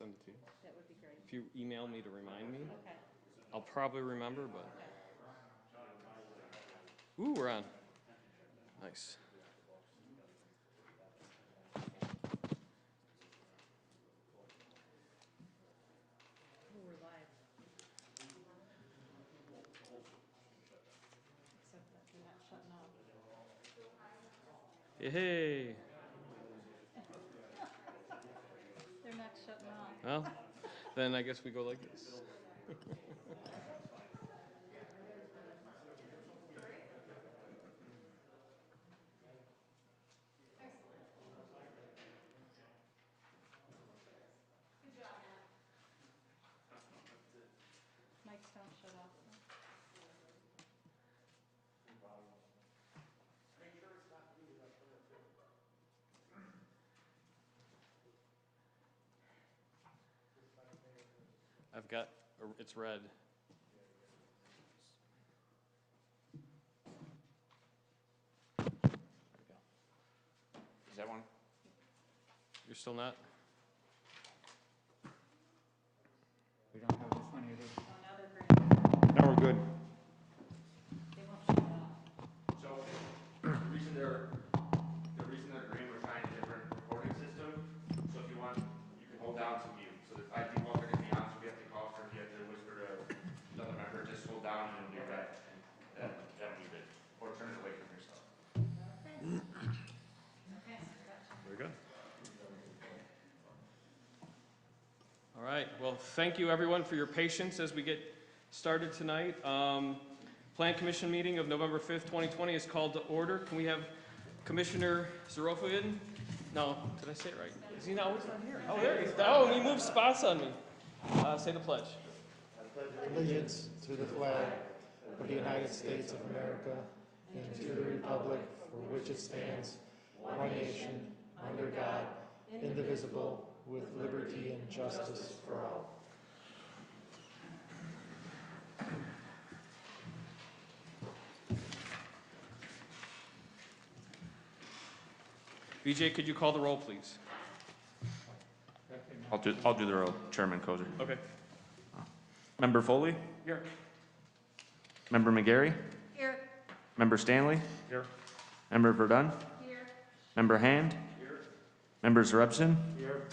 send it to you. That would be great. If you email me to remind me, Okay. I'll probably remember, but. Okay. Ooh, we're on. Nice. Oh, we're live. Except that you're not shutting off. Hey. They're not shutting off. Well, then I guess we go like this. Mics don't shut off. I've got, it's red. Is that one? You're still not? We don't have this one either. Oh, now they're green. No, we're good. They won't shut it off. So the reason they're green, we're trying a different recording system. So if you want, you can hold down to mute. So if I think they're going to be on, so we have to call for, you have to whisper to another member, just hold down and it'll be red. And that'll be good. Or turn it away from yourself. Okay. Okay, gotcha. Very good. All right. Well, thank you everyone for your patience as we get started tonight. Plan Commission meeting of November 5th, 2020 is called to order. Can we have Commissioner Zarofian? No, did I say it right? Is he not always not here? Oh, there he is. Oh, he moved spots on me. Say the pledge. Allegiance to the flag of the United States of America and to the republic for which it stands, one nation, under God, indivisible, with liberty and justice for all. BJ, could you call the roll, please? I'll do the roll, Chairman Kozer. Okay. Member Foley? Here. Member McGarry? Here. Member Stanley? Here. Member Verdun? Here. Member Hand? Here. Member Zrebson? Here.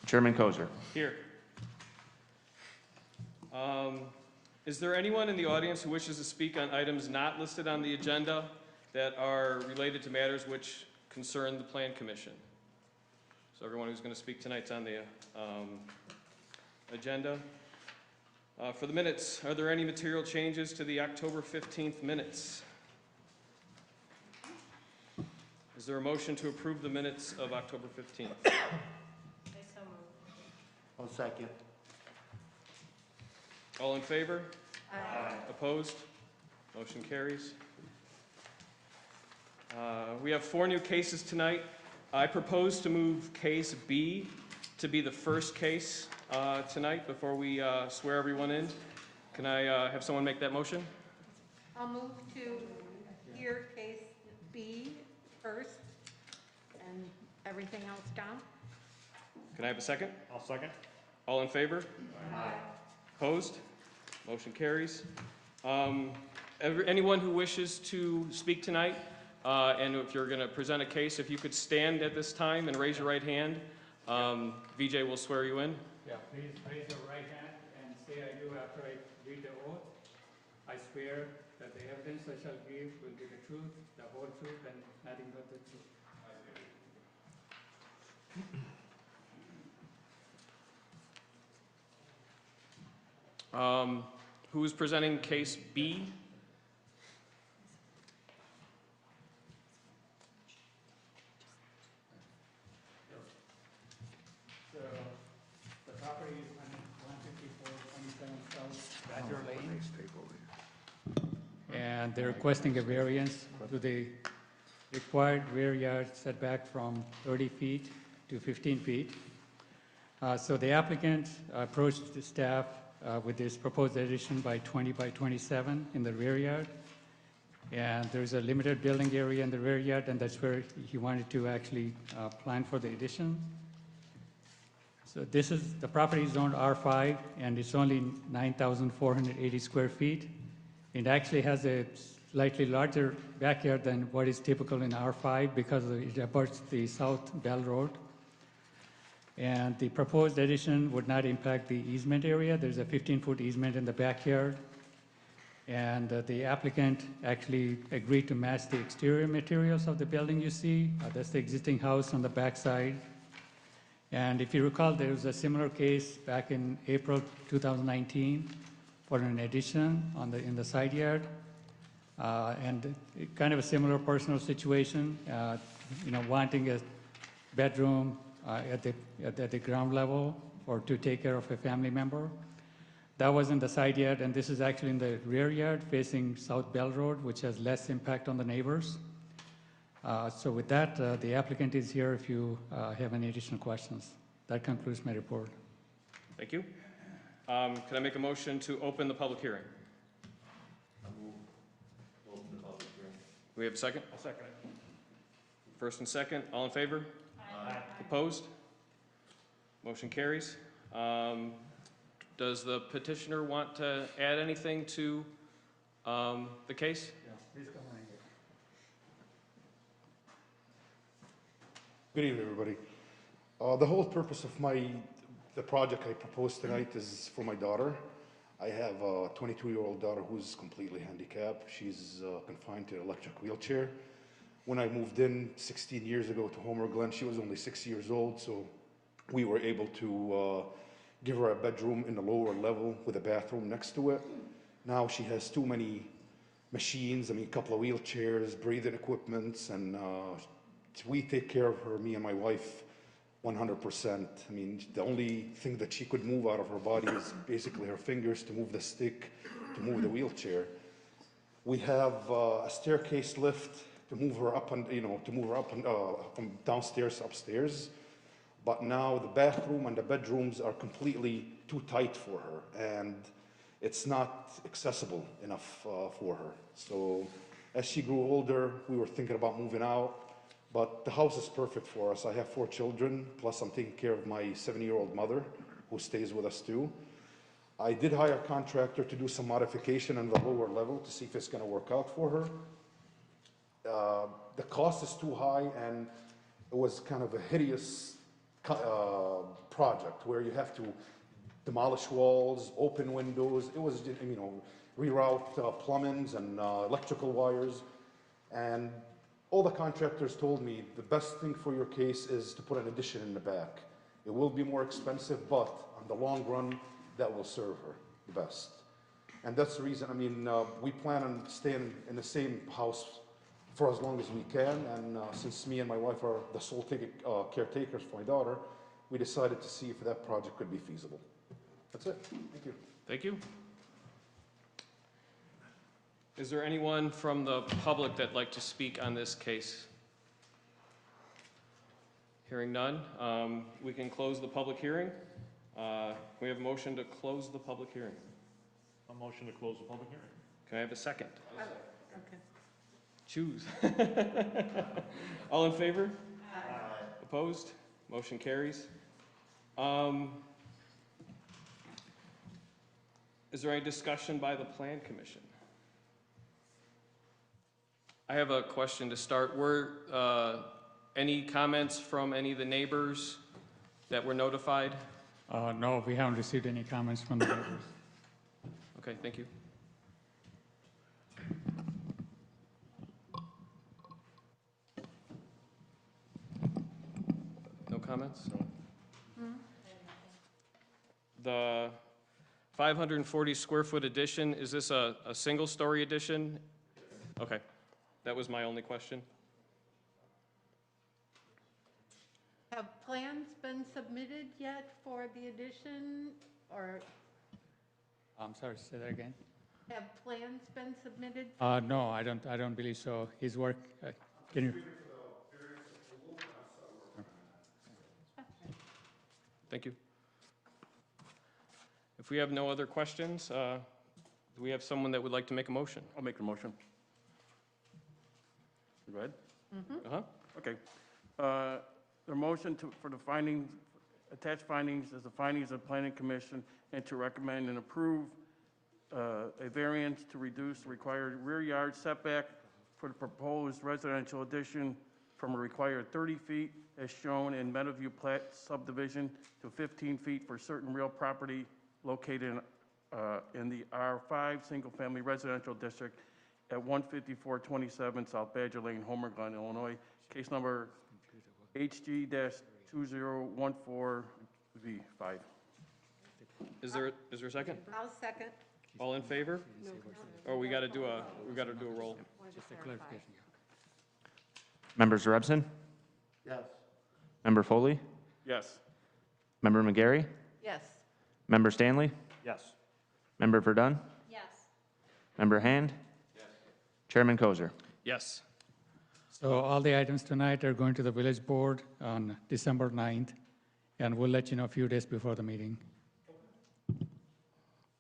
Chairman Kozer. Here. Is there anyone in the audience who wishes to speak on items not listed on the agenda that are related to matters which concern the Plan Commission? So everyone who's going to speak tonight's on the agenda. For the minutes, are there any material changes to the October 15th minutes? Is there a motion to approve the minutes of October 15th? I so moved. I'll second. All in favor? Aye. Opposed? Motion carries. We have 4 new cases tonight. I propose to move case B to be the first case tonight before we swear everyone in. Can I have someone make that motion? I'll move to hear case B first and everything else down. Can I have a second? I'll second. All in favor? Opposed? Motion carries. Anyone who wishes to speak tonight, and if you're going to present a case, if you could stand at this time and raise your right hand, VJ will swear you in. Yeah, please raise your right hand and say I do after I read the oath. I swear that the evidence I shall give will be the truth, the whole truth, and nothing but the truth. Who is presenting case B? So, the property is 154 27 South Badger Lane. And they're requesting a variance to the required rear yard setback from 30 feet to 15 feet. So the applicant approached the staff with this proposed addition by 20 by 27 in the rear yard. And there's a limited building area in the rear yard, and that's where he wanted to actually plan for the addition. So this is, the property is zoned R5, and it's only 9,480 square feet. It actually has a slightly larger backyard than what is typical in R5 because it abuts the South Bell Road. And the proposed addition would not impact the easement area. There's a 15-foot easement in the backyard. And the applicant actually agreed to match the exterior materials of the building you see. That's the existing house on the backside. And if you recall, there was a similar case back in April 2019 for an addition in the side yard. And kind of a similar personal situation, wanting a bedroom at the ground level or to take care of a family member. That was in the side yard, and this is actually in the rear yard facing South Bell Road, which has less impact on the neighbors. So with that, the applicant is here if you have any additional questions. That concludes my report. Thank you. Can I make a motion to open the public hearing? Do we have a second? I'll second it. First and second, all in favor? Aye. Opposed? Motion carries. Does the petitioner want to add anything to the case? Yeah, please come on in. Good evening, everybody. The whole purpose of the project I proposed tonight is for my daughter. I have a 22-year-old daughter who's completely handicapped. She's confined to an electric wheelchair. When I moved in 16 years ago to Homer Glen, she was only 6 years old, so we were able to give her a bedroom in the lower level with a bathroom next to it. Now she has too many machines, a couple of wheelchairs, breathing equipments, and we take care of her, me and my wife, 100%. The only thing that she could move out of her body is basically her fingers to move the stick, to move the wheelchair. We have a staircase lift to move her up and, from downstairs upstairs. But now the bathroom and the bedrooms are completely too tight for her, and it's not accessible enough for her. So as she grew older, we were thinking about moving out. But the house is perfect for us. I have 4 children, plus I'm taking care of my 7-year-old mother, who stays with us too. I did hire a contractor to do some modification on the lower level to see if it's gonna work out for her. The cost is too high, and it was kind of a hideous project where you have to demolish walls, open windows. It was, reroute plumbings and electrical wires. And all the contractors told me the best thing for your case is to put an addition in the back. It will be more expensive, but on the long run, that will serve her the best. And that's the reason, we plan on staying in the same house for as long as we can. And since me and my wife are the sole caretakers for my daughter, we decided to see if that project could be feasible. That's it. Thank you. Thank you. Is there anyone from the public that'd like to speak on this case? Hearing none, we can close the public hearing. We have a motion to close the public hearing. A motion to close the public hearing. Can I have a second? Okay. Choose. All in favor? Opposed? Motion carries. Is there any discussion by the Plan Commission? I have a question to start. Were any comments from any of the neighbors that were notified? No, we haven't received any comments from the neighbors. Okay, thank you. No comments? The 540 square foot addition, is this a single story addition? Okay, that was my only question. Have plans been submitted yet for the addition, or I'm sorry, say that again? have plans been submitted? No, I don't believe so. His work, can you? Thank you. If we have no other questions, do we have someone that would like to make a motion? I'll make the motion. Go ahead. Uh-huh. Okay. The motion for the finding attached findings as the findings of Planning Commission and to recommend and approve a variance to reduce the required rear yard setback for the proposed residential addition from a required 30 feet as shown in Meadowview Plat subdivision to 15 feet for certain real property located in the R5 Single Family Residential District at 15427 South Badger Lane, Homer Glen, Illinois. Case number HG-2014V5. Is there a second? I'll second. All in favor? Oh, we gotta do a roll. Just a clarification. Member Zarebson? Yes. Member Foley? Yes. Member McGarry? Yes. Member Stanley? Yes. Member Verdun? Yes. Member Hand? Chairman Kozer. Yes. So all the items tonight are going to the village board on December 9th, and we'll let you know a few days before the meeting.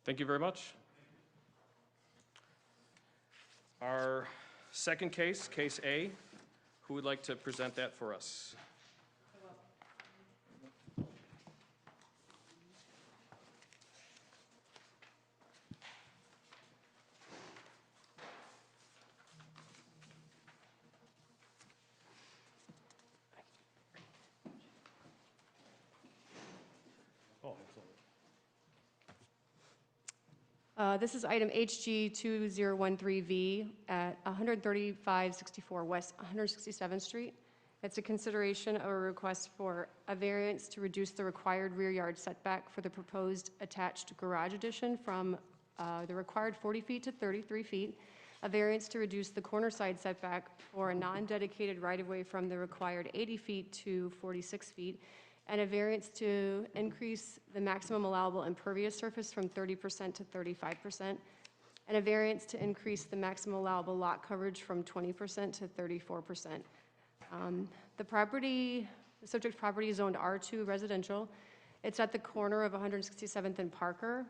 Thank you very much. Our second case, Case A, who would like to present that for us? This is item HG 2013V at 13564 West 167th Street. It's a consideration of a request for a variance to reduce the required rear yard setback for the proposed attached garage addition from the required 40 feet to 33 feet, a variance to reduce the corner side setback for a non-dedicated right-of-way from the required 80 feet to 46 feet, and a variance to increase the maximum allowable impervious surface from 30% to 35%, and a variance to increase the maximum allowable lot coverage from 20% to 34%. The subject property is zoned R2 residential. It's at the corner of 167th and Parker.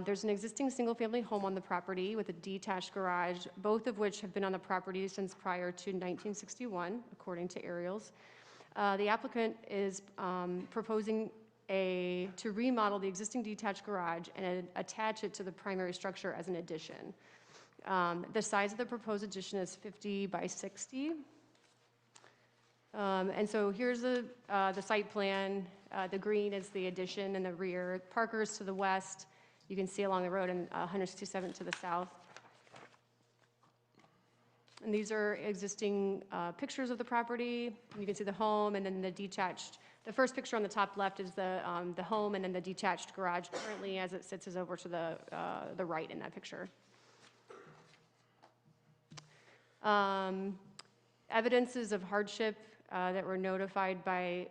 There's an existing single-family home on the property with a detached garage, both of which have been on the property since prior to 1961, according to aerials. The applicant is proposing to remodel the existing detached garage and attach it to the primary structure as an addition. The size of the proposed addition is 50 by 60. And so here's the site plan. The green is the addition in the rear. Parker's to the west. You can see along the road, and 167 to the south. And these are existing pictures of the property. You can see the home and then the detached. The first picture on the top left is the home, and then the detached garage currently as it sits is over to the right in that picture. Evidences of hardship that were notified by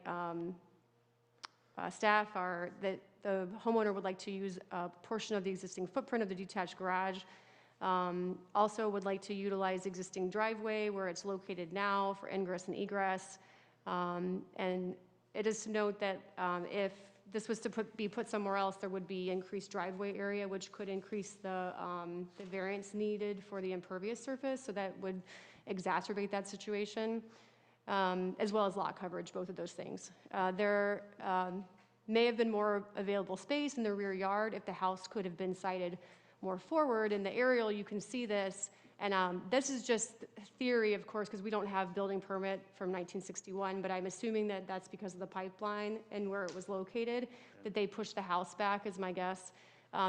staff are that the homeowner would like to use a portion of the existing footprint of the detached garage. Also would like to utilize existing driveway where it's located now for ingress and egress. And it is to note that if this was to be put somewhere else, there would be increased driveway area, which could increase the variance needed for the impervious surface, so that would exacerbate that situation, as well as lot coverage, both of those things. There may have been more available space in the rear yard if the house could have been sited more forward. In the aerial, you can see this, and this is just theory, of course, because we don't have building permit from 1961, but I'm assuming that that's because of the pipeline and where it was located, that they pushed the house back, is my guess.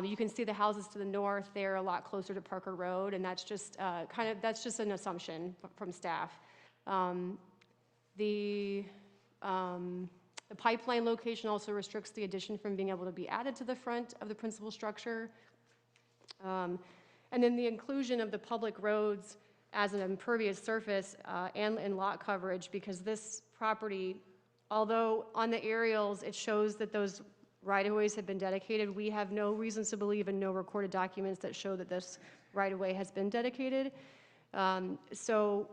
You can see the houses to the north, they're a lot closer to Parker Road, and that's just that's just an assumption from staff. The pipeline location also restricts the addition from being able to be added to the front of the principal structure. And then the inclusion of the public roads as an impervious surface and in lot coverage, because this property, although on the aerials it shows that those right-of-ways have been dedicated, we have no reasons to believe and no recorded documents that show that this right-of-way has been dedicated. So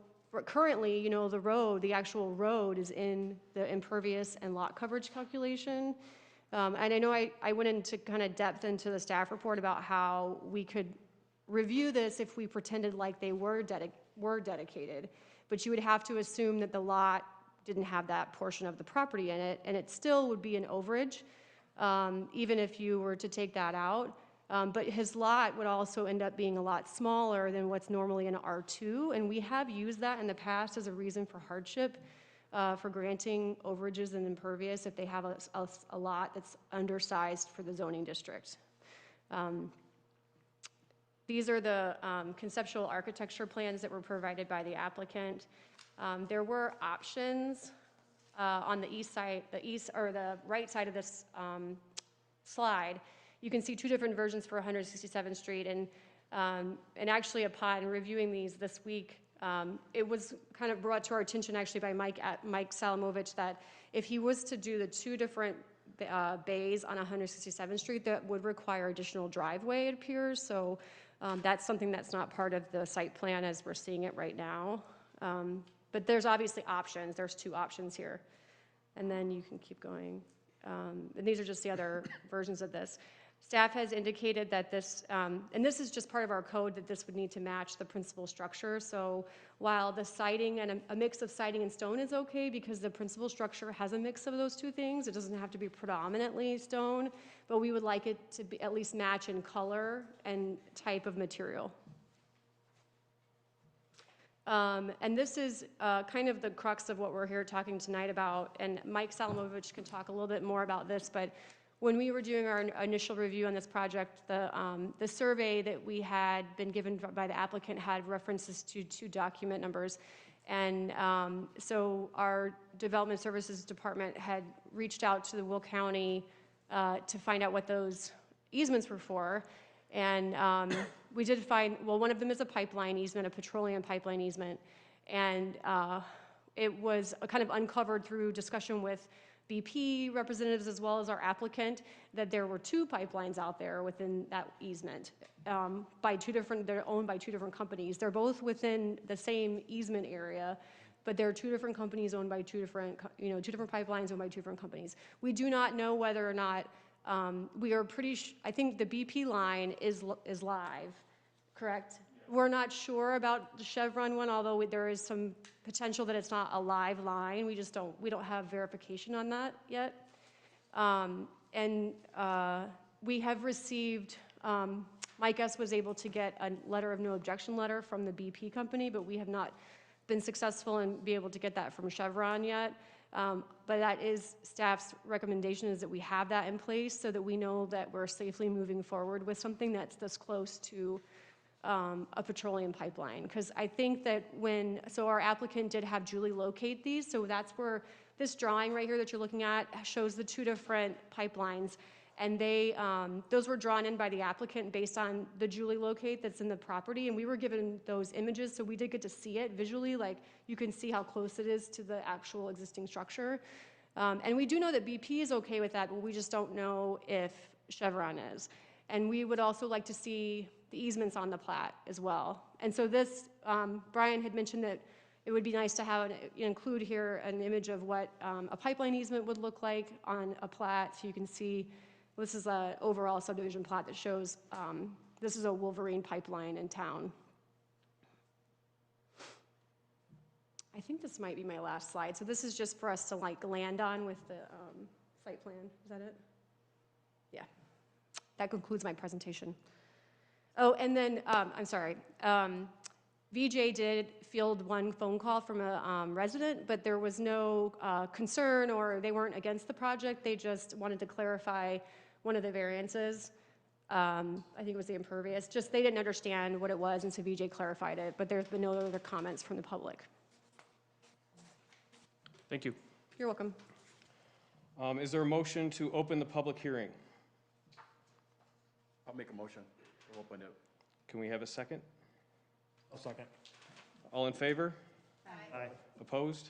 currently, you know, the actual road is in the impervious and lot coverage calculation. And I know I went into kind of depth into the staff report about how we could review this if we pretended like they were dedicated, but you would have to assume that the lot didn't have that portion of the property in it, and it still would be an overage, even if you were to take that out. But his lot would also end up being a lot smaller than what's normally an R2, and we have used that in the past as a reason for hardship, for granting overages and impervious if they have a lot that's undersized for the zoning district. These are the conceptual architecture plans that were provided by the applicant. There were options on the east side, the right side of this slide. You can see two different versions for 167th Street, and actually upon reviewing these this week, it was kind of brought to our attention actually by Mike Salamovich that if he was to do the two different bays on 167th Street, that would require additional driveway, it appears. So that's something that's not part of the site plan as we're seeing it right now. But there's obviously options. There's two options here. And then you can keep going. And these are just the other versions of this. Staff has indicated that this, and this is just part of our code, that this would need to match the principal structure. So while the siding and a mix of siding and stone is okay because the principal structure has a mix of those two things, it doesn't have to be predominantly stone, but we would like it to be at least match in color and type of material. And this is kind of the crux of what we're here talking tonight about, and Mike Salamovich can talk a little bit more about this, but when we were doing our initial review on this project, the survey that we had been given by the applicant had references to two document numbers. And so our Development Services Department had reached out to the Will County to find out what those easements were for. And we did find, well, one of them is a pipeline easement, a petroleum pipeline easement. And it was kind of uncovered through discussion with BP representatives as well as our applicant that there were two pipelines out there within that easement they're owned by two different companies. They're both within the same easement area, but they're two different companies owned by two different pipelines owned by two different companies. We do not know whether or not, we are I think the BP line is live, correct? We're not sure about the Chevron one, although there is some potential that it's not a live line. We don't have verification on that yet. We have received, Mike S. was able to get a letter of no objection letter from the BP company, but we have not been successful in being able to get that from Chevron yet. But that is staff's recommendation, is that we have that in place so that we know that we're safely moving forward with something that's this close to a petroleum pipeline. Because I think that so our applicant did have Julie locate these, so that's where this drawing right here that you're looking at shows the two different pipelines. And those were drawn in by the applicant based on the Julie locate that's in the property, and we were given those images, so we did get to see it visually, like you can see how close it is to the actual existing structure. And we do know that BP is okay with that, but we just don't know if Chevron is. And we would also like to see the easements on the plat as well. And so this, Brian had mentioned that it would be nice to include here an image of what a pipeline easement would look like on a plat, so you can see this is an overall subdivision plat that shows this is a Wolverine pipeline in town. I think this might be my last slide. So this is just for us to land on with the site plan. Is that it? Yeah. That concludes my presentation. Oh, and then, I'm sorry. VJ did field one phone call from a resident, but there was no concern, or they weren't against the project. They just wanted to clarify one of the variances. I think it was the impervious. Just they didn't understand what it was, and so VJ clarified it, but there's been no other comments from the public. Thank you. You're welcome. Is there a motion to open the public hearing? I'll make a motion. We'll open it. Can we have a second? I'll second. All in favor? Aye. Opposed?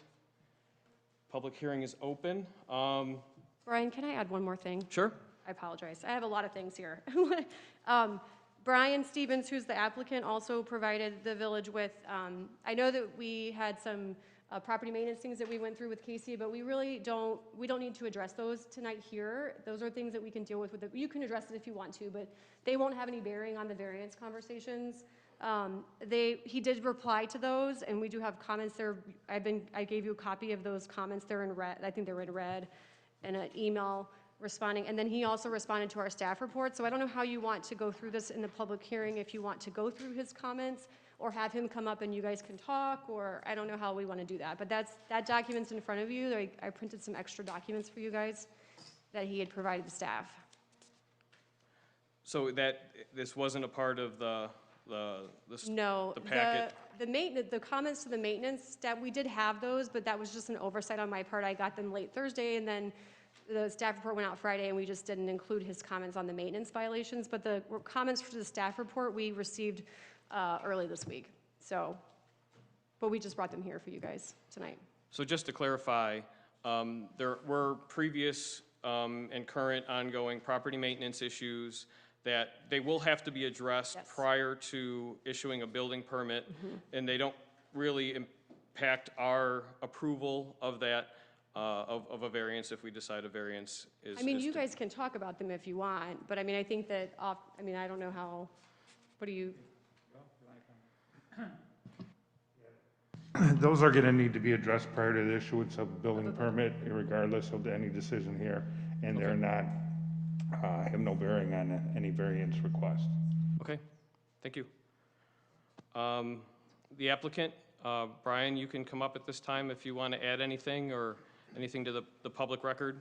Public hearing is open. Brian, can I add one more thing? Sure. I apologize. I have a lot of things here. Brian Stevens, who's the applicant, also provided the village with, I know that we had some property maintenance things that we went through with Casey, but we don't need to address those tonight here. Those are things that we can deal with you can address it if you want to, but they won't have any bearing on the variance conversations. He did reply to those, and we do have comments there. I gave you a copy of those comments. They're in red, I think they're in red, and an email responding. And then he also responded to our staff report. So I don't know how you want to go through this in the public hearing, if you want to go through his comments, or have him come up and you guys can talk, or I don't know how we want to do that. But that document's in front of you. I printed some extra documents for you guys that he had provided the staff. So this wasn't a part of the No, packet? the maintenance, the comments to the maintenance staff, we did have those, but that was just an oversight on my part. I got them late Thursday, and then the staff report went out Friday, and we just didn't include his comments on the maintenance violations. But the comments for the staff report, we received early this week. So, but we just brought them here for you guys tonight. So just to clarify, there were previous and current ongoing property maintenance issues that they will have to be addressed Yes. prior to issuing a building permit, and they don't really impact our approval of that, of a variance if we decide a variance is. I mean, is you to- guys can talk about them if you want, but I mean, I think that, I mean, I don't know how, what do you, Those are going to need to be addressed prior to the issuance of a building permit, regardless of any decision here, and they're not, have no bearing on any variance request. Okay, thank you. The applicant, Brian, you can come up at this time if you want to add anything or anything to the public record.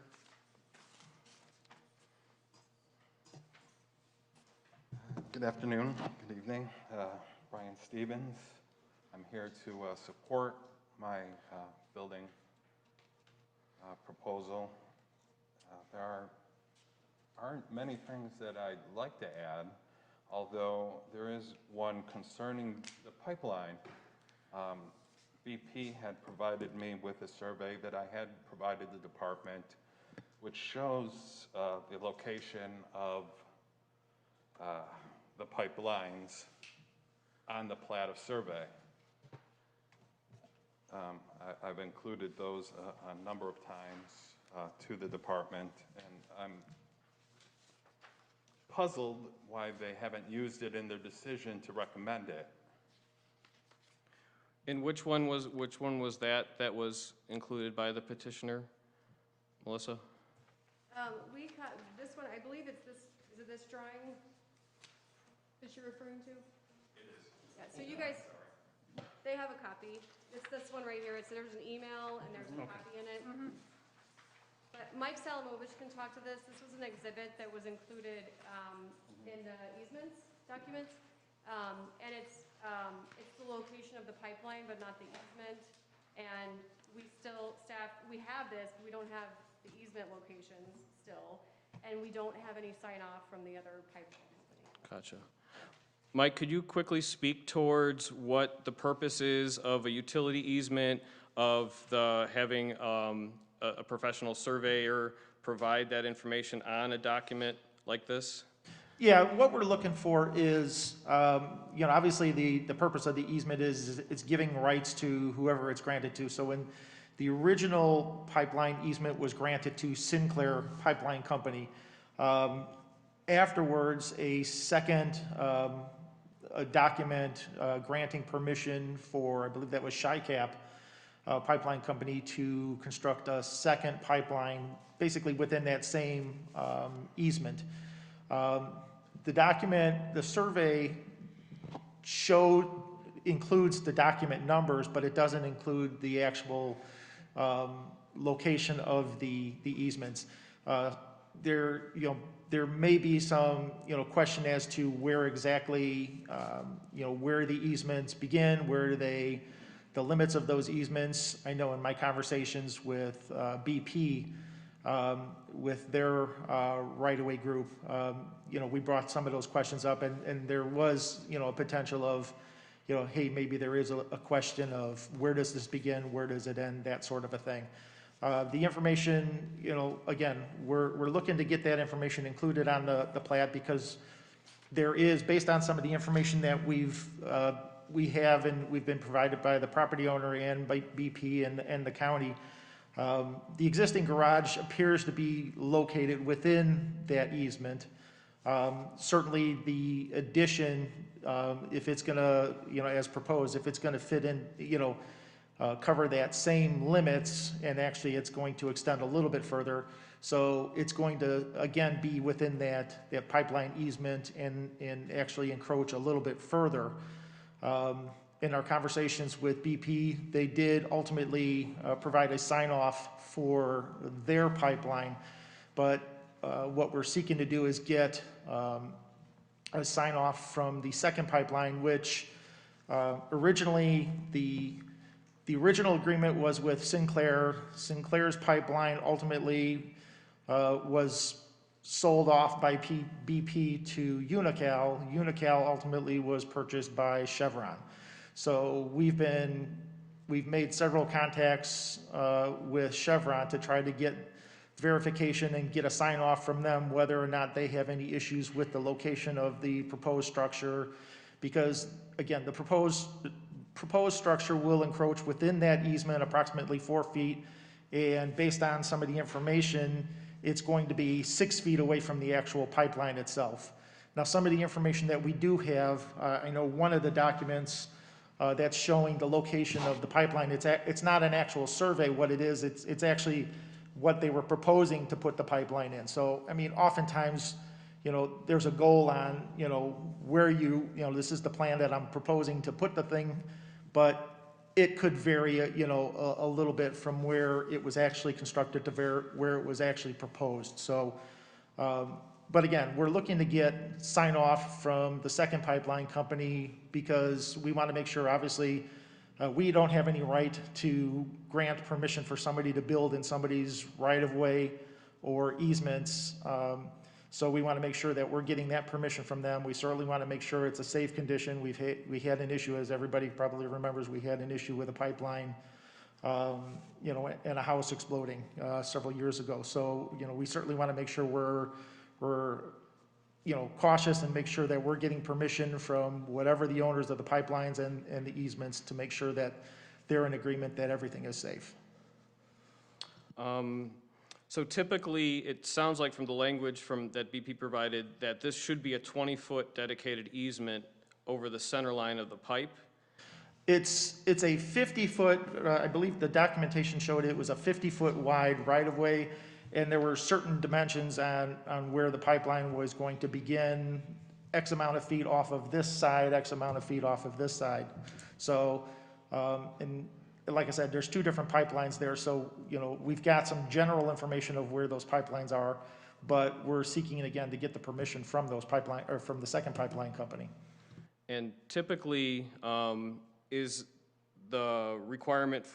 Good afternoon, good evening. Brian Stevens. I'm here to support my building proposal. There aren't many things that I'd like to add, although there is one concerning the pipeline. BP had provided me with a survey that I had provided the department, which shows the location of the pipelines on the plat of survey. I've included those a number of times to the department, and I'm puzzled why they haven't used it in their decision to recommend it. And which one was that was included by the petitioner? Melissa? we got, this one, I believe it's this, is it this drawing that you're referring to? It is. Yeah, so you guys, they have a copy. It's this one right here. There's an email and there's a copy in it. But Mike Salamovich can talk to this. This was an exhibit that was included in the easements documents. And it's the location of the pipeline, but not the easement. And we still, staff, we have this, but we don't have the easement locations still. And we don't have any sign off from the other pipeline company. Gotcha. Mike, could you quickly speak towards what the purpose is of a utility easement, of having a professional surveyor provide that information on a document like this? Yeah, what we're looking for is, obviously the purpose of the easement is it's giving rights to whoever it's granted to. So when the original pipeline easement was granted to Sinclair Pipeline Company, afterwards a second a document granting permission for, I believe that was ShyCap Pipeline Company, to construct a second pipeline basically within that same easement. The document, the survey includes the document numbers, but it doesn't include the actual location of the easements. There may be some, question as to where exactly, where the easements begin, where the limits of those easements. I know in my conversations with BP, with their right-of-way group, we brought some of those questions up, and there was, a potential of, hey, maybe there is a question of where does this begin, where does it end, that sort of a thing. The information, again, we're looking to get that information included on the plat, because there is, based on some of the information that we have and we've been provided by the property owner and by BP and the county, the existing garage appears to be located within that easement. Certainly, the addition, if it's going to, as proposed, if it's going to fit in, cover that same limits, and actually it's going to extend a little bit further. So it's going to, again, be within that pipeline easement and actually encroach a little bit further. In our conversations with BP, they did ultimately provide a sign-off for their pipeline, but what we're seeking to do is get a sign-off from the second pipeline, which originally the original agreement was with Sinclair. Sinclair's pipeline ultimately was sold off by BP to Unocal. Unocal ultimately was purchased by Chevron. So we've made several contacts with Chevron to try to get verification and get a sign off from them whether or not they have any issues with the location of the proposed structure, because again, the proposed structure will encroach within that easement approximately 4 feet, and based on some of the information, it's going to be 6 feet away from the actual pipeline itself. Now, some of the information that we do have, I know one of the documents that's showing the location of the pipeline, it's not an actual survey. What it is, it's actually what they were proposing to put the pipeline in. So, I mean, oftentimes, there's a goal on, where this is the plan that I'm proposing to put the thing, but it could vary, a little bit from where it was actually constructed to where it was actually proposed. So, but again, we're looking to get sign off from the second pipeline company because we want to make sure, obviously, we don't have any right to grant permission for somebody to build in somebody's right-of-way or easements. So we want to make sure that we're getting that permission from them. We certainly want to make sure it's a safe condition. We had an issue, as everybody probably remembers, we had an issue with a pipeline, and a house exploding several years ago. So, we certainly want to make sure we're cautious and make sure that we're getting permission from whatever the owners of the pipelines and the easements to make sure that they're in agreement that everything is safe. So typically, it sounds like from the language that BP provided that this should be a 20-foot dedicated easement over the center line of the pipe. It's a 50-foot, I believe the documentation showed it was a 50-foot wide right-of-way, and there were certain dimensions on where the pipeline was going to begin, X amount of feet off of this side, X amount of feet off of this side. So, and like I said, there's 2 different pipelines there, so, we've got some general information of where those pipelines are, but we're seeking, again, to get the permission from those pipeline, or from the second pipeline company. And typically, is the requirement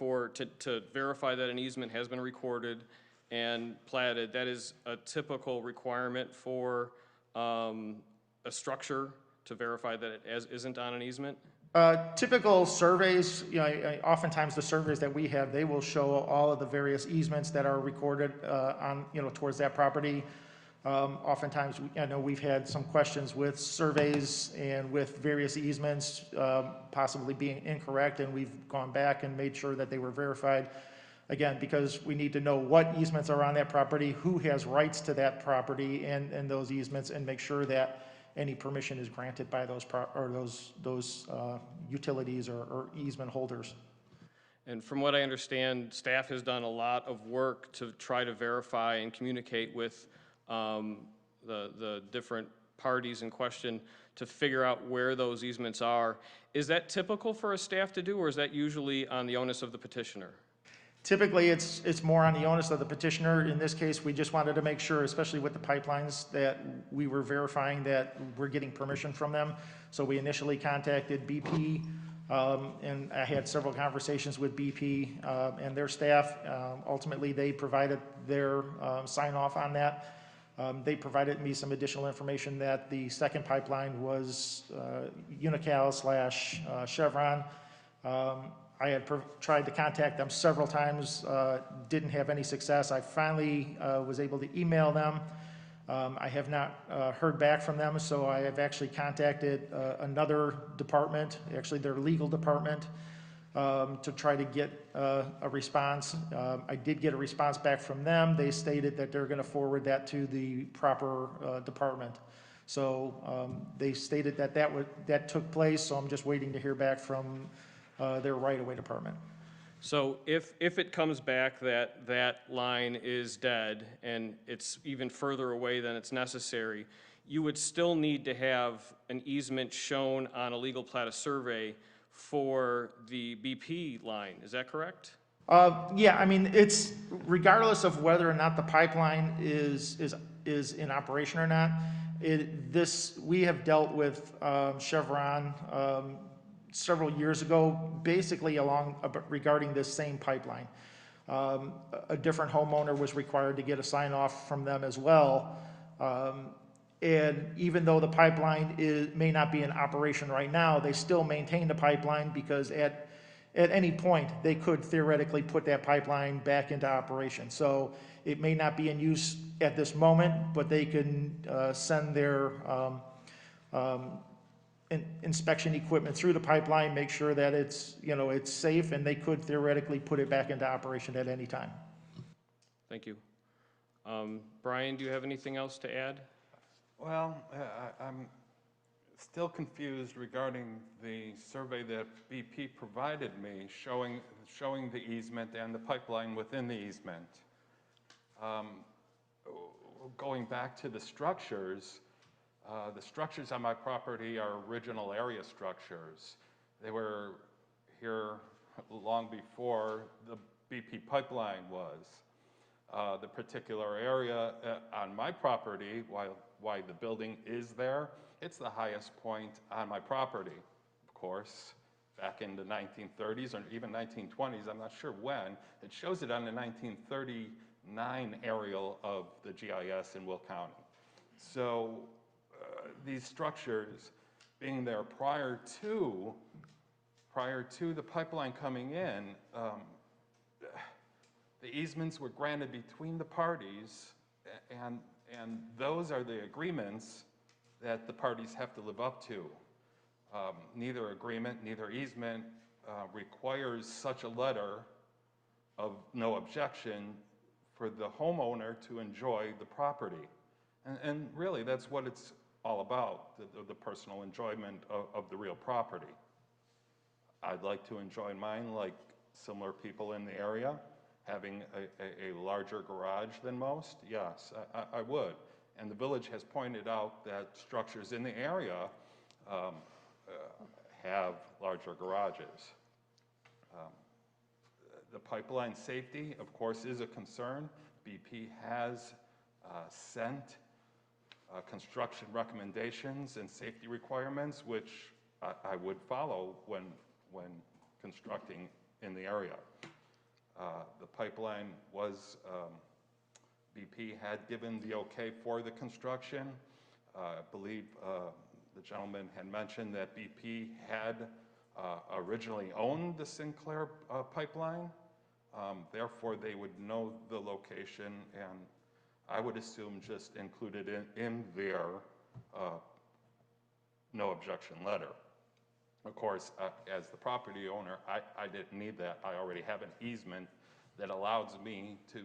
to verify that an easement has been recorded and platted, that is a typical requirement for a structure to verify that it isn't on an easement? Typical surveys, oftentimes the surveys that we have, they will show all of the various easements that are recorded on, towards that property. Oftentimes, I know we've had some questions with surveys and with various easements possibly being incorrect, and we've gone back and made sure that they were verified. Again, because we need to know what easements are on that property, who has rights to that property and those easements, and make sure that any permission is granted by those utilities or easement holders. And from what I understand, staff has done a lot of work to try to verify and communicate with the different parties in question to figure out where those easements are. Is that typical for a staff to do, or is that usually on the onus of the petitioner? Typically, it's more on the onus of the petitioner. In this case, we just wanted to make sure, especially with the pipelines, that we were verifying that we're getting permission from them. So we initially contacted BP, and I had several conversations with BP and their staff. Ultimately, they provided their sign-off on that. They provided me some additional information that the second pipeline was Unocal/Chevron. I had tried to contact them several times, didn't have any success. I finally was able to email them. I have not heard back from them, so I have actually contacted another department, actually their legal department, to try to get a response. I did get a response back from them. They stated that they're going to forward that to the proper department. So they stated that that took place, so I'm just waiting to hear back from their right-of-way department. So if it comes back that that line is dead and it's even further away than it's necessary, you would still need to have an easement shown on a legal plat of survey for the BP line, is that correct? Yeah, I mean, it's regardless of whether or not the pipeline is in operation or not. We have dealt with Chevron several years ago, basically regarding this same pipeline. A different homeowner was required to get a sign off from them as well. And even though the pipeline may not be in operation right now, they still maintain the pipeline because at any point, they could theoretically put that pipeline back into operation. So it may not be in use at this moment, but they can send their inspection equipment through the pipeline, make sure that it's safe, and they could theoretically put it back into operation at any time. Thank you. Brian, do you have anything else to add? Well, I'm still confused regarding the survey that BP provided me showing the easement and the pipeline within the easement. Going back to the structures on my property are original area structures. They were here long before the BP pipeline was. The particular area on my property, why the building is there, it's the highest point on my property, of course, back in the 1930s or even 1920s, I'm not sure when. It shows it on the 1939 aerial of the GIS in Will County. So these structures being there prior to the pipeline coming in, the easements were granted between the parties, and those are the agreements that the parties have to live up to. Neither agreement, neither easement requires such a letter of no objection for the homeowner to enjoy the property. And really, that's what it's all about, the personal enjoyment of the real property. I'd like to enjoy mine like similar people in the area, having a larger garage than most. Yes, I would. And the village has pointed out that structures in the area have larger garages. The pipeline safety, of course, is a concern. BP has sent construction recommendations and safety requirements, which I would follow when constructing in the area. The pipeline was, BP had given the okay for the construction. I believe the gentleman had mentioned that BP had originally owned the Sinclair pipeline. Therefore, they would know the location, and I would assume just included in their no objection letter. Of course, as the property owner, I didn't need that. I already have an easement that allows me to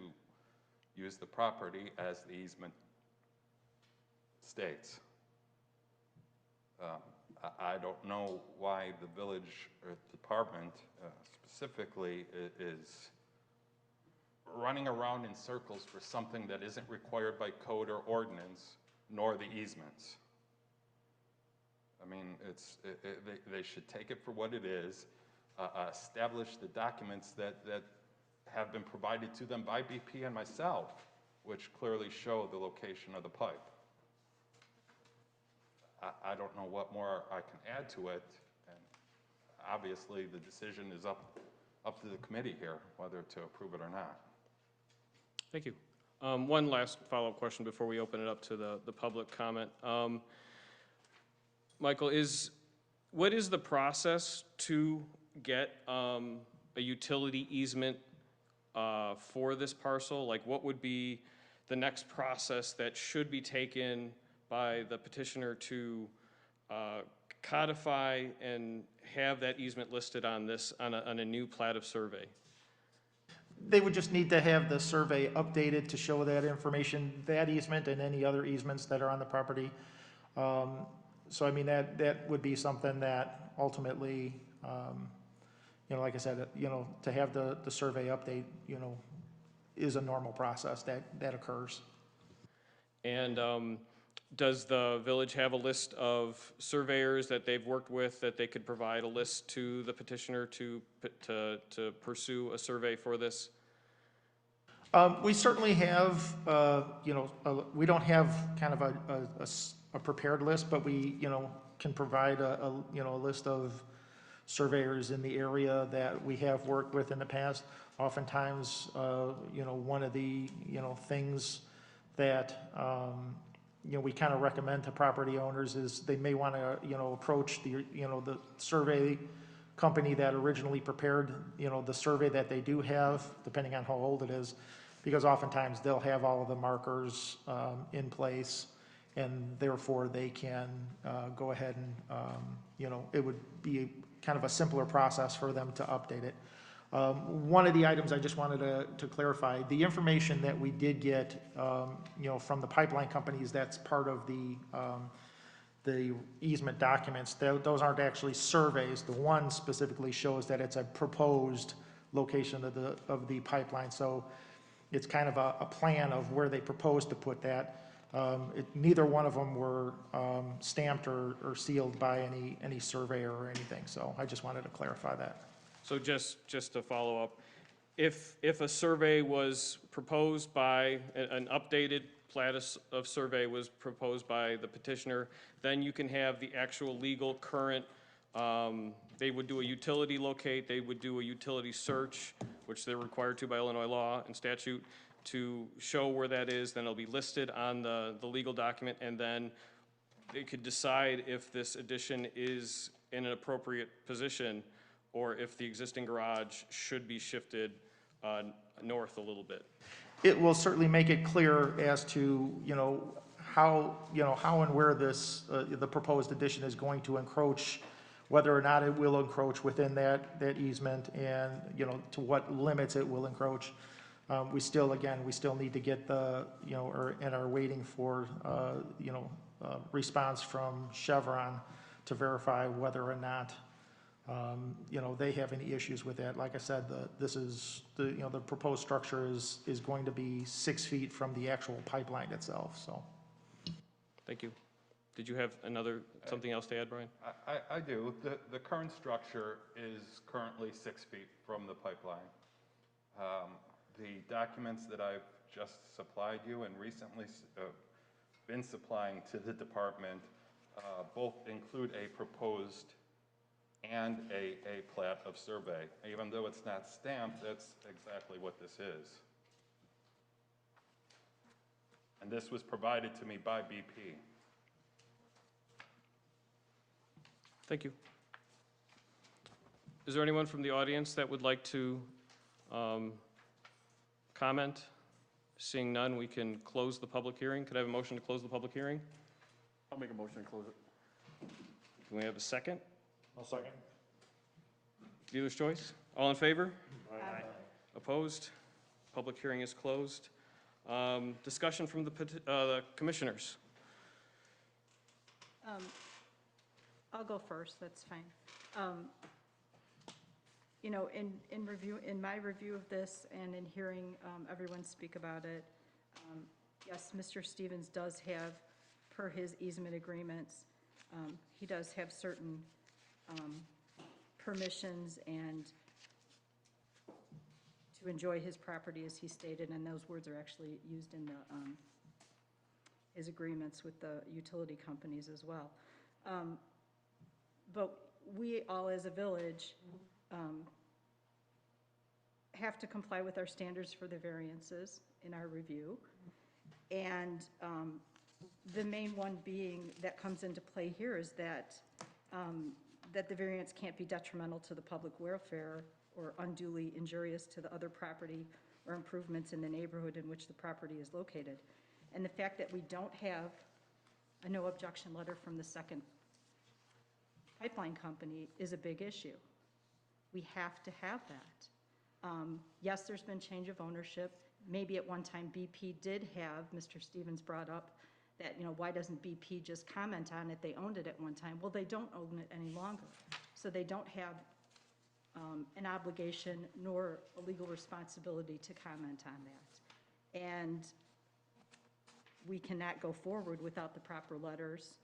use the property as the easement states. I don't know why the village or department specifically is running around in circles for something that isn't required by code or ordinance, nor the easements. I mean, they should take it for what it is, establish the documents that have been provided to them by BP and myself, which clearly show the location of the pipe. I don't know what more I can add to it, and obviously the decision is up to the committee here, whether to approve it or not. Thank you. One last follow-up question before we open it up to the public comment. Michael, what is the process to get a utility easement for this parcel? Like, what would be the next process that should be taken by the petitioner to codify and have that easement listed on a new plat of survey? They would just need to have the survey updated to show that information, that easement and any other easements that are on the property. So I mean, that would be something that ultimately, you know, like I said, you know, to have the survey update, you know, is a normal process that occurs. And does the village have a list of surveyors that they've worked with that they could provide a list to the petitioner to pursue a survey for this? We certainly have, you know, we don't have kind of a prepared list, but we, you know, can provide you know, a list of surveyors in the area that we have worked with in the past. Oftentimes, you know, one of the, you know, things that, you know, we kind of recommend to property owners is they may want to, you know, approach the, you know, the survey company that originally prepared, you know, the survey that they do have, depending on how old it is, because oftentimes they'll have all of the markers in place, and therefore they can go ahead and, you know, it would be kind of a simpler process for them to update it. One of the items I just wanted to clarify, the information that we did get, you know, from the pipeline companies, that's part of the easement documents. Those aren't actually surveys. The one specifically shows that it's a proposed location of the pipeline. So it's kind of a plan of where they propose to put that. Neither one of them were stamped or sealed by any surveyor or anything. So I just wanted to clarify that. So just to follow up, if a survey was proposed by, an updated plat of survey was proposed by the petitioner, then you can have the actual legal current, they would do a utility locate, they would do a utility search, which they're required to by Illinois law and statute, to show where that is, then it'll be listed on the legal document, and then they could decide if this addition is in an appropriate position, or if the existing garage should be shifted north a little bit. It will certainly make it clear as to, you know, how and where this, the proposed addition is going to encroach, whether or not it will encroach within that easement, and, you know, to what limits it will encroach. We still need to get the, you know, and are waiting for, you know, response from Chevron to verify whether or not, you know, they have any issues with that. Like I said, you know, the proposed structure is going to be 6 feet from the actual pipeline itself, so. Thank you. Did you have something else to add, Brian? I do. The current structure is currently 6 feet from the pipeline. The documents that I've just supplied you and recently been supplying to the department both include a proposed and a plat of survey. Even though it's not stamped, that's exactly what this is. And this was provided to me by BP. Thank you. Is there anyone from the audience that would like to comment? Seeing none, we can close the public hearing. Could I have a motion to close the public hearing? I'll make a motion to close it. Can we have a second? I'll second. Dealer's choice. All in favor? Aye. Opposed? Public hearing is closed. Discussion from the commissioners. I'll go first, that's fine. You know, in my review of this and in hearing everyone speak about it, yes, Mr. Stevens does have, per his easement agreements, he does have certain permissions and to enjoy his property, as he stated, and those words are actually used in his agreements with the utility companies as well. But we all, as a village, have to comply with our standards for the variances in our review. And the main one being that comes into play here is that the variance can't be detrimental to the public welfare or unduly injurious to the other property or improvements in the neighborhood in which the property is located. And the fact that we don't have a no objection letter from the second pipeline company is a big issue. We have to have that. Yes, there's been change of ownership. Maybe at one time BP did have, Mr. Stevens brought up, that, why doesn't BP just comment on it? They owned it at one time. Well, they don't own it any longer. So they don't have an obligation nor a legal responsibility to comment on that. And we cannot go forward without the proper letters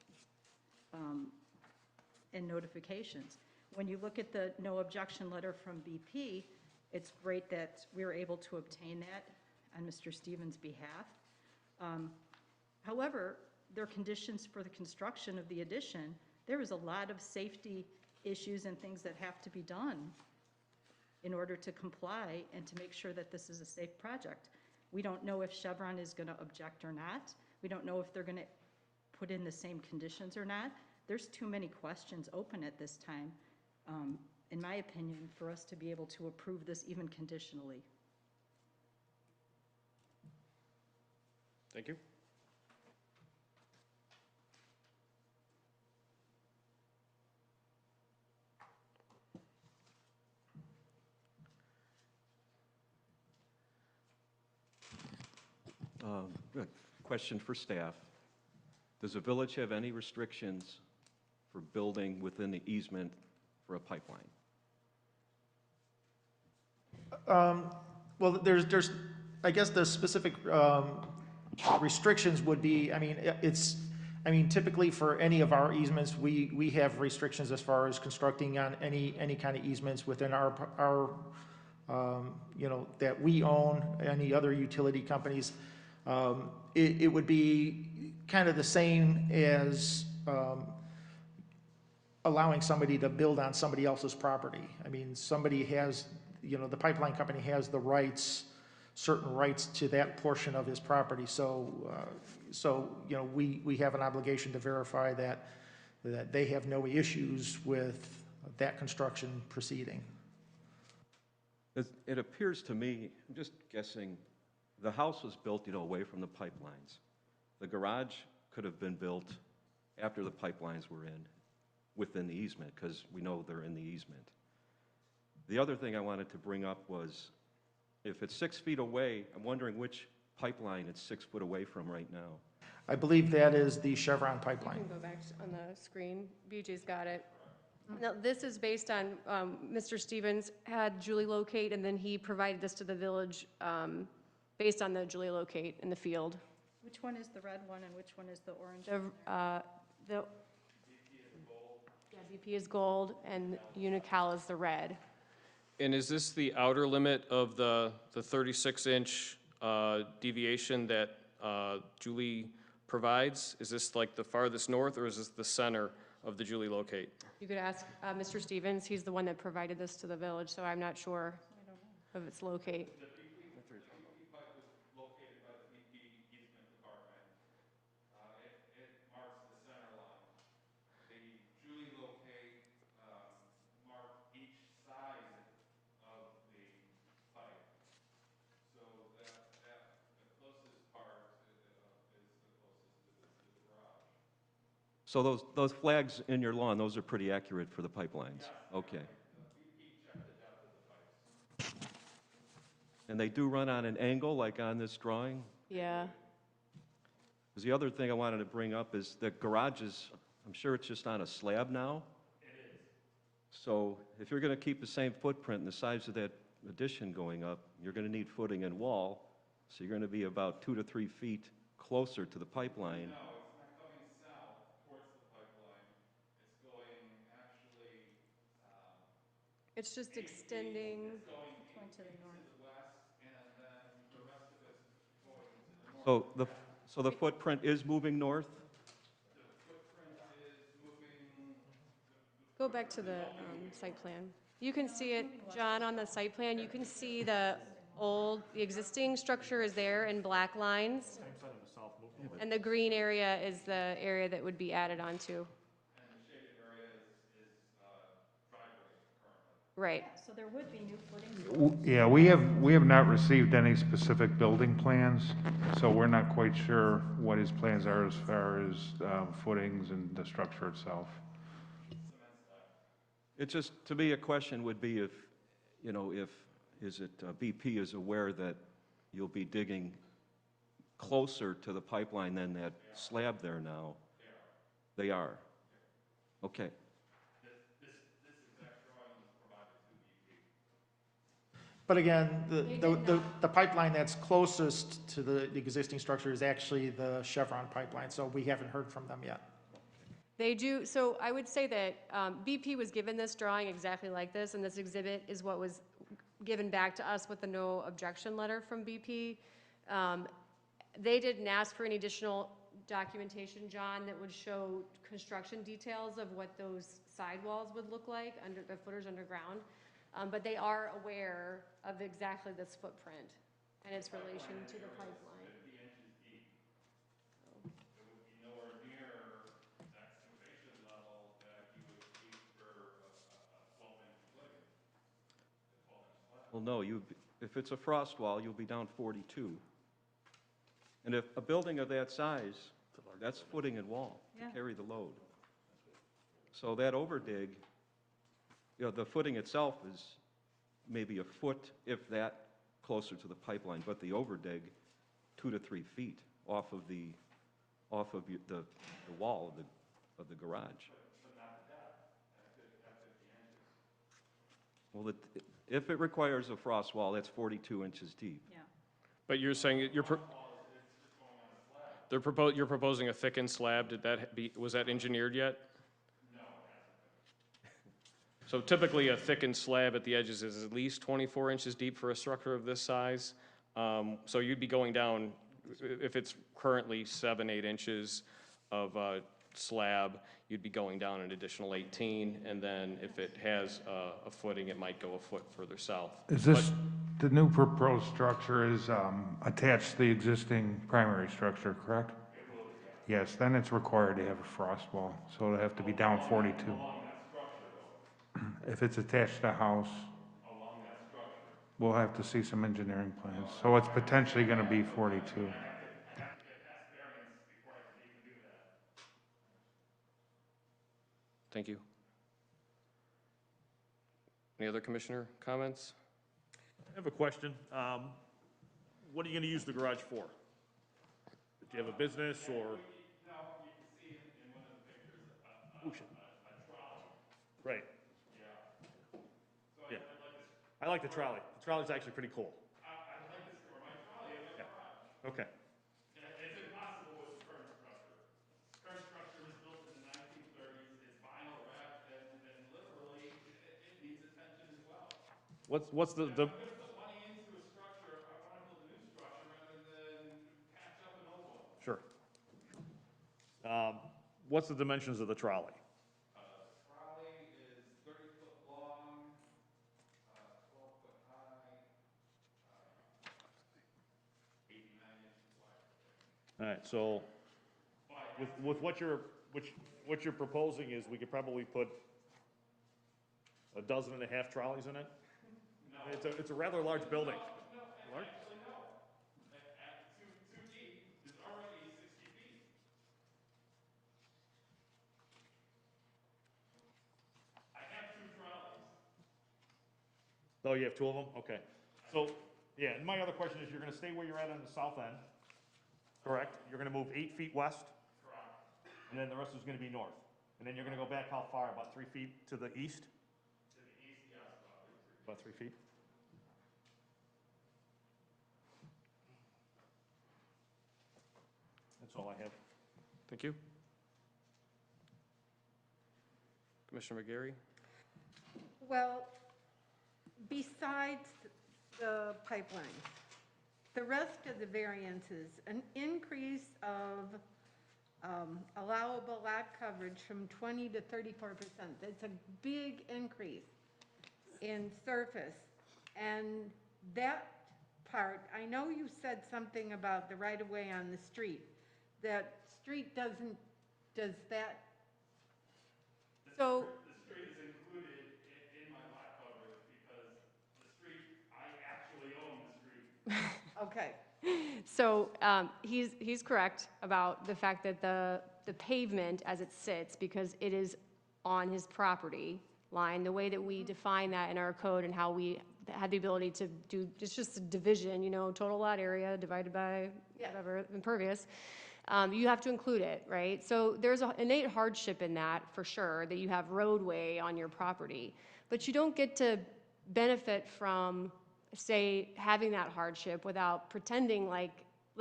and notifications. When you look at the no objection letter from BP, it's great that we were able to obtain that on Mr. Stevens' behalf. However, there are conditions for the construction of the addition. There is a lot of safety issues and things that have to be done in order to comply and to make sure that this is a safe project. We don't know if Chevron is going to object or not. We don't know if they're going to put in the same conditions or not. There's too many questions open at this time, in my opinion, for us to be able to approve this even conditionally. Thank you. A question for staff. Does the village have any restrictions for building within the easement for a pipeline? Well, there's, I guess the specific restrictions would be, typically for any of our easements, we have restrictions as far as constructing on any kind of easements within our that we own, any other utility companies. It would be kind of the same as allowing somebody to build on somebody else's property. Somebody has, the pipeline company has the rights, certain rights to that portion of his property. So we have an obligation to verify that they have no issues with that construction proceeding. It appears to me, I'm just guessing, the house was built, away from the pipelines. The garage could have been built after the pipelines were within the easement, because we know they're in the easement. The other thing I wanted to bring up was, if it's 6 feet away, I'm wondering which pipeline it's 6 foot away from right now. I believe that is the Chevron pipeline. You can go back on the screen. BJ's got it. Now, this is based on, Mr. Stevens had Julie locate, and then he provided this to the village based on the Julie locate in the field. Which one is the red one and which one is the orange? The BP is gold and Unical is the red. And is this the outer limit of the 36-inch deviation that Julie provides? Is this like the farthest north, or is this the center of the Julie locate? You could ask Mr. Stevens. He's the one that provided this to the village, so I'm not sure of its locate. The BP pipe was located by the BP easement department. It marks the center line. The Julie locate marked each side of the pipe. So the closest part is the closest to the garage. So those flags in your lawn, those are pretty accurate for the pipelines? Yes. Okay. BP checked the depth of the pipes. And they do run on an angle, like on this drawing? Yeah. Because the other thing I wanted to bring up is the garage is, I'm sure it's just on a slab now? It is. So if you're going to keep the same footprint and the size of that addition going up, you're going to need footing and wall, so you're going to be about 2 to 3 feet closer to the pipeline. No, it's not going south towards the pipeline. It's going actually, It's just extending. it's going to the north. to the west, and then the rest of it's going to the north. So the footprint is moving north? The footprint is moving, Go back to the site plan. You can see it, John, on the site plan. You can see the existing structure is there in black lines. And the green area is the area that would be added onto. and the shaded area is driveway currently. Right. So there would be new footings. Yeah, we have not received any specific building plans, so we're not quite sure what his plans are as far as footings and the structure itself. It just, to me, a question would be if BP is aware that you'll be digging closer to the pipeline than that slab there now? They are? Okay. But again, They did not. the pipeline that's closest to the existing structure is actually the Chevron pipeline, so we haven't heard from them yet. They do, so I would say that BP was given this drawing exactly like this, and this exhibit is what was given back to us with the no objection letter from BP. They didn't ask for any additional documentation, John, that would show construction details of what those sidewalls would look like under the footers underground. But they are aware of exactly this footprint and its relation to the pipeline. 50 inches deep. It would be nowhere near the excavation level that you would need for a 12-inch footing, a 12-inch slab. Well, no, if it's a frost wall, you'll be down 42. And if a building of that size, that's footing and wall to Yeah. carry the load. So that overdig, the footing itself is maybe a foot, if that, closer to the pipeline, but the overdig, 2 to 3 feet off of the wall of the garage. But not the depth, at 50 inches. Well, if it requires a frost wall, that's 42 inches deep. Yeah. But you're saying that you're proposing a thickened slab. Was that engineered yet? So typically, a thickened slab at the edges is at least 24 inches deep for a structure of this size. So you'd be going down, if it's currently 7, 8 inches of slab, you'd be going down an additional 18, and then if it has a footing, it might go a foot further south. Is this, the new proposed structure is attached to the existing primary structure, correct? Yes, then it's required to have a frost wall, so it'll have to be down 42. If it's attached to a house, we'll have to see some engineering plans. So it's potentially going to be 42. Thank you. Any other commissioner comments? I have a question. What are you going to use the garage for? Do you have a business or? No, you can see in one of the pictures, a trolley. Right. Yeah. So Yeah. I'd like this, I like the trolley. The trolley's actually pretty cool. I'd like to store my trolley in my garage. Okay. It's impossible with the current structure. Current structure was built in the 1930s, it's vinyl wrapped, and literally, it needs attention as well. What's the? If I'm gonna put money into a structure, I wanna build a new structure rather than patch up an old one. Sure. What's the dimensions of the trolley? Trolley is 30 foot long, 12 foot high, 89 inches wide. All right. So, with what you're proposing is we could probably put 12.5 trolleys in it. No. It's a rather large building. No, actually no. At too deep is already 60 feet. I have 2 trolleys. Oh, you have 2 of them? Okay. So, yeah, and my other question is, you're gonna stay where you're at on the south end, correct? You're gonna move 8 feet west? Correct. And then the rest is gonna be north? And then you're gonna go back how far? About 3 feet to the east? To the east, yes, about 3 feet. About 3 feet? That's all I have. Thank you. Commissioner McGarry? Well, besides the pipelines, the rest of the variances, an increase of allowable lot coverage from 20 to 34%. That's a big increase in surface. And that part, I know you said something about the right-of-way on the street. That street does that? So, The street is included in my lot coverage because the street, I actually own the street. Okay. so he's correct about the fact that the pavement as it sits, because it is on his property line, the way that we define that in our code and how we that had the ability to do, it's just a division, you know, total lot area divided by Yeah. whatever, impervious. You have to include it, right? So there's an innate hardship in that, for sure, that you have roadway on your property. But you don't get to benefit from, say, having that hardship without pretending like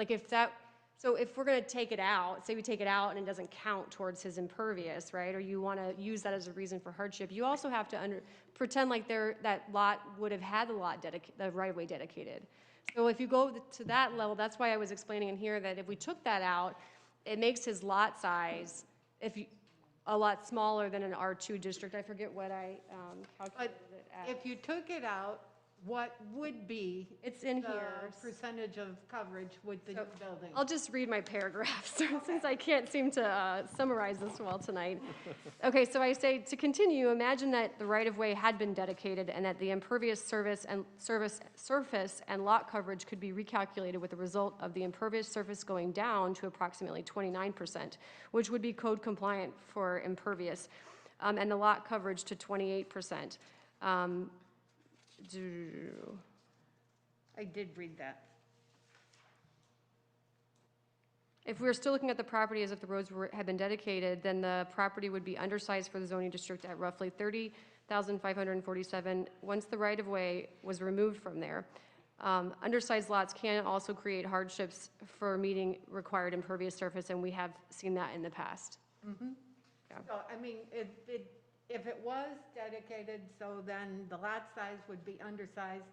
if that, so if we're gonna take it out, say we take it out and it doesn't count towards his impervious, right? Or you wanna use that as a reason for hardship, you also have to pretend like that lot would have had the right-of-way dedicated. So if you go to that level, that's why I was explaining in here that if we took that out, it makes his lot size, a lot smaller than an R2 district. I forget what I calculated it at. If you took it out, what would be It's in the here. percentage of coverage with the new building? I'll just read my paragraphs since I can't seem to summarize this well tonight. Okay, so I say, to continue, imagine that the right-of-way had been dedicated and that the impervious surface and lot coverage could be recalculated with the result of the impervious surface going down to approximately 29%, which would be code compliant for impervious, and the lot coverage to 28%. I did read that. If we were still looking at the property as if the roads had been dedicated, then the property would be undersized for the zoning district at roughly 30,547 once the right-of-way was removed from there. Undersized lots can also create hardships for meeting required impervious surface, and we have seen that in the past. Yeah. So, I mean, if it was dedicated, so then the lot size would be undersized,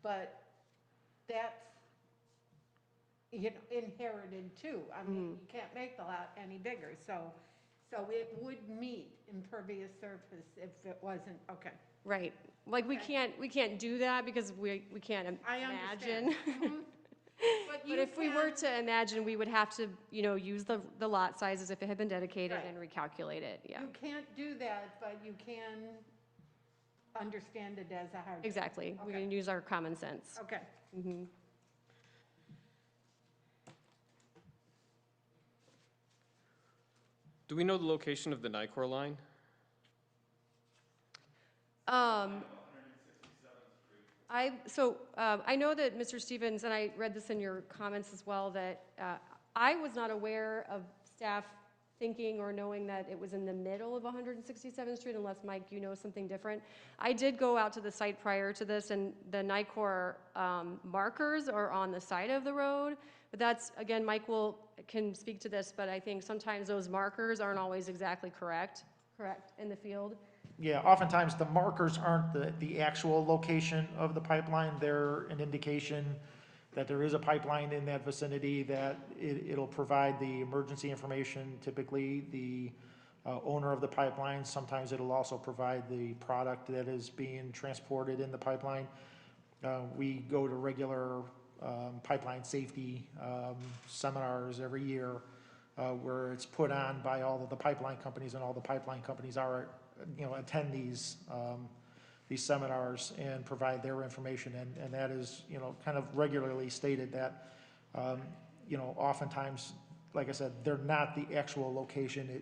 but that's, you know, inherited too. I mean, you can't make the lot any bigger, so it would meet impervious surface if it wasn't, okay. Right. Like, we can't do that because we can't I imagine. understand. But if we were to imagine, we would have to, you know, use the lot size as if it had been dedicated Right. and recalculate it, yeah. You can't do that, but you can understand it as a hardship. Exactly. We Okay. can use our common sense. Okay. Do we know the location of the Nicor line? I know that Mr. Stevens, and I read this in your comments as well, that I was not aware of staff thinking or knowing that it was in the middle of 167th Street, unless, Mike, you know something different. I did go out to the site prior to this, and the Nicor markers are on the side of the road. But that's, again, Mike can speak to this, but I think sometimes those markers aren't always exactly correct in the field. Yeah, oftentimes the markers aren't the actual location of the pipeline. They're an indication that there is a pipeline in that vicinity, that it'll provide the emergency information, typically the owner of the pipeline. Sometimes it'll also provide the product that is being transported in the pipeline. We go to regular pipeline safety seminars every year where it's put on by all of the pipeline companies, and all the pipeline companies attend these seminars and provide their information, and that is, kind of regularly stated that, oftentimes, like I said, they're not the actual location.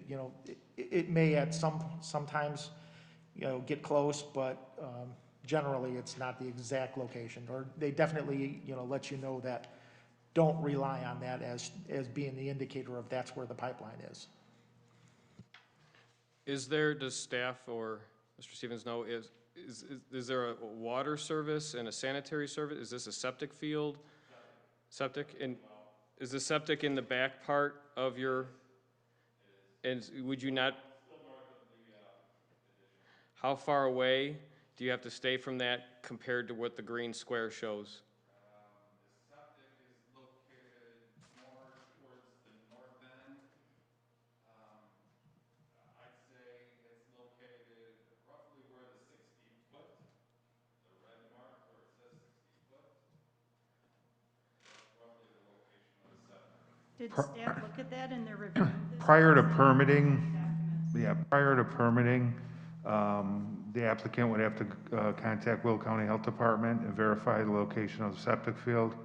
It may at sometimes, get close, but generally it's not the exact location, or they definitely, let you know that don't rely on that as being the indicator of that's where the pipeline is. Does staff or Mr. Stevens know, is there a water service and a sanitary service? Is this a septic field? Septic? And is the septic in the back part of your, and would you not? How far away do you have to stay from that compared to what the green square shows? The septic is located more towards the north end. I'd say it's located roughly where the 60-foot, the red mark where it says 60 foot. That's roughly the location of the septic. Did staff look at that in their review? Prior to permitting, the applicant would have to contact Will County Health Department and verify the location of the septic field,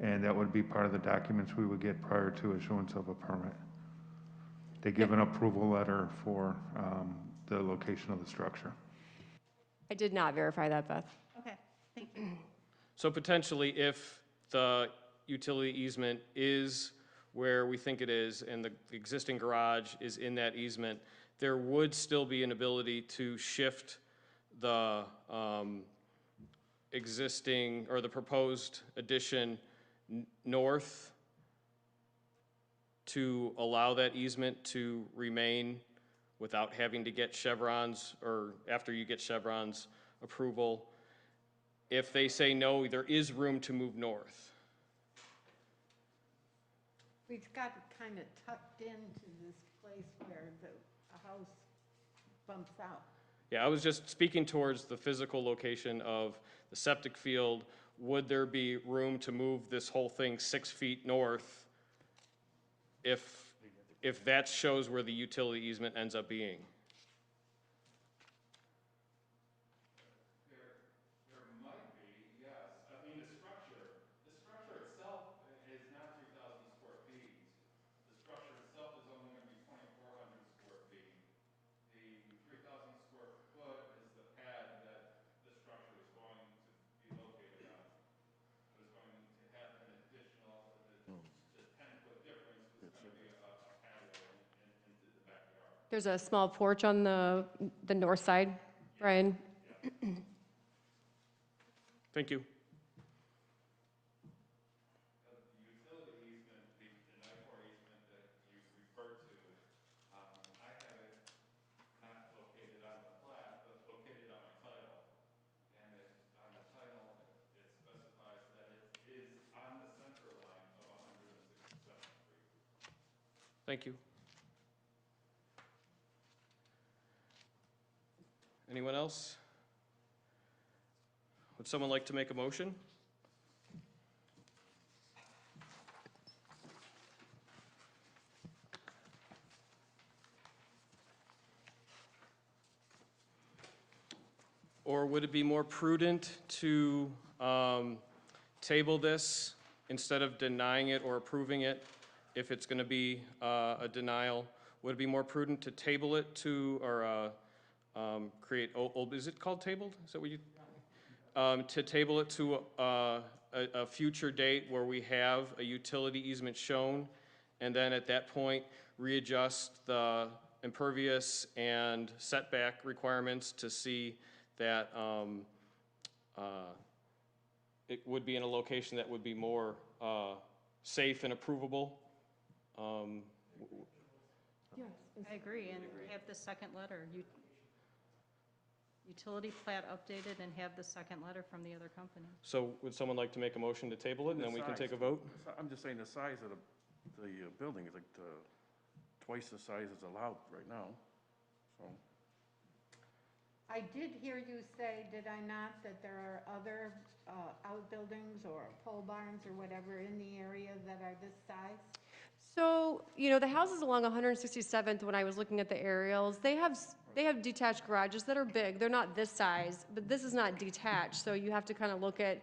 and that would be part of the documents we would get prior to issuance of a permit. They give an approval letter for the location of the structure. I did not verify that, Beth. Okay, thank So potentially, if the utility easement is where we think it is, and the existing garage is in that easement, there would still be an ability to shift the existing, or the proposed addition north to allow that easement to remain without having to get Chevron's, or after you get Chevron's approval. If they say no, there is room to move north. We've got it kind of tucked into this place where the house bumps out. Yeah, I was just speaking towards the physical location of the septic field. Would there be room to move this whole thing 6 feet north if that shows where the utility easement ends up being? There might be, yes. I mean, the structure itself is not 3,000 square feet. The structure itself is only going to be 2,400 square feet. The 3,000 square foot is the pad that the structure is going to be located on. But it's going to have an additional, the 10-foot difference is going to be a patio into the backyard. There's a small porch on the north side, Brian. Thank you. The utility easement, the I-4 easement that you referred to, I have it not located on the plat, but located on my title. And on the title, it specifies that it is on the center line of 167th Street. Thank you. Anyone else? Would someone like to make a motion? Or would it be more prudent to table this instead of denying it or approving it if it's going to be a denial? Would it be more prudent to table it to, or create, is it called tabled? Is that what you? To table it to a future date where we have a utility easement shown, and then at that point, readjust the impervious and setback requirements to see that it would be in a location that would be more safe and approvable. I agree, and have the second letter. Utility plat updated and have the second letter from the other company. So would someone like to make a motion to table it, and then we can take a vote? I'm just saying the size of the building is like twice the size is allowed right now, so. I did hear you say, did I not, that there are other outbuildings or pole barns or whatever in the area that are this size? So, the houses along 167th, when I was looking at the aerials, they have detached garages that are big. They're not this size, but this is not detached, so you have to kind of look at,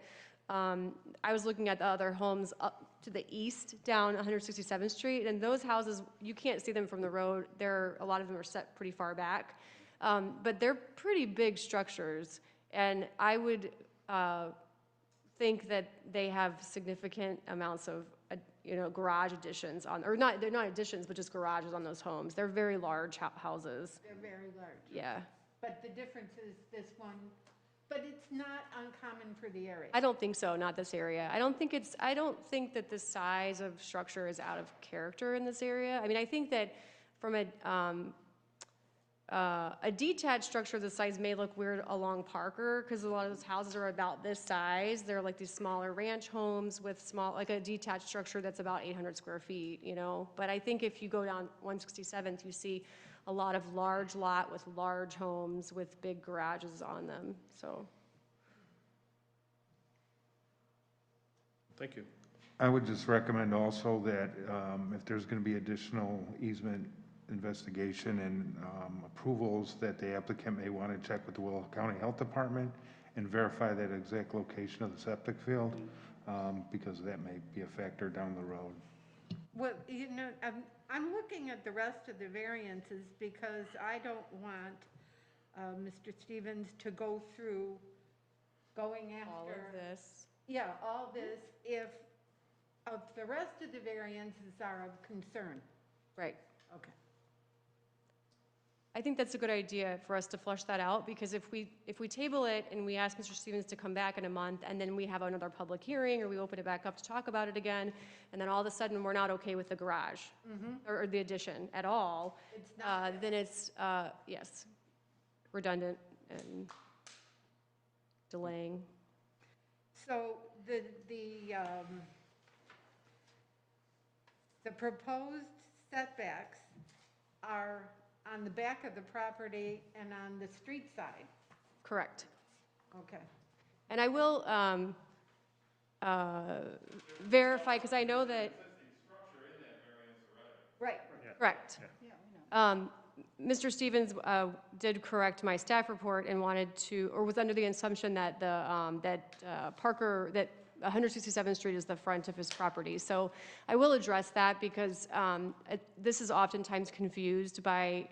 I was looking at the other homes up to the east down 167th Street, and those houses, you can't see them from the road. A lot of them are set pretty far back, but they're pretty big structures, and I would think that they have significant amounts of garage additions on, or not, they're not additions, but just garages on those homes. They're very large houses. They're very large. Yeah. But the difference is this one, but it's not uncommon for the area. I don't think so, not this area. I don't think that the size of structure is out of character in this area. I mean, I think that from a detached structure of this size may look weird along Parker, because a lot of those houses are about this size. They're like these smaller ranch homes with like a detached structure that's about 800 square feet, But I think if you go down 167th, you see a lot of large lot with large homes with big garages on them, so. Thank you. I would just recommend also that if there's going to be additional easement investigation and approvals, that the applicant may want to check with the Will County Health Department and verify that exact location of the septic field, because that may be a factor down the road. Well, I'm looking at the rest of the variances because I don't want Mr. Stevens to go through going after. All of this. Yeah, all this, if the rest of the variances are of concern. Right. Okay. I think that's a good idea for us to flush that out, because if we table it and we ask Mr. Stevens to come back in a month, and then we have another public hearing, or we open it back up to talk about it again, and then all of a sudden we're not okay with the garage or the addition at all, It's not then it's, yes, redundant and delaying. So the proposed setbacks are on the back of the property and on the street side? Correct. Okay. And I will verify, because I know that. Right. Correct. Mr. Stevens did correct my staff report and wanted to, or was under the assumption that Parker, that 167th Street is the front of his property. So I will address that, because this is oftentimes confused by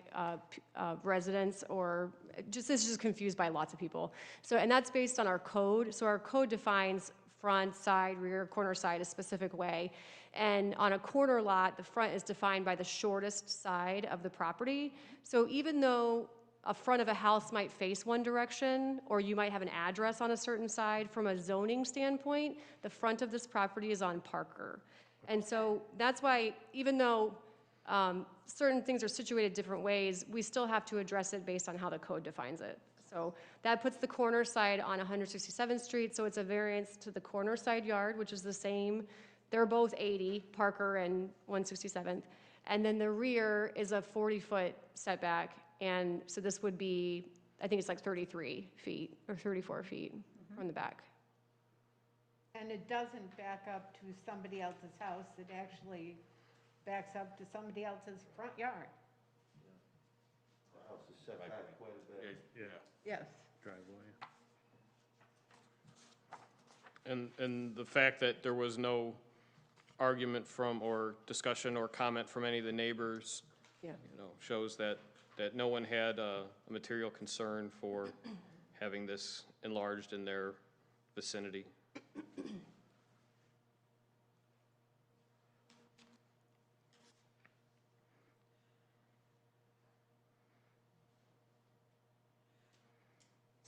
residents, or this is just confused by lots of people. So, and that's based on our code. So our code defines front, side, rear, corner, side a specific way. And on a corner lot, the front is defined by the shortest side of the property. So even though a front of a house might face one direction, or you might have an address on a certain side, from a zoning standpoint, the front of this property is on Parker. And so that's why, even though certain things are situated different ways, we still have to address it based on how the code defines it. So that puts the corner side on 167th Street, so it's a variance to the corner side yard, which is the same. They're both 80, Parker and 167th. And then the rear is a 40-foot setback, and so this would be, I think it's like 33 feet or 34 feet from the back. And it doesn't back up to somebody else's house, it actually backs up to somebody else's front yard. The house is set back quite a bit. Yes. And the fact that there was no argument from, or discussion or comment from any of the neighbors, Yeah. shows that no one had a material concern for having this enlarged in their vicinity.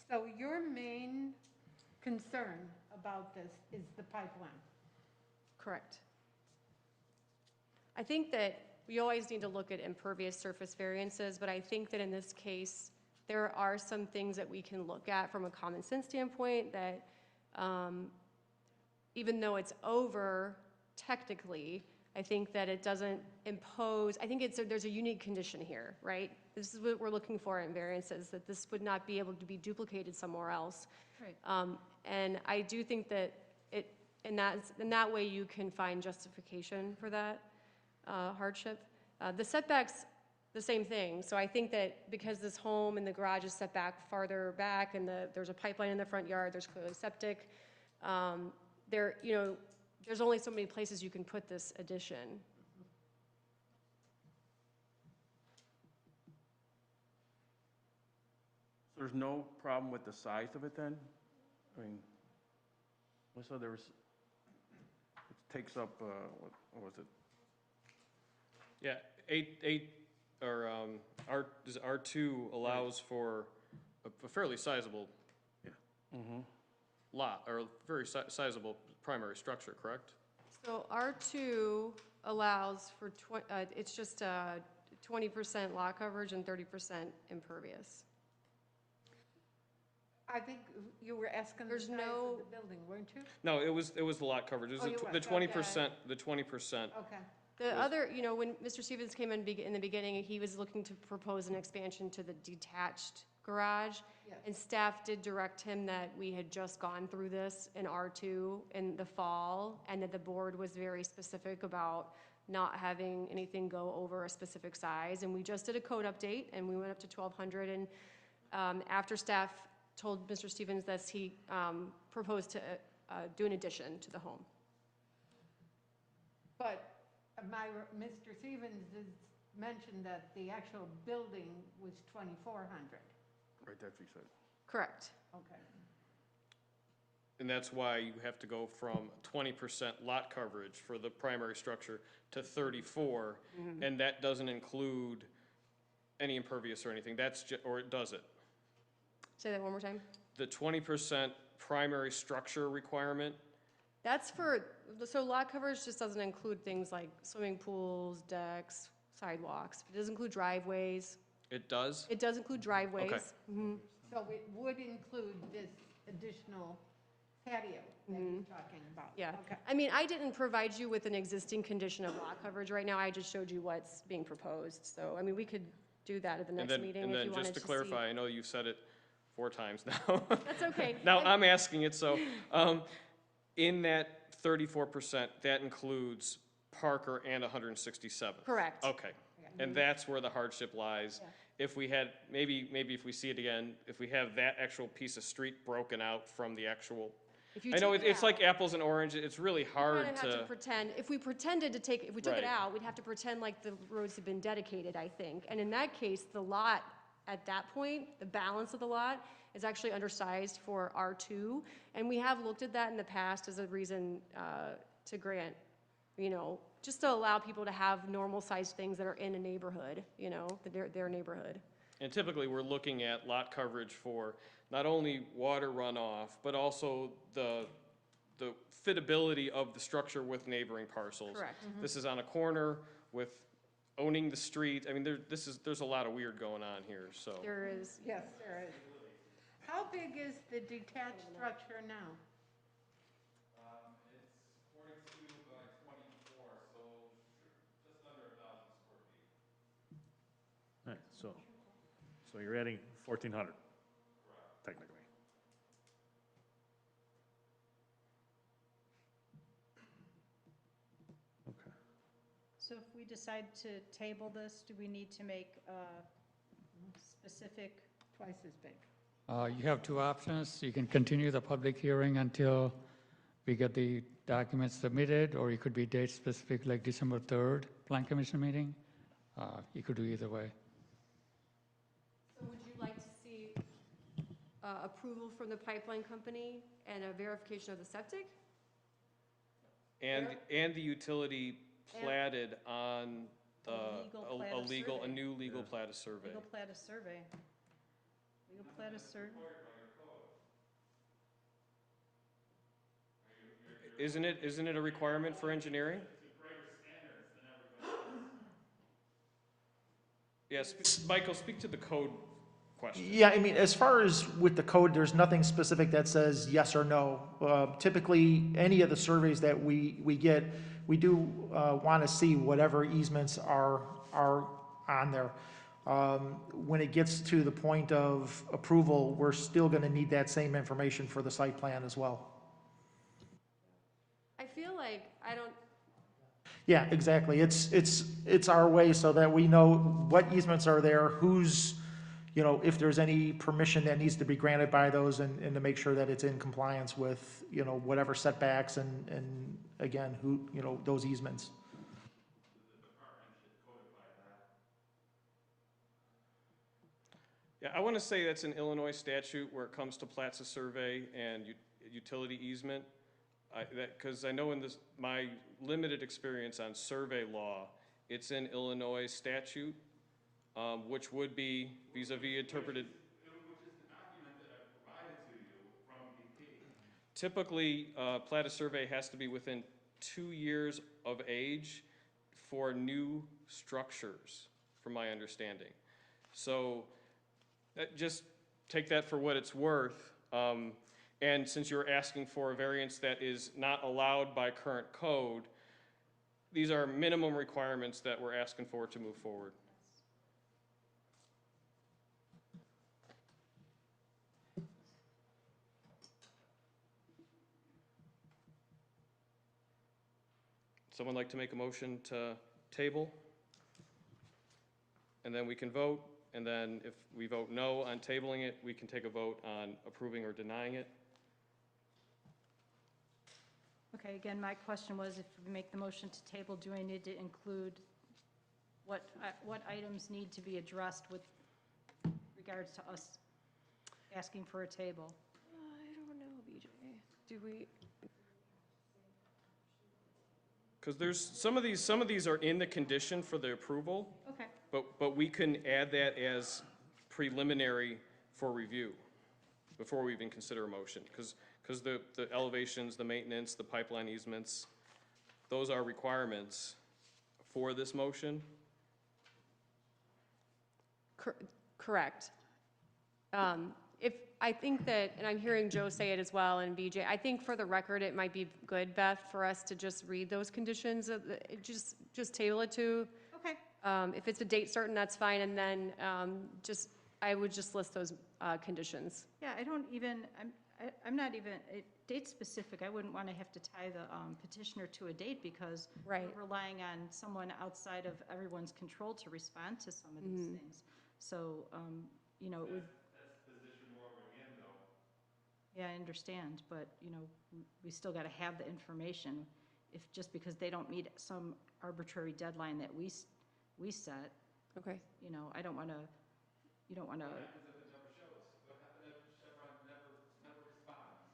So your main concern about this is the pipeline? Correct. I think that we always need to look at impervious surface variances, but I think that in this case, there are some things that we can look at from a common sense standpoint that even though it's over technically, I think that it doesn't impose, I think there's a unique condition here, right? This is what we're looking for in variances, that this would not be able to be duplicated somewhere else. Right. And I do think that in that way you can find justification for that hardship. The setbacks, the same thing. So I think that because this home and the garage is set back farther back, and there's a pipeline in the front yard, there's clearly septic, there's only so many places you can put this addition. There's no problem with the size of it then? I mean, so it takes up, what was it? Yeah, R2 allows for a fairly sizable lot, or a very sizable primary structure, correct? So R2 allows for, it's just 20% lot coverage and 30% impervious. I think you were asking the There's size no- of the building, weren't you? No, it was the lot coverage. It Oh, was you the was, 20%, the 20%. Okay. The other, when Mr. Stevens came in the beginning, he was looking to propose an expansion to the detached garage. Yes. And staff did direct him that we had just gone through this in R2 in the fall, and that the board was very specific about not having anything go over a specific size. And we just did a code update, and we went up to 1,200. And after staff told Mr. Stevens this, he proposed to do an addition to the home. But Mr. Stevens has mentioned that the actual building was 2,400. Right, that's what he said. Correct. Okay. And that's why you have to go from 20% lot coverage for the primary structure to 34, and that doesn't include any impervious or anything, that's or it does it? Say that one more time. The 20% primary structure requirement, That's so lot coverage just doesn't include things like swimming pools, decks, sidewalks. It does include driveways. it does? It does include driveways. Okay. Mhm. So it would include this additional patio that you're talking about? Yeah. Okay. I mean, I didn't provide you with an existing condition of lot coverage right now. I just showed you what's being proposed. So, I mean, we could do that at the next meeting if you wanted to see. And then just to clarify, I know you've said it 4 times now. That's okay. Now, I'm asking it, so, in that 34%, that includes Parker and 167th? Correct. Okay, and that's where the hardship lies. If we had, maybe if we see it again, if we have that actual piece of street broken out from the actual, If you I know take it it's like out, apples and oranges, it's really hard Kind of have to to, pretend, if we pretended to take, if we took it Right. out, we'd have to pretend like the roads had been dedicated, I think. And in that case, the lot, at that point, the balance of the lot is actually undersized for R2. And we have looked at that in the past as a reason to grant, just to allow people to have normal-sized things that are in a neighborhood, their neighborhood. and typically, we're looking at lot coverage for not only water runoff, but also the fitability of the structure with neighboring parcels. Correct. This is on a corner with owning the street, I mean, there's a lot of weird going on here, so. There is, Yes, there is. How big is the detached structure now? It's 42 by 24, so just under 1,000 square feet. All right, so you're adding 1,400, technically. Okay. So if we decide to table this, do we need to make specific? Twice as big. You have 2 options. You can continue the public hearing until we get the documents submitted, or you could be date specific, like December 3rd, Plan Commission meeting. You could do either way. So would you like to see approval from the pipeline company and a verification of the septic? And the utility platted on a new legal platted survey. Legal plat of survey. Legal plat of survey. Isn't it a requirement for engineering? Yes, Michael, speak to the code question. Yeah, I mean, as far as with the code, there's nothing specific that says yes or no. Typically, any of the surveys that we get, we do want to see whatever easements are on there. When it gets to the point of approval, we're still going to need that same information for the site plan as well. I feel like Yeah, exactly. It's our way so that we know what easements are there, who's, if there's any permission that needs to be granted by those, and to make sure that it's in compliance with, whatever setbacks and again, those easements. Yeah, I want to say that's an Illinois statute where it comes to plats of survey and utility easement. Because I know in my limited experience on survey law, it's in Illinois statute, which would be vis-a-vis interpreted. Which is the document that I provided to you from BP. Typically, plat of survey has to be within 2 years of age for new structures, from my understanding. So just take that for what it's worth. And since you're asking for a variance that is not allowed by current code, these are minimum requirements that we're asking for to move forward. Someone like to make a motion to table? And then we can vote, and then if we vote no on tabling it, we can take a vote on approving or denying it. Okay, again, my question was, if we make the motion to table, do I need to include what items need to be addressed with regards to us asking for a table? I don't know, BJ. Do we, Because there's, some of these are in the condition for the approval, Okay. but we can add that as preliminary for review before we even consider a motion. Because the elevations, the maintenance, the pipeline easements, those are requirements for this motion. correct. If, I think that, and I'm hearing Joe say it as well, and BJ, I think for the record, it might be good, Beth, for us to just read those conditions, just table it to, Okay. if it's a date certain, that's fine, and then I would just list those conditions. Yeah, I don't even, I'm not even, date specific, I wouldn't want to have to tie the petitioner to a date because Right. we're relying on someone outside of everyone's control to respond to some of these things. So, you know, it would. That's the position we're already in, though. Yeah, I understand, but, you know, we still got to have the information. If, just because they don't meet some arbitrary deadline that we set, Okay. you know, I don't want to, you don't want to. What happens if it never shows? What happens if Chevron never responds?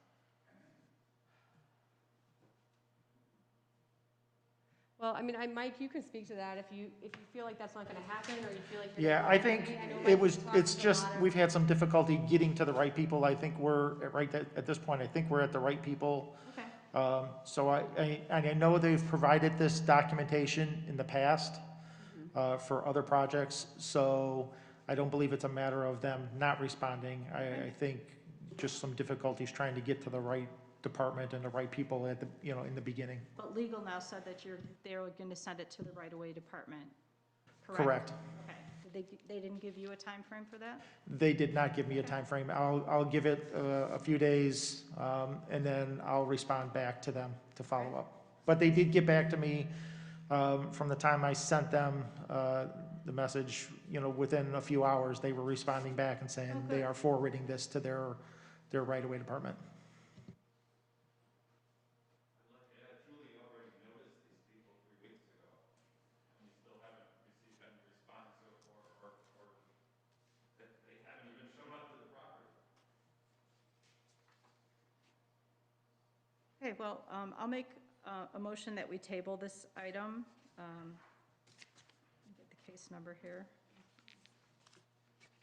Well, I mean, Mike, you can speak to that if you feel like that's not going to happen, or you feel like. Yeah, I think it's just, we've had some difficulty getting to the right people. I think we're, at this point, I think we're at the right people. Okay. So I know they've provided this documentation in the past for other projects, so I don't believe it's a matter of them not responding. I think just some difficulties trying to get to the right department and the right people at the, you know, in the beginning. But legal now said that they're going to send it to the right-of-way department, correct? Correct. Okay. They didn't give you a time frame for that? They did not give me a time frame. I'll give it a few days, and then I'll respond back to them to follow up. But they did get back to me from the time I sent them the message, you know, within a few hours, they were responding back and saying they are forwarding this to their right-of-way department. Okay, well, I'll make a motion that we table this item. Get the case number here.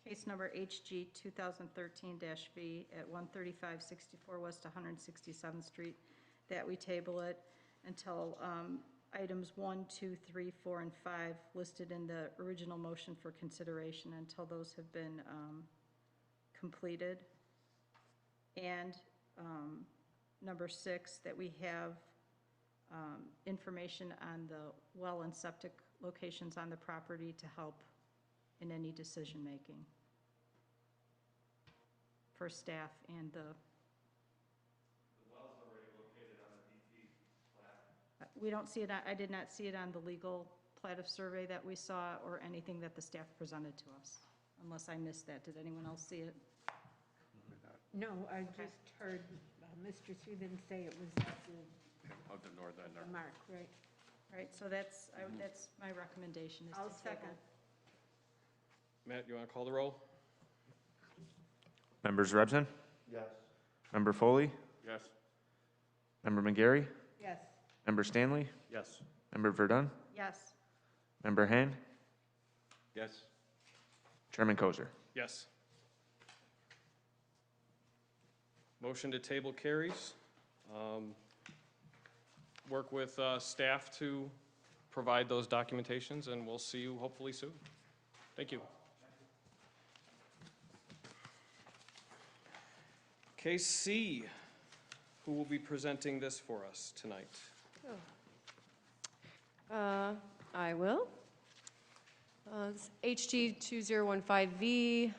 Case number HG 2013-V at 13564 West 167th Street, that we table it until items 1, 2, 3, 4, and 5 listed in the original motion for consideration, until those have been completed. And number 6, that we have information on the well and septic locations on the property to help in any decision-making for staff and the. The well's already located on the DT plat. We don't see it, I did not see it on the legal plat of survey that we saw or anything that the staff presented to us, unless I missed that. Did anyone else see it? No, I just heard Mr. Subin say it was at Of the north end. the mark, right? Right, so that's my recommendation is to I'll table. second. Matt, you want to call the roll? Members Rebson? Yes. Member Foley? Yes. Member McGarry? Yes. Member Stanley? Yes. Member Verdun? Yes. Member Hand? Yes. Chairman Kozer. Yes. Motion to table carries. Work with staff to provide those documentations, and we'll see you hopefully soon. Thank you. Case C, who will be presenting this for us tonight? I will. It's HG 2015V,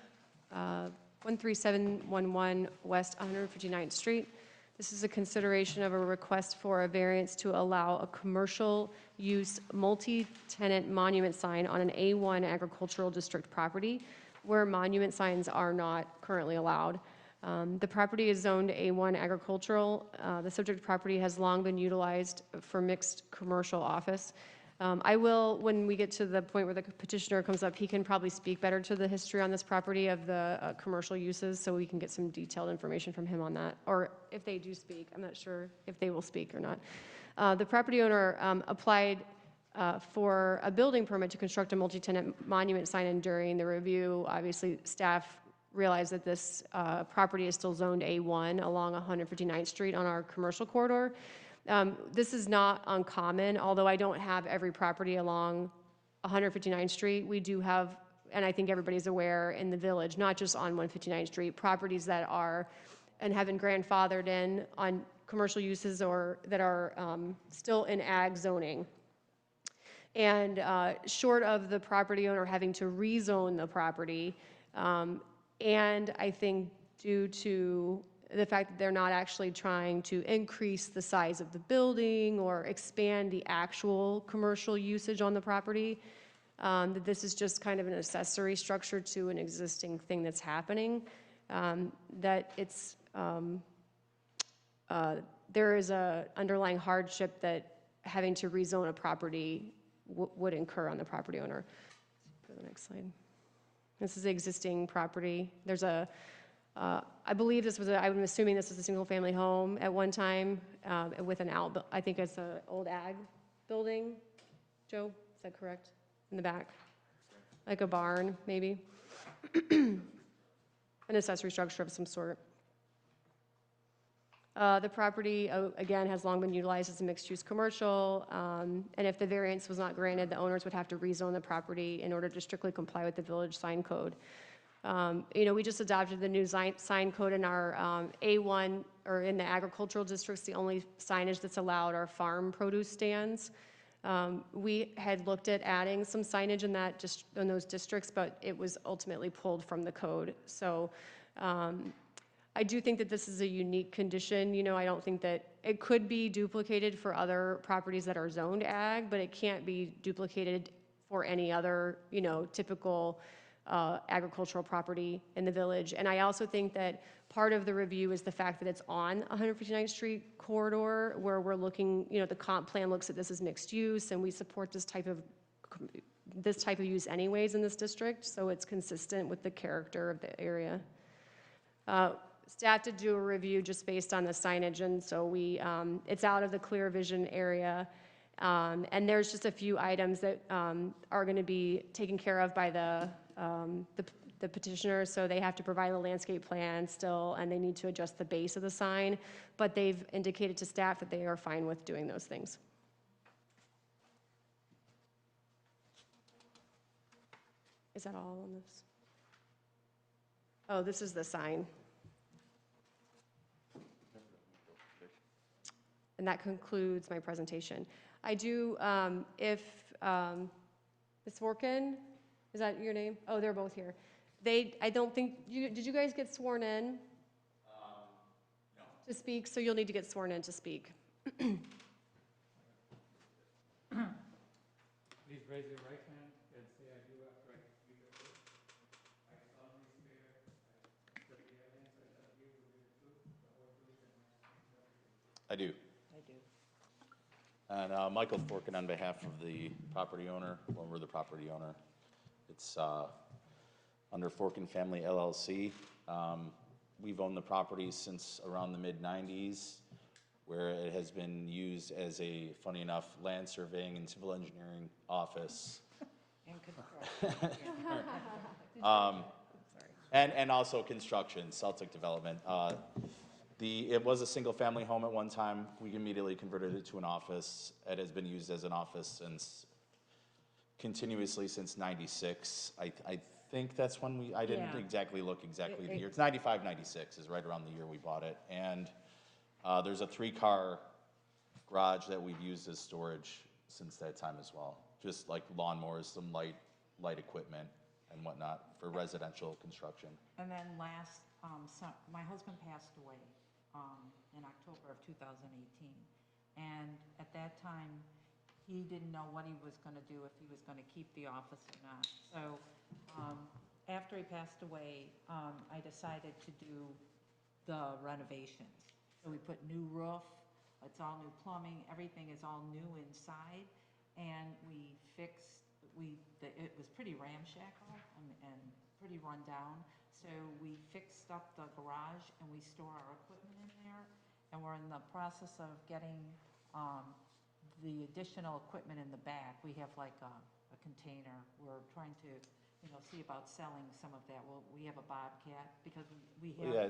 13711 West 159th Street. This is a consideration of a request for a variance to allow a commercial use multi-tenant monument sign on an A1 agricultural district property where monument signs are not currently allowed. The property is zoned A1 agricultural. The subject property has long been utilized for mixed commercial office. I will, when we get to the point where the petitioner comes up, he can probably speak better to the history on this property of the commercial uses, so we can get some detailed information from him on that. Or if they do speak, I'm not sure if they will speak or not. The property owner applied for a building permit to construct a multi-tenant monument sign, and during the review, obviously, staff realized that this property is still zoned A1 along 159th Street on our commercial corridor. This is not uncommon, although I don't have every property along 159th Street. We do have, and I think everybody's aware in the village, not just on 159th Street, properties that are and have been grandfathered in on commercial uses or that are still in ag zoning. And short of the property owner having to rezone the property, and I think due to the fact that they're not actually trying to increase the size of the building or expand the actual commercial usage on the property, that this is just kind of an accessory structure to an existing thing that's happening, that it's, there is a underlying hardship that having to rezone a property would incur on the property owner. Go to the next slide. This is the existing property. There's a, I believe this was I'm assuming this was a single-family home at one time with an I think it's an old ag building. Joe, is that correct? In the back? Like a barn, maybe? An accessory structure of some sort. The property, again, has long been utilized as a mixed-use commercial, and if the variance was not granted, the owners would have to rezone the property in order to strictly comply with the village sign code. You know, we just adopted the new sign code in our A1, or in the agricultural districts. The only signage that's allowed are farm produce stands. We had looked at adding some signage in those districts, but it was ultimately pulled from the code. So I do think that this is a unique condition. You know, I don't think that it could be duplicated for other properties that are zoned ag, but it can't be duplicated for any other, you know, typical agricultural property in the village. And I also think that part of the review is the fact that it's on 159th Street corridor, where we're looking, you know, the comp plan looks at this as mixed use, and we support this type of use anyways in this district, so it's consistent with the character of the area. Staff did do a review just based on the signage, and so we, it's out of the clear vision area. And there's just a few items that are going to be taken care of by the petitioner, so they have to provide a landscape plan still, and they need to adjust the base of the sign, but they've indicated to staff that they are fine with doing those things. Is that all on this? Oh, this is the sign. And that concludes my presentation. I do, if Ms. Vorkin, is that your name? Oh, they're both here. I don't think, did you guys get sworn in? No. To speak, so you'll need to get sworn in to speak. Please raise your right hand and say, I do after I speak the oath. I solemnly swear that the evidence I shall give will be the truth, the whole truth, and nothing but the truth. I do. And Michael Forkin on behalf of the property owner, well, we're the property owner. It's under Forkin Family LLC. We've owned the property since around the mid-90s, where it has been used as a, funny enough, land surveying and civil engineering office. And also construction, Celtic development. It was a single-family home at one time. We immediately converted it to an office. It has been used as an office continuously since '96. I think that's when I didn't exactly look exactly the year. It's 95, 96 is right around the year we bought it. And there's a 3-car garage that we've used as storage since that time as well. Just like lawnmowers, some light equipment and whatnot for residential construction. And then my husband passed away in October of 2018. And at that time, he didn't know what he was going to do, if he was going to keep the office or not. So after he passed away, I decided to do the renovations. So we put new roof, it's all new plumbing, everything is all new inside. and we fixed, it was pretty ramshackle and pretty run down. So we fixed up the garage and we store our equipment in there. And we're in the process of getting the additional equipment in the back. We have like a container. We're trying to, see about selling some of that. Well, we have a Bobcat because we have. Yeah,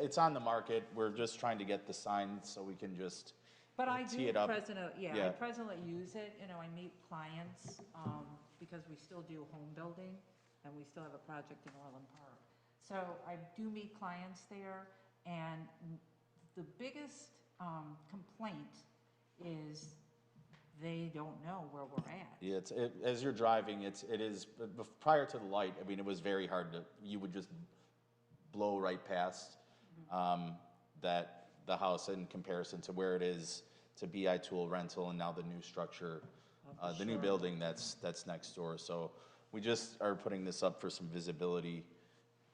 it's on the market. We're just trying to get the sign so we can just But I tee do it up. I presently use it, I meet clients, because we still do home building, and we still have a project in Orland Park. So I do meet clients there, and the biggest, complaint is they don't know where we're at. Yeah, as you're driving, it is, prior to the light, I mean, it was very hard you would just blow right past the house in comparison to where it is to BI Tool Rental and now the new structure, the new building that's next door. So we just are putting this up for some visibility,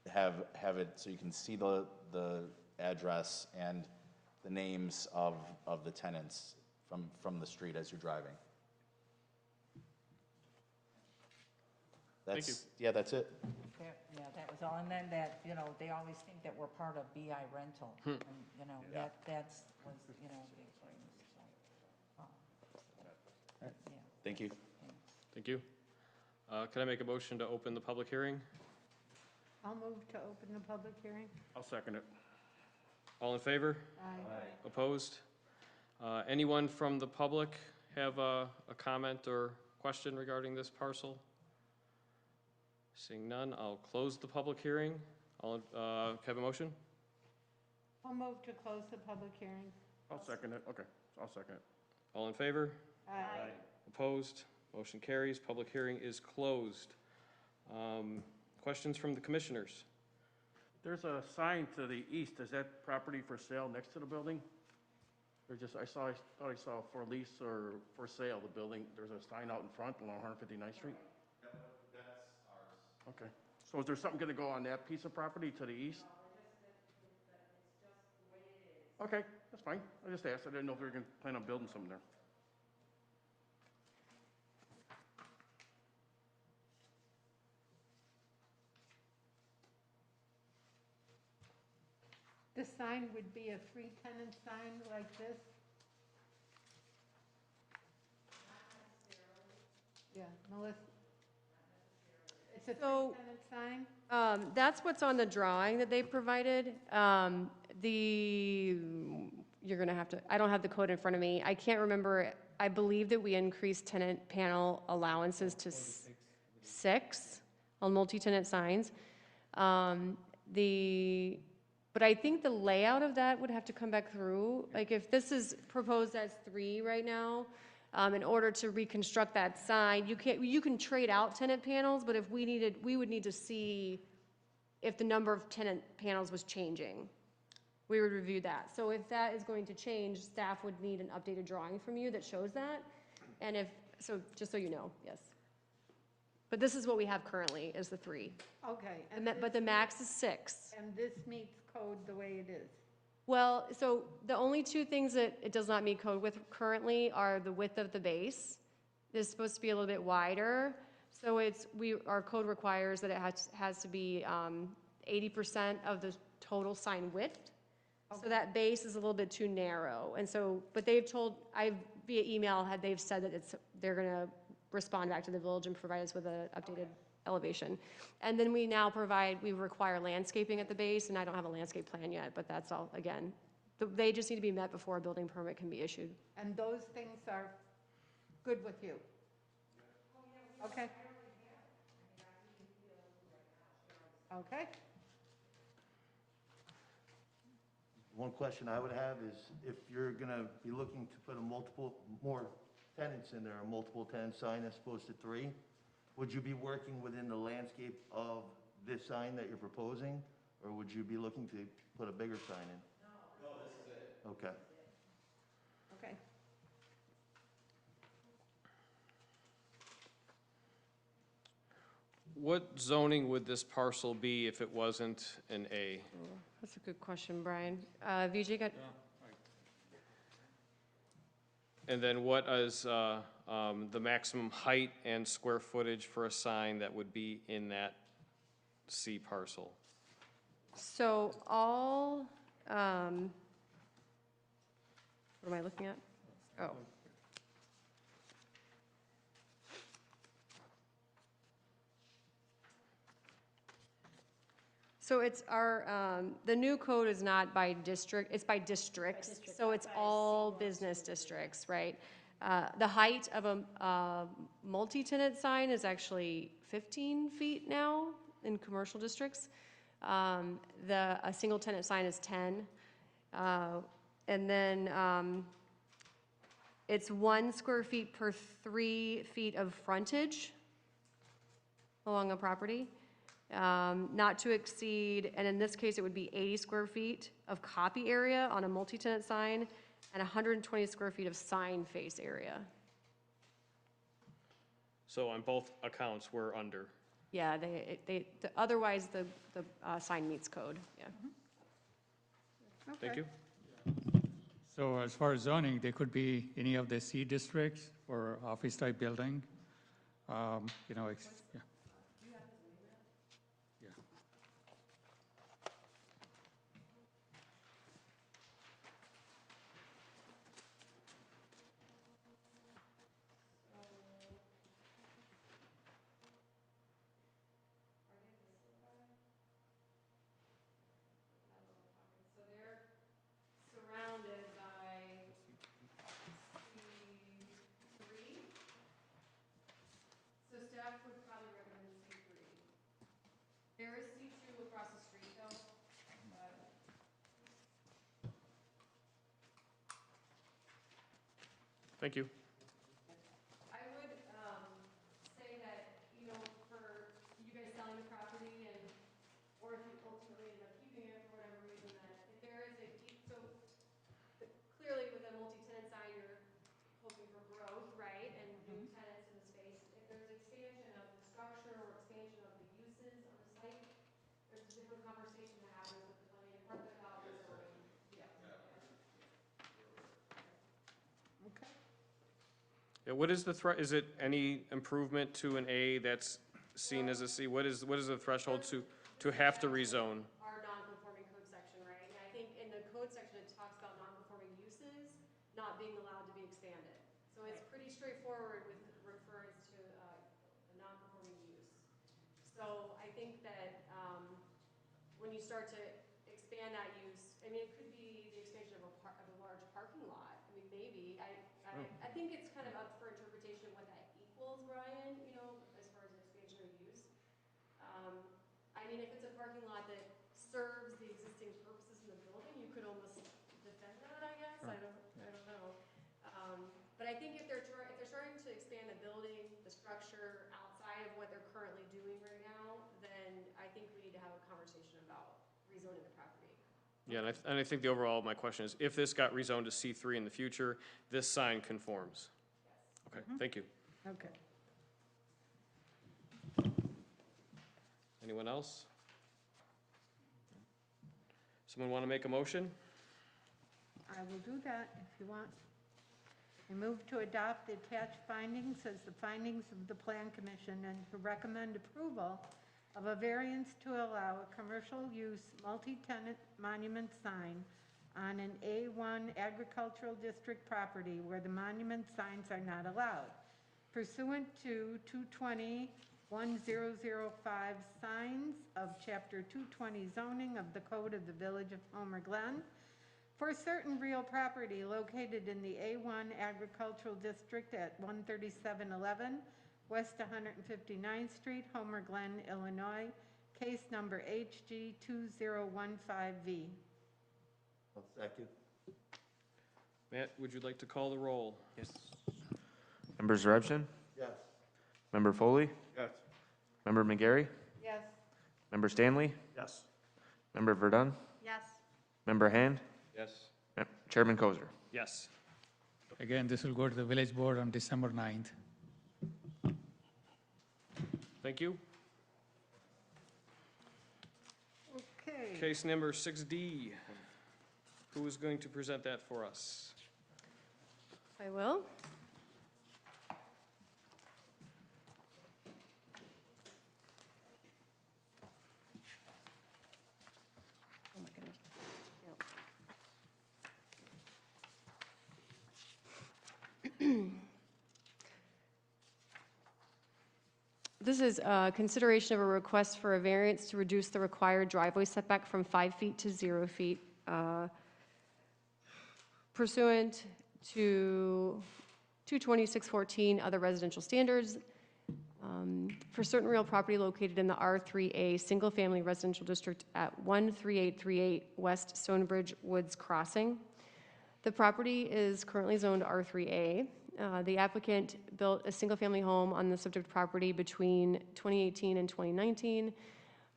have it so you can see the address and the names of the tenants from the street as you're driving. Thank you. Yeah, that's it. Yeah, that was all, and then that, they always think that we're part of BI Rental, and, that's was, the thing, so. Yeah. Thank you. Thank you. Can I make a motion to open the public hearing? I'll move to open the public hearing. I'll second it. All in favor? Aye. Opposed? Anyone from the public have a comment or question regarding this parcel? Seeing none, I'll close the public hearing. Can I have a motion? I'll move to close the public hearing. I'll second it. Okay, I'll second it. All in favor? Aye. Opposed? Motion carries. Public hearing is closed. Questions from the commissioners? There's a sign to the east. Is that property for sale next to the building? Or just, I thought I saw for lease or for sale, the building. There's a sign out in front along 159th Street? That's ours. Okay. So is there something going to go on that piece of property to the east? Okay, that's fine. I just asked. I didn't know if you were going to plan on building something there. The sign would be a three-tenant sign like this? Yeah, Melissa? It's a So- three-tenant sign? That's what's on the drawing that they provided. You're gonna have to, I don't have the code in front of me. I can't remember, I believe that we increased tenant panel allowances to 6 on multi-tenant signs. But I think the layout of that would have to come back through. Like if this is proposed as 3 right now, in order to reconstruct that sign, you can trade out tenant panels, but if we would need to see if the number of tenant panels was changing. We would review that. So if that is going to change, staff would need an updated drawing from you that shows that. And just so you know, yes. But this is what we have currently, is the 3. Okay. But the max is 6. And this meets code the way it is? Well, so the only 2 things that it does not meet code with currently are the width of the base. It's supposed to be a little bit wider. So our code requires that it has to be 80% of the total sign width. Okay. So that base is a little bit too narrow. And so, but they've via email, they've said that they're gonna respond back to the village and provide us with an updated elevation. And then we require landscaping at the base, and I don't have a landscape plan yet, but that's all, again, they just need to be met before a building permit can be issued. And those things are good with you? Okay. Okay. One question I would have is if you're going to be looking to put more tenants in there, a multiple tenant sign as opposed to 3, would you be working within the landscape of this sign that you're proposing, or would you be looking to put a bigger sign in? No, this is it. Okay. Okay. What zoning would this parcel be if it wasn't an A? That's a good question, Brian. Vijay, And then what is the maximum height and square footage for a sign that would be in that C parcel? So all, what am I looking at? Oh. So it's our, the new code is not by district, it's by districts. So it's all business districts, right? The height of a multi-tenant sign is actually 15 feet now in commercial districts. A single tenant sign is 10. And then it's 1 square feet per 3 feet of frontage along a property. Not to exceed, and in this case, it would be 80 square feet of copy area on a multi-tenant sign and 120 square feet of sign face area. So on both accounts, we're under. Yeah, otherwise the sign meets code, yeah. Thank you. So as far as zoning, they could be any of the C districts or office-type building. You know, yeah. Yeah. So they're surrounded by C3. So staff would probably recommend C3. There is C2 across the street though, but Thank you. I would say that, you know, for you guys selling the property and, or if you ultimately end up keeping it for whatever reason, that if there is clearly with a multi-tenant sign, you're hoping for growth, right? And new tenants in the space. If there's expansion of the structure or expansion of the uses on the site, there's a different conversation that happens with the planning department about rezoning. Yeah. Okay. Yeah, what is the is it any improvement to an A that's seen as a C? What is the threshold to have to rezone? Our non-conforming code section, right? And I think in the code section, it talks about non-conforming uses not being allowed to be expanded. So it's pretty straightforward with reference to a non-conforming use. So I think that when you start to expand that use, I mean, it could be the expansion of a large parking lot. I mean, maybe. I think it's kind of up for interpretation what that equals, Brian, you know, as far as expansion of use. I mean, if it's a parking lot that serves the existing purposes in the building, you could almost defend that, I guess. I don't know. But I think if they're starting to expand the building, the structure outside of what they're currently doing right now, then I think we need to have a conversation about rezoning the property. Yeah, and I think the overall, my question is, if this got rezoned to C3 in the future, this sign conforms? Yes. Okay, thank you. Okay. Anyone else? Someone want to make a motion? I will do that if you want. I move to adopt the attached findings as the findings of the Plan Commission and to recommend approval of a variance to allow a commercial use multi-tenant monument sign on an A1 agricultural district property where the monument signs are not allowed, pursuant to 220-1005 signs of Chapter 220 zoning of the Code of the Village of Homer Glen, for certain real property located in the A1 Agricultural District at 13711 West 159th Street, Homer Glen, Illinois, case number HG 2015V. I'll second. Matt, would you like to call the roll? Yes. Member Zarebson? Yes. Member Foley? Yes. Member McGarry? Yes. Member Stanley? Yes. Member Verdun? Yes. Member Hand? Yes. Chairman Kozer? Yes. Again, this will go to the village board on December 9th. Thank you. Okay. Case number 6D. Who is going to present that for us? I will. Oh my goodness. Yep. This is consideration of a request for a variance to reduce the required driveway setback from 5 feet to 0 feet pursuant to 22614 other residential standards for certain real property located in the R3A Single Family Residential District at 13838 West Stonebridge Woods Crossing. The property is currently zoned R3A. The applicant built a single-family home on the subject property between 2018 and 2019.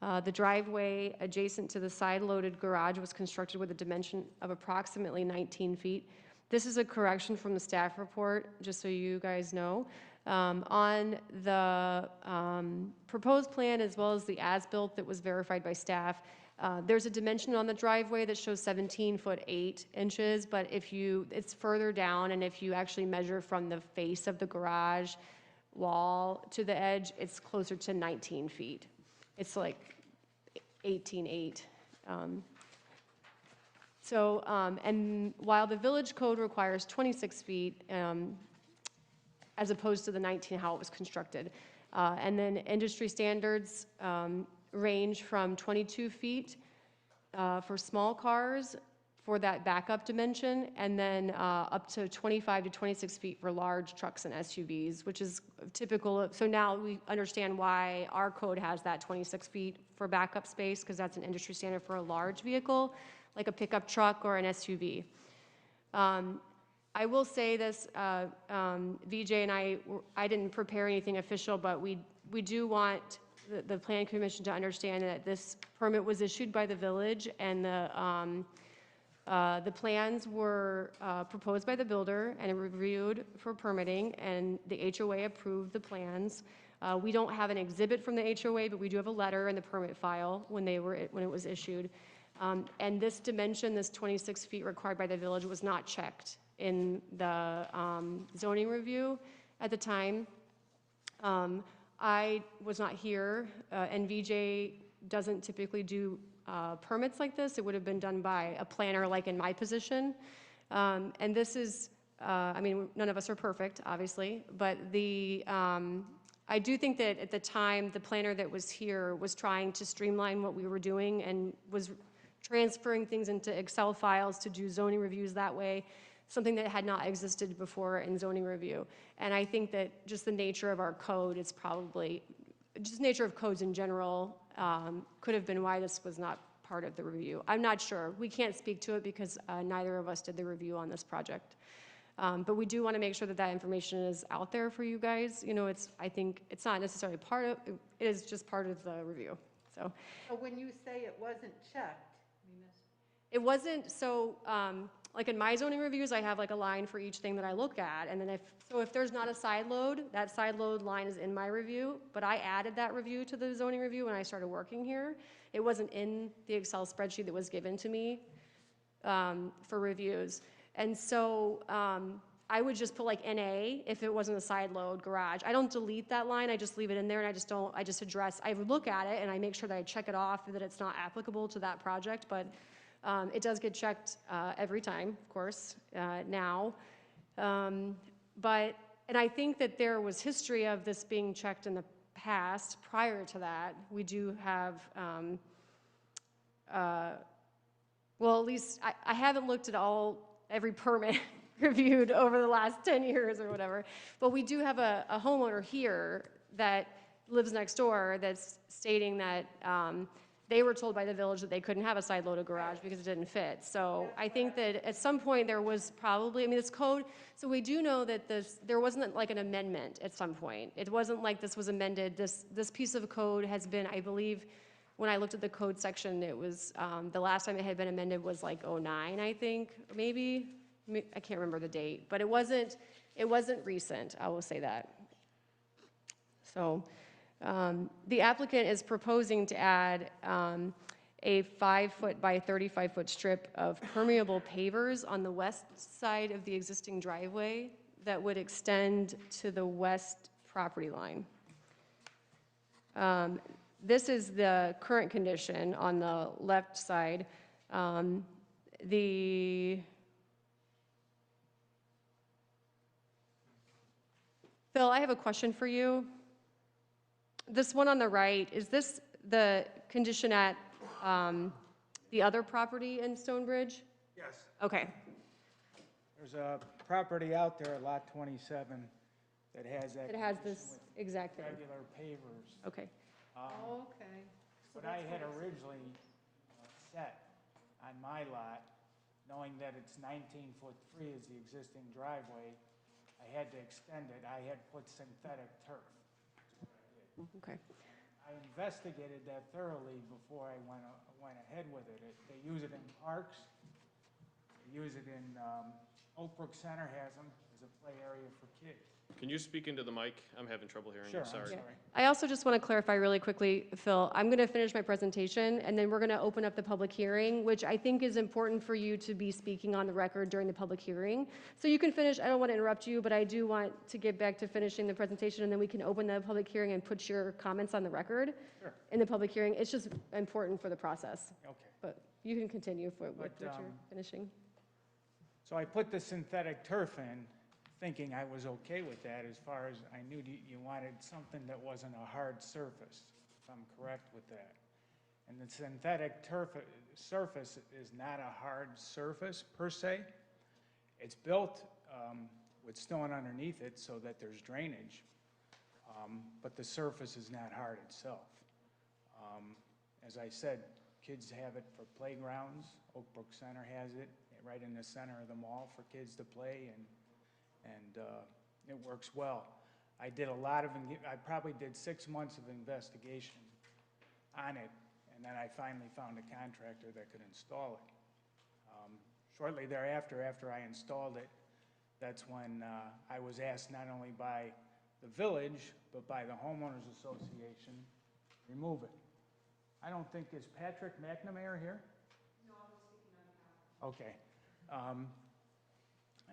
The driveway adjacent to the side-loaded garage was constructed with a dimension of approximately 19 feet. This is a correction from the staff report, just so you guys know. On the proposed plan, as well as the as-built that was verified by staff, there's a dimension on the driveway that shows 17'8", but it's further down, and if you actually measure from the face of the garage wall to the edge, it's closer to 19 feet. It's like 18'8". And while the village code requires 26 feet, as opposed to the 19 how it was constructed, and then industry standards range from 22 feet for small cars for that backup dimension, and then up to 25 to 26 feet for large trucks and SUVs, which is typical. So now we understand why our code has that 26 feet for backup space, because that's an industry standard for a large vehicle, like a pickup truck or an SUV. I will say this, VJ and I didn't prepare anything official, but we do want the Plan Commission to understand that this permit was issued by the village, and the plans were proposed by the builder and reviewed for permitting, and the HOA approved the plans. We don't have an exhibit from the HOA, but we do have a letter in the permit file when it was issued. And this dimension, this 26 feet required by the village, was not checked in the zoning review at the time. I was not here, and VJ doesn't typically do permits like this. It would have been done by a planner like in my position. And this is, I mean, none of us are perfect, obviously, but I do think that at the time, the planner that was here was trying to streamline what we were doing and was transferring things into Excel files to do zoning reviews that way, something that had not existed before in zoning review. And I think that just the nature of our code is probably, just nature of codes in general, could have been why this was not part of the review. I'm not sure. We can't speak to it because neither of us did the review on this project. But we do want to make sure that that information is out there for you guys. You know, I think it's not necessarily part of, it is just part of the review, so. So when you say it wasn't checked, It wasn't, so, like in my zoning reviews, I have like a line for each thing that I look at, and then if there's not a side load, that side load line is in my review, but I added that review to the zoning review when I started working here. It wasn't in the Excel spreadsheet that was given to me for reviews. And so I would just put like NA if it wasn't a side load garage. I don't delete that line, I just leave it in there, and I just address, I would look at it and I make sure that I check it off that it's not applicable to that project, but it does get checked every time, of course, now. And I think that there was history of this being checked in the past. Prior to that, we do have, well, at least I haven't looked at every permit reviewed over the last 10 years or whatever, but we do have a homeowner here that lives next door that's stating that they were told by the village that they couldn't have a side-loaded garage because it didn't fit. So I think that at some point there was probably, I mean, this code, so we do know that there wasn't like an amendment at some point. It wasn't like this was amended. This piece of code has been, I believe, when I looked at the code section, it was, the last time it had been amended was like 2009, I think, maybe. I can't remember the date, but it wasn't recent, I will say that. So. The applicant is proposing to add a 5-foot by 35-foot strip of permeable pavers on the west side of the existing driveway that would extend to the west property line. This is the current condition on the left side. Phil, I have a question for you. This one on the right, is this the condition at the other property in Stonebridge? Yes. Okay. There's a property out there, lot 27, that has that. It has condition this with exact thing. regular pavers. Okay. Okay. So What I that's had what it's- originally set on my lot, knowing that it's 19-foot free as the existing driveway, I had to extend it. I had put synthetic turf. Okay. I investigated that thoroughly before I went ahead with it. They use it in parks. They use it in, Oak Brook Center has them as a play area for kids. Can you speak into the mic? I'm having trouble hearing Sure, you, sorry. I'm sorry. I also just want to clarify really quickly, Phil, I'm going to finish my presentation, and then we're going to open up the public hearing, which I think is important for you to be speaking on the record during the public hearing. So you can finish, I don't want to interrupt you, but I do want to get back to finishing the presentation, and then we can open the public hearing and put your comments on the record Sure. in the public hearing. It's just important for the process. Okay. But you can continue with what you're But, finishing. So I put the synthetic turf in, thinking I was okay with that as far as I knew you wanted something that wasn't a hard surface, if I'm correct with that. And the synthetic turf surface is not a hard surface per se. It's built with stone underneath it so that there's drainage, but the surface is not hard itself. As I said, kids have it for playgrounds. Oak Brook Center has it right in the center of the mall for kids to play, and it works well. I did a lot of, I probably did 6 months of investigation on it, and then I finally found a contractor that could install it. Shortly thereafter, after I installed it, that's when I was asked not only by the village, but by the homeowners association, remove it. I don't think, is Patrick McNamara here? No, I was speaking on behalf. Okay.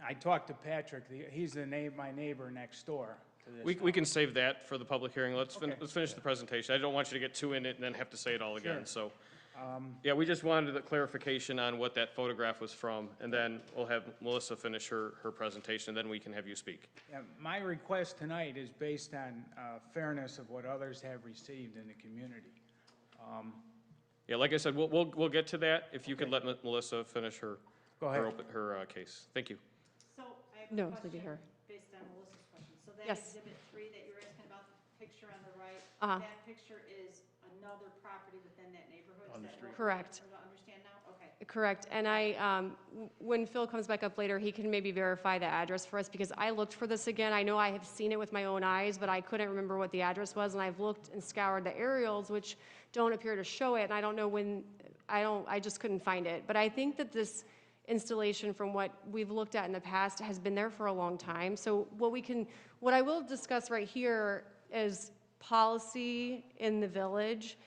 I talked to Patrick, he's my neighbor next door to this. We can save that for the public hearing. Let's finish the presentation. I don't want you to get too in it and then have to say it all again, so. Yeah, we just wanted the clarification on what that photograph was from, and then we'll have Melissa finish her presentation, and then we can have you speak. Yeah, my request tonight is based on fairness of what others have received in the community. Yeah, like I said, we'll get to that if you could let Melissa finish her Go ahead. her case. Thank you. So I have No, a it's gonna be question her. based on Melissa's question. So that Yes. exhibit 3 that you're asking about, the picture on the right, Uh-huh. that picture is another property within that neighborhood? Is that what Correct. I understand now? Okay. Correct, and when Phil comes back up later, he can maybe verify the address for us, because I looked for this again. I know I have seen it with my own eyes, but I couldn't remember what the address was, and I've looked and scoured the aerials, which don't appear to show it, and I don't know I just couldn't find it. But I think that this installation, from what we've looked at in the past, has been there for a long time. So what I will discuss right here is policy in the village,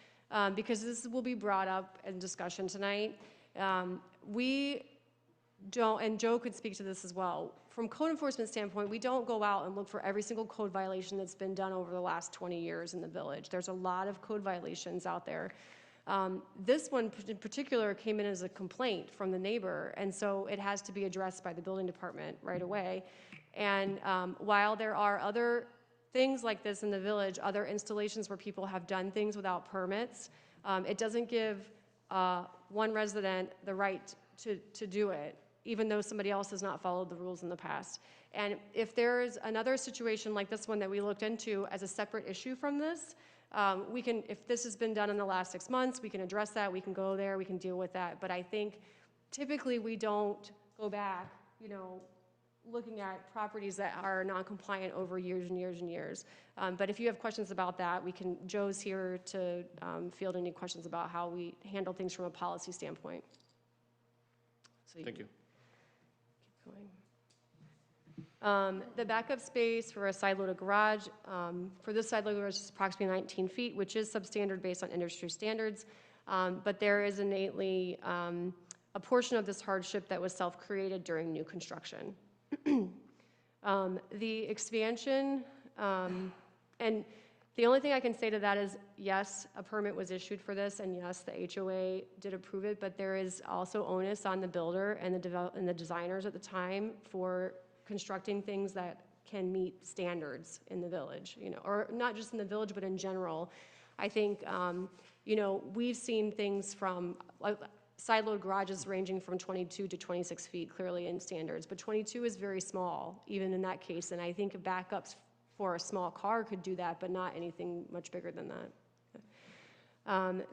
because this will be brought up in discussion tonight. We don't, and Joe could speak to this as well, from code enforcement standpoint, we don't go out and look for every single code violation that's been done over the last 20 years in the village. There's a lot of code violations out there. This one in particular came in as a complaint from the neighbor, and so it has to be addressed by the building department right away. And while there are other things like this in the village, other installations where people have done things without permits, it doesn't give one resident the right to do it, even though somebody else has not followed the rules in the past. And if there is another situation like this one that we looked into as a separate issue from this, we can, if this has been done in the last 6 months, we can address that, we can go there, we can deal with that. But I think typically we don't go back, looking at properties that are non-compliant over years and years and years. But if you have questions about that, Joe's here to field any questions about how we handle things from a policy standpoint. So Thank you. Keep going. The backup space for a side-loaded garage, for this side-loaded garage is approximately 19 feet, which is substandard based on industry standards. but there is innately a portion of this hardship that was self-created during new construction. The expansion, and the only thing I can say to that is, yes, a permit was issued for this, and yes, the HOA did approve it, but there is also onus on the builder and the designers at the time for constructing things that can meet standards in the village, you know, or not just in the village, but in general. I think, you know, we've seen things from, like, side load garages ranging from 22 to 26 feet clearly in standards, but 22 is very small, even in that case, and I think backups for a small car could do that, but not anything much bigger than that.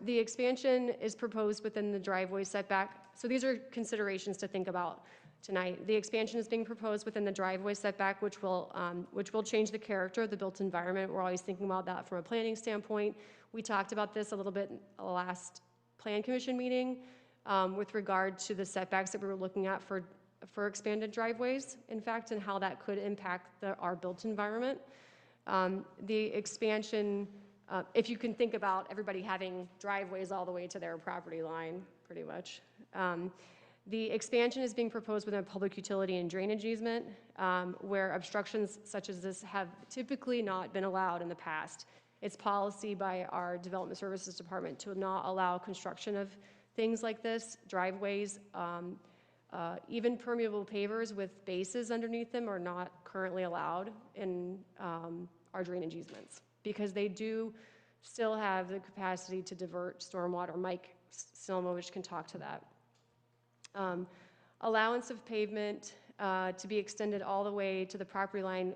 The expansion is proposed within the driveway setback. So these are considerations to think about tonight. The expansion is being proposed within the driveway setback, which will change the character of the built environment. We're always thinking about that from a planning standpoint. We talked about this a little bit in the last Plan Commission meeting with regard to the setbacks that we were looking at for expanded driveways, in fact, and how that could impact our built environment. The expansion, if you can think about everybody having driveways all the way to their property line, pretty much. The expansion is being proposed within a public utility and drainage easement, where obstructions such as this have typically not been allowed in the past. It's policy by our Development Services Department to not allow construction of things like this, driveways, even permeable pavers with bases underneath them are not currently allowed in our drainage easements because they do still have the capacity to divert stormwater. Mike Silmovich can talk to that. Allowance of pavement to be extended all the way to the property line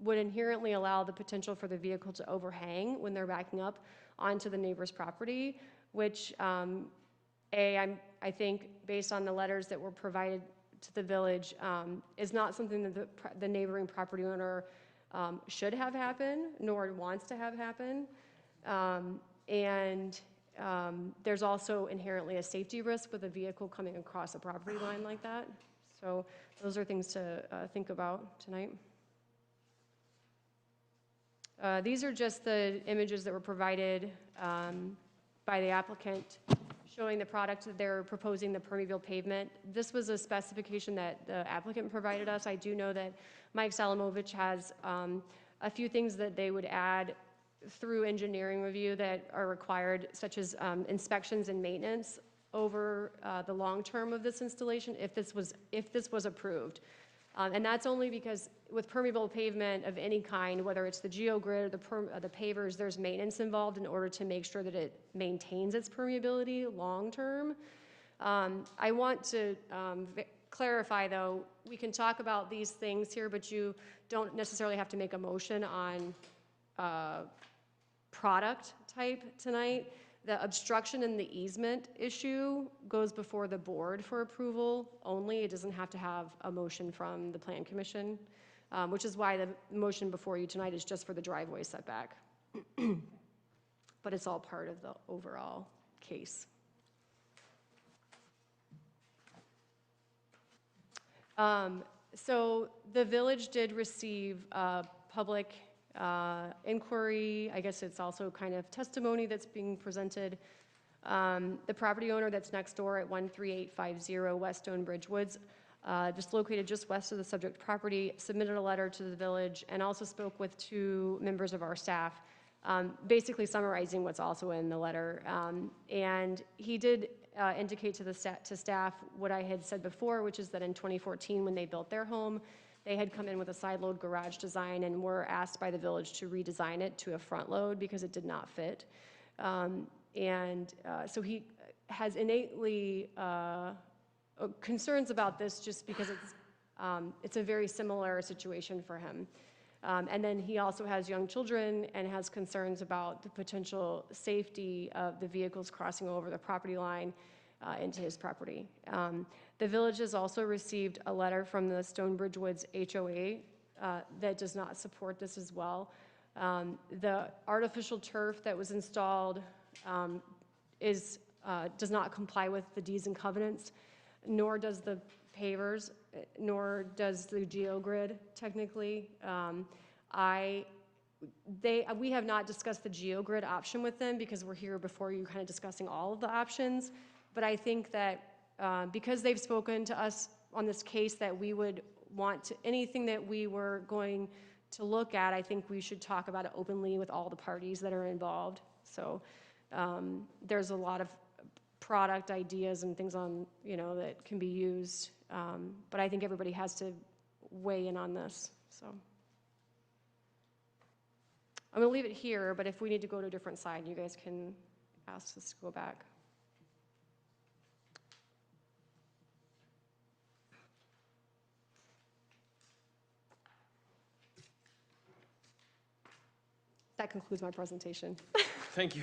would inherently allow the potential for the vehicle to overhang when they're backing up onto the neighbor's property, which I think, based on the letters that were provided to the village, is not something that the neighboring property owner should have happen, nor wants to have happen. There's also inherently a safety risk with a vehicle coming across a property line like that. So those are things to think about tonight. These are just the images that were provided by the applicant showing the product that they're proposing, the permeable pavement. This was a specification that the applicant provided us. I do know that Mike Salamovich has a few things that they would add through engineering review that are required, such as inspections and maintenance over the long term of this installation if this was approved. And that's only because with permeable pavement of any kind, whether it's the geogrid or the pavers, there's maintenance involved in order to make sure that it maintains its permeability long term. I want to clarify, though, we can talk about these things here, but you don't necessarily have to make a motion on product type tonight. The obstruction and the easement issue goes before the board for approval only. It doesn't have to have a motion from the Plan Commission, which is why the motion before you tonight is just for the driveway setback. But it's all part of the overall case. So the village did receive public inquiry. I guess it's also kind of testimony that's being presented. The property owner that's next door at 13850 West Stonebridge Woods, just located just west of the subject property, submitted a letter to the village and also spoke with 2 members of our staff, basically summarizing what's also in the letter. And he did indicate to staff what I had said before, which is that in 2014, when they built their home, they had come in with a side load garage design and were asked by the village to redesign it to a front load because it did not fit. So he has innately concerns about this just because it's a very similar situation for him. And then he also has young children and has concerns about the potential safety of the vehicles crossing over the property line into his property. The village has also received a letter from the Stonebridge Woods HOA that does not support this as well. The artificial turf that was installed does not comply with the deeds and covenants, nor does the pavers, nor does the geogrid technically. I we have not discussed the GeoGrid option with them because we're here before you kind of discussing all of the options. But I think that because they've spoken to us on this case that we would want to, anything that we were going to look at, I think we should talk about it openly with all the parties that are involved. So there's a lot of product ideas and things on, that can be used. But I think everybody has to weigh in on this, so. I'm gonna leave it here, but if we need to go to a different side, you guys can ask us to go back. That concludes my presentation. Thank you.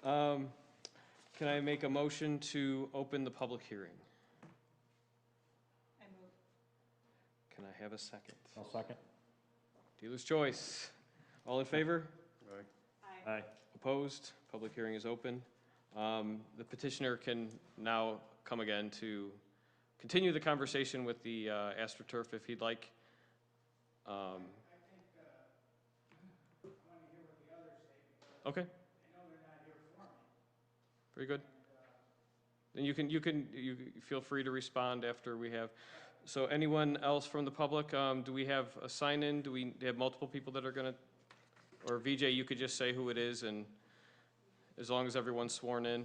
Can I make a motion to open the public hearing? I move. Can I have a second? I'll second. Dealer's choice. All in favor? Aye. Opposed? Public hearing is open. The petitioner can now come again to continue the conversation with the AstroTurf if he'd like. I want to hear what the others say, because Okay, I know they're not here for me. very good. Then you feel free to respond after we have. So anyone else from the public, do we have a sign-in? Do we have multiple people that are gonna, or VJ, you could just say who it is, and as long as everyone's sworn in.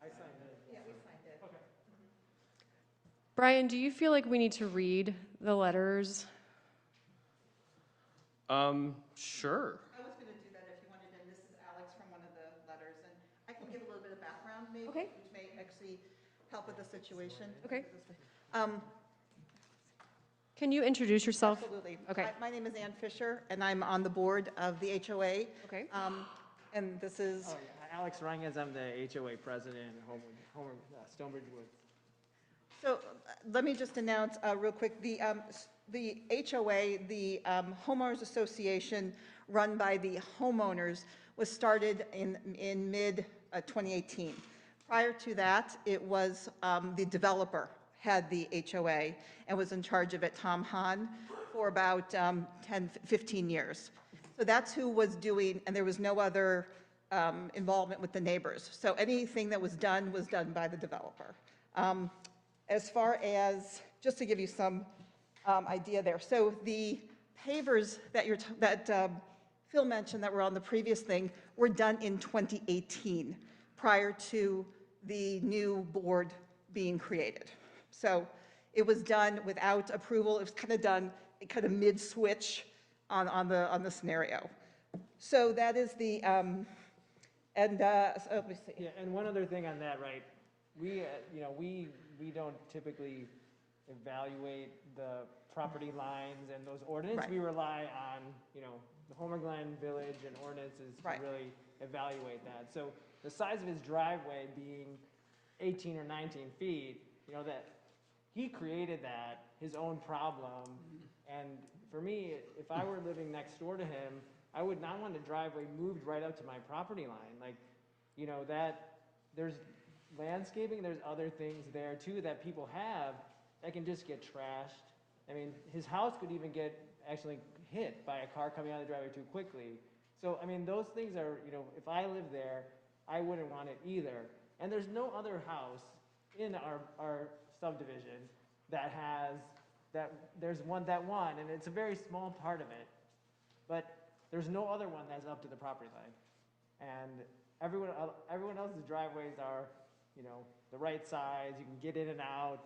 I signed it. Yeah, we signed it. Okay. Brian, do you feel like we need to read the letters? Sure. I was going to do that if you wanted, and this is Alex from one of the letters, and I can give a little bit of background maybe, Okay. which may actually help with the situation. Okay. Um, Can you introduce yourself? Absolutely. Okay. My name is Ann Fisher, and I'm on the board of the HOA. Okay. And this is, Oh, yeah. Alex Ranges, I'm the HOA president in Stonebridge Woods. so let me just announce real quick, the HOA, the Homeowners Association run by the homeowners, was started in mid-2018. Prior to that, it was the developer had the HOA and was in charge of it, Tom Hahn, for about 10, 15 years. So that's who was doing, and there was no other involvement with the neighbors. So anything that was done by the developer. As far as, just to give you some idea there, so the pavers that Phil mentioned that were on the previous thing were done in 2018, prior to the new board being created. So it was done without approval. It was kind of done kind of mid-switch on the scenario. So that is the, so let me see. Yeah, and one other thing on that, right? We, we don't typically evaluate the property lines and those ordinances. Right. We rely on, the Homer Glen Village and ordinances to Right. really evaluate that. So the size of his driveway being 18 or 19 feet, that he created that, his own problem. And for me, if I were living next door to him, I would not want the driveway moved right up to my property line. Like, that there's landscaping, there's other things there too that people have that can just get trashed. I mean, his house could even get actually hit by a car coming out of the driveway too quickly. So, I mean, those things are, if I lived there, I wouldn't want it either. And there's no other house in our subdivision that has, there's that one, and it's a very small part of it, but there's no other one that's up to the property line. And everyone else's driveways are, the right size, you can get in and out.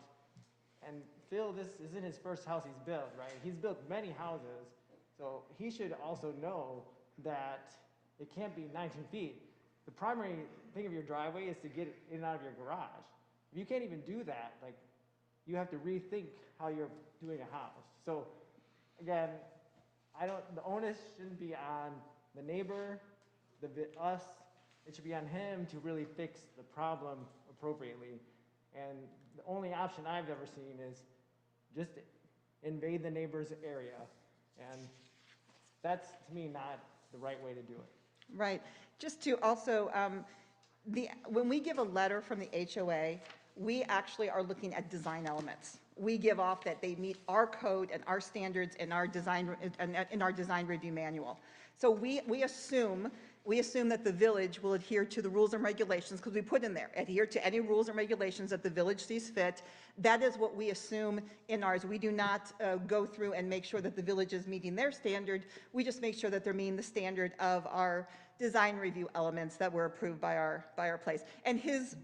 And Phil, this isn't his first house he's built, right? He's built many houses, so he should also know that it can't be 19 feet. The primary thing of your driveway is to get in and out of your garage. If you can't even do that, like, you have to rethink how you're doing a house. So, again, the onus shouldn't be on the neighbor, us. It should be on him to really fix the problem appropriately. And the only option I've ever seen is just invade the neighbor's area. And that's, to me, not the right way to do it. Right. Just to also, when we give a letter from the HOA, we actually are looking at design elements. we give off that they meet our code and our standards and our design, in our design review manual. So we assume that the village will adhere to the rules and regulations, because we put in there, adhere to any rules and regulations that the village sees fit. That is what we assume in ours. We do not go through and make sure that the village is meeting their standard. We just make sure that they're meeting the standard of our design review elements that were approved by our place. And his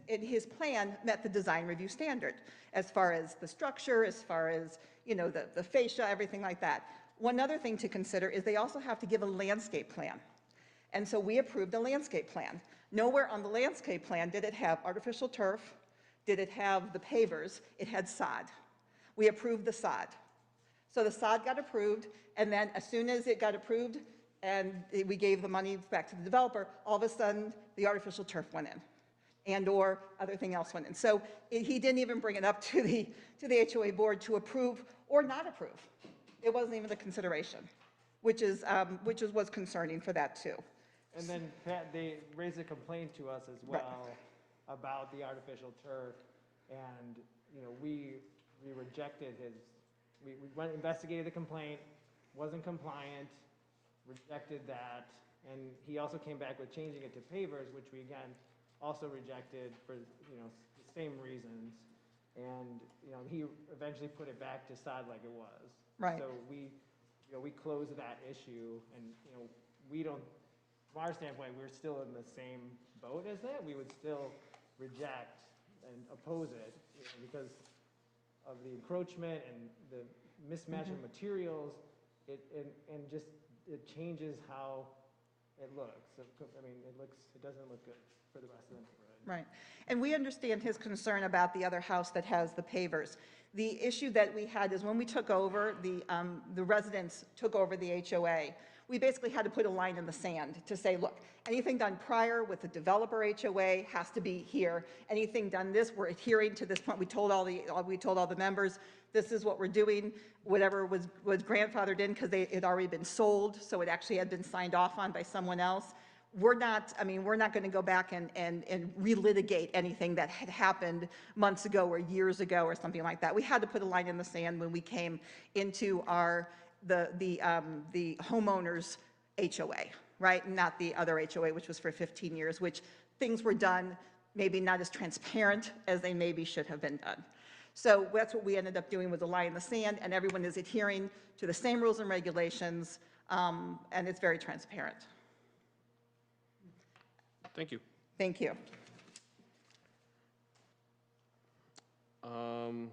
plan met the design review standard as far as the structure, as far as, you know, the fascia, everything like that. One other thing to consider is they also have to give a landscape plan. And so we approved a landscape plan. Nowhere on the landscape plan did it have artificial turf, did it have the pavers, it had sod. We approved the sod. So the sod got approved, and then as soon as it got approved and we gave the money back to the developer, all of a sudden the artificial turf went in, and or other thing else went in. So he didn't even bring it up to the HOA board to approve or not approve. It wasn't even a consideration, which was concerning for that too. And then Pat, they raised a complaint to us as well about the artificial turf, and you know we rejected his. We went investigated the complaint, wasn't compliant, rejected that, and he also came back with changing it to pavers, which we again also rejected for the same reasons, and he eventually put it back to sod like it was. Right. So we closed that issue, and we don't. From our standpoint, we're still in the same boat as that. We would still reject and oppose it because of the encroachment and the mismatch of materials. It changes how it looks. I mean, it doesn't look good for the rest of the neighborhood. Right. And we understand his concern about the other house that has the pavers. The issue that we had is when we took over, the residents took over the HOA, we basically had to put a line in the sand to say, look, anything done prior with the developer HOA has to be here. Anything done this, we're adhering to this point. We told all the members, this is what we're doing. Whatever was grandfathered in because it had already been sold, so it actually had been signed off on by someone else. We're not going to go back and relitigate anything that had happened months ago or years ago or something like that. We had to put a line in the sand when we came into the homeowners HOA, right? Not the other HOA, which was for 15 years, which things were done maybe not as transparent as they maybe should have been done. So that's what we ended up doing with the line in the sand, and everyone is adhering to the same rules and regulations, and it's very transparent. Thank you. Thank you.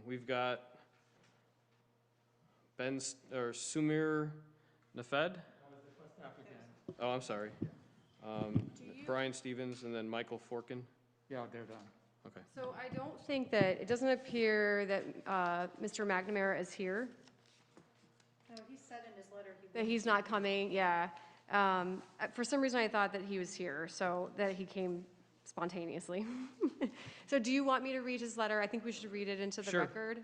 We've got Sumir Nafed. Oh, I'm sorry. Brian Stevens and then Michael Forkin. Yeah, they're done. Okay. So I don't think that, it doesn't appear that Mr. McNamara is here. No, he said in his letter That he's not coming, yeah. For some reason, I thought that he was here, so that he came spontaneously. So do you want me to read his letter? I think we should read it into the record.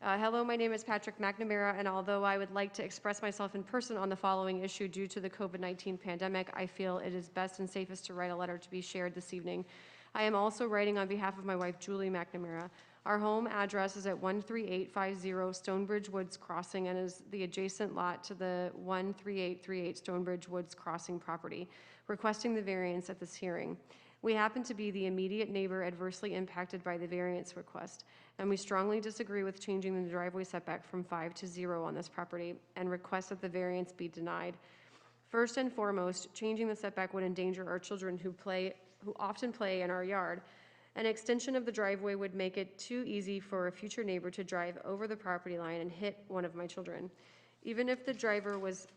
Hello, my name is Patrick McNamara, and although I would like to express myself in person on the following issue due to the COVID-19 pandemic, I feel it is best and safest to write a letter to be shared this evening. I am also writing on behalf of my wife, Julie McNamara. Our home address is at 13850 Stonebridge Woods Crossing and is the adjacent lot to the 13838 Stonebridge Woods Crossing property, requesting the variance at this hearing. We happen to be the immediate neighbor adversely impacted by the variance request, and we strongly disagree with changing the driveway setback from 5 to 0 on this property and request that the variance be denied. First and foremost, changing the setback would endanger our children who often play in our yard. An extension of the driveway would make it too easy for a future neighbor to drive over the property line and hit one of my children. Even if the driver was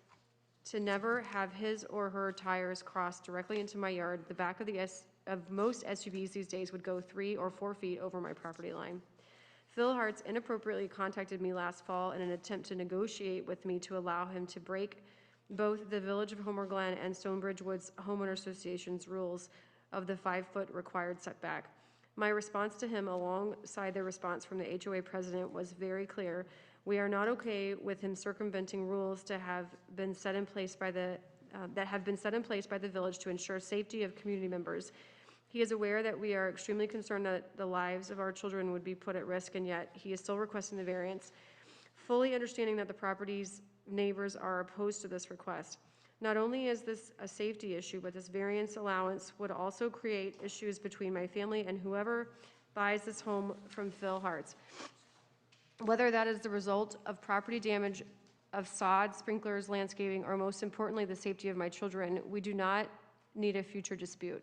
to never have his or her tires cross directly into my yard, the back of most SUVs these days would go 3 or 4 feet over my property line. Phil Hartz inappropriately contacted me last fall in an attempt to negotiate with me to allow him to break both the Village of Homer Glen and Stonebridge Woods Homeowner Association's rules of the 5-foot required setback. My response to him, alongside the response from the HOA president, was very clear. We are not okay with him circumventing rules that have been set in place by the village to ensure safety of community members. He is aware that we are extremely concerned that the lives of our children would be put at risk, and yet he is still requesting the variance, fully understanding that the property's neighbors are opposed to this request. Not only is this a safety issue, but this variance allowance would also create issues between my family and whoever buys this home from Phil Hart's. Whether that is the result of property damage of sod, sprinklers, landscaping, or most importantly, the safety of my children, we do not need a future dispute.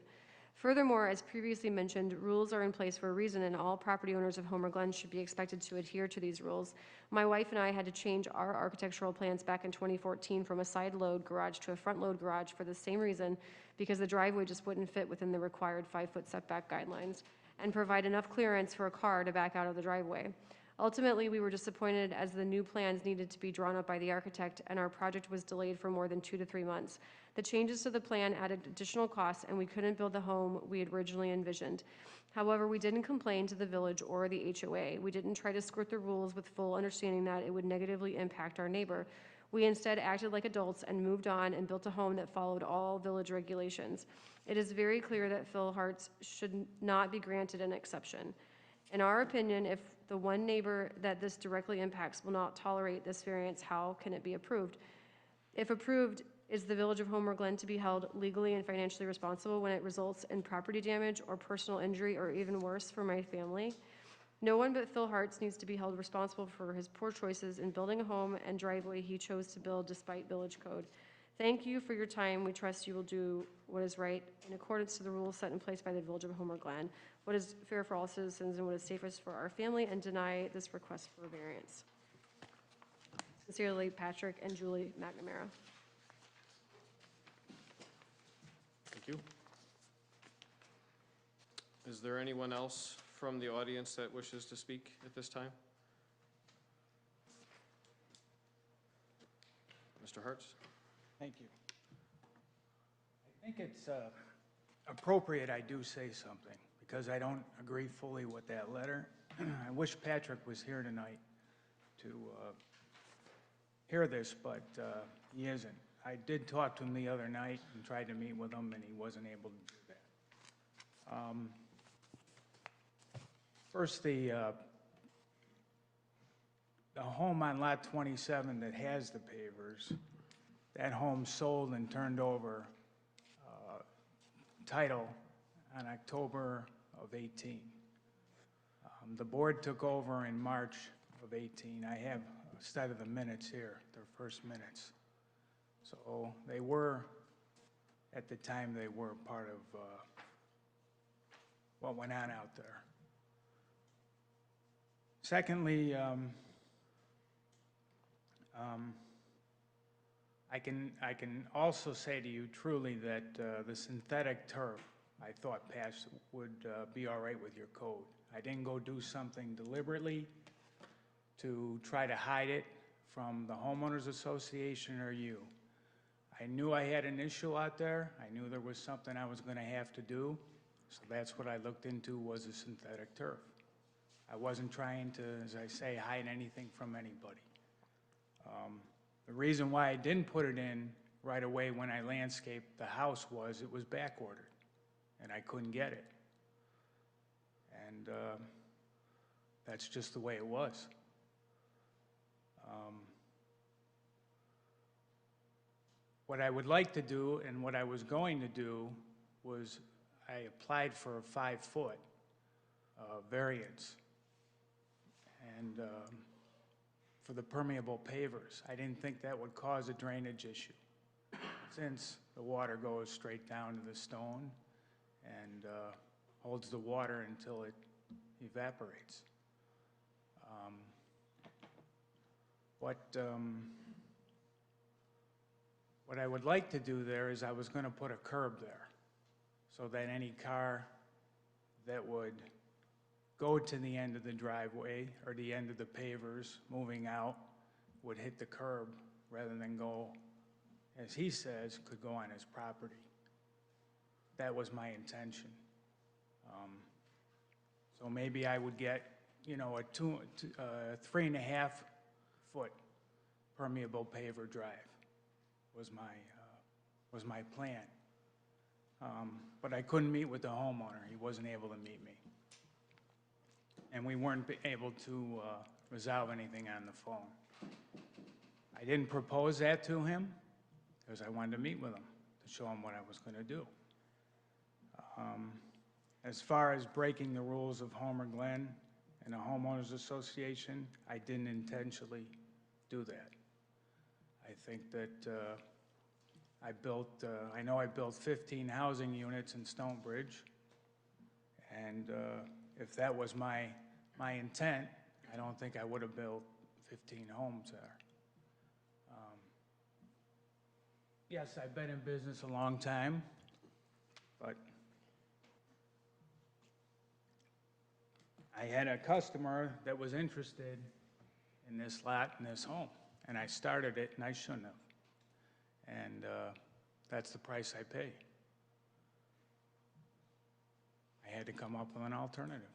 Furthermore, as previously mentioned, rules are in place for a reason, and all property owners of Homer Glen should be expected to adhere to these rules. My wife and I had to change our architectural plans back in 2014 from a side-load garage to a front-load garage for the same reason, because the driveway just wouldn't fit within the required 5-foot setback guidelines and provide enough clearance for a car to back out of the driveway. Ultimately, we were disappointed as the new plans needed to be drawn up by the architect, and our project was delayed for more than 2 to 3 months. The changes to the plan added additional costs, and we couldn't build the home we had originally envisioned. However, we didn't complain to the village or the HOA. We didn't try to skirt the rules with full understanding that it would negatively impact our neighbor. We instead acted like adults and moved on and built a home that followed all village regulations. It is very clear that Phil Hart's should not be granted an exception. In our opinion, if the one neighbor that this directly impacts will not tolerate this variance, how can it be approved? If approved, is the Village of Homer Glen to be held legally and financially responsible when it results in property damage or personal injury, or even worse, for my family? No one but Phil Hart's needs to be held responsible for his poor choices in building a home and driveway he chose to build despite village code. Thank you for your time. We trust you will do what is right in accordance to the rules set in place by the Village of Homer Glen, what is fair for all citizens and what is safest for our family, and deny this request for a variance. Sincerely, Patrick and Julie McNamara. Thank you. Is there anyone else from the audience that wishes to speak at this time? Mr. Hartz? Thank you. I think it's appropriate I do say something, because I don't agree fully with that letter. I wish Patrick was here tonight to hear this, but he isn't. I did talk to him the other night and tried to meet with him, and he wasn't able to do that. First, the home on lot 27 that has the pavers, that home sold and turned over title on October of 18. The board took over in March of 18. I have a set of the minutes here, their first minutes. So they were, at the time, they were part of what went on out there. Secondly, I can also say to you truly that the synthetic turf, I thought would be all right with your code. I didn't go do something deliberately to try to hide it from the homeowners association or you. I knew I had an issue out there. I knew there was something I was going to have to do. So that's what I looked into, was a synthetic turf. I wasn't trying to, as I say, hide anything from anybody. The reason why I didn't put it in right away when I landscaped the house was it was back ordered, and I couldn't get it. And that's just the way it was. What I would like to do, and what I was going to do, was I applied for a 5-foot variance, and for the permeable pavers. I didn't think that would cause a drainage issue, since the water goes straight down to the stone and holds the water until it evaporates. What I would like to do there is I was going to put a curb there, so that any car that would go to the end of the driveway or the end of the pavers moving out would hit the curb rather than go, as he says, could go on his property. That was my intention. So maybe I would get, you know, a 3.5 foot permeable paver drive was my plan. But I couldn't meet with the homeowner. He wasn't able to meet me. And we weren't able to resolve anything on the phone. I didn't propose that to him because I wanted to meet with him to show him what I was going to do. As far as breaking the rules of Homer Glen and the homeowners association, I didn't intentionally do that. I think that I know I built 15 housing units in Stonebridge, and if that was my intent, I don't think I would have built 15 homes there. Yes, I've been in business a long time, but I had a customer that was interested in this lot and this home, and I started it, and I shouldn't have. And that's the price I pay. I had to come up with an alternative.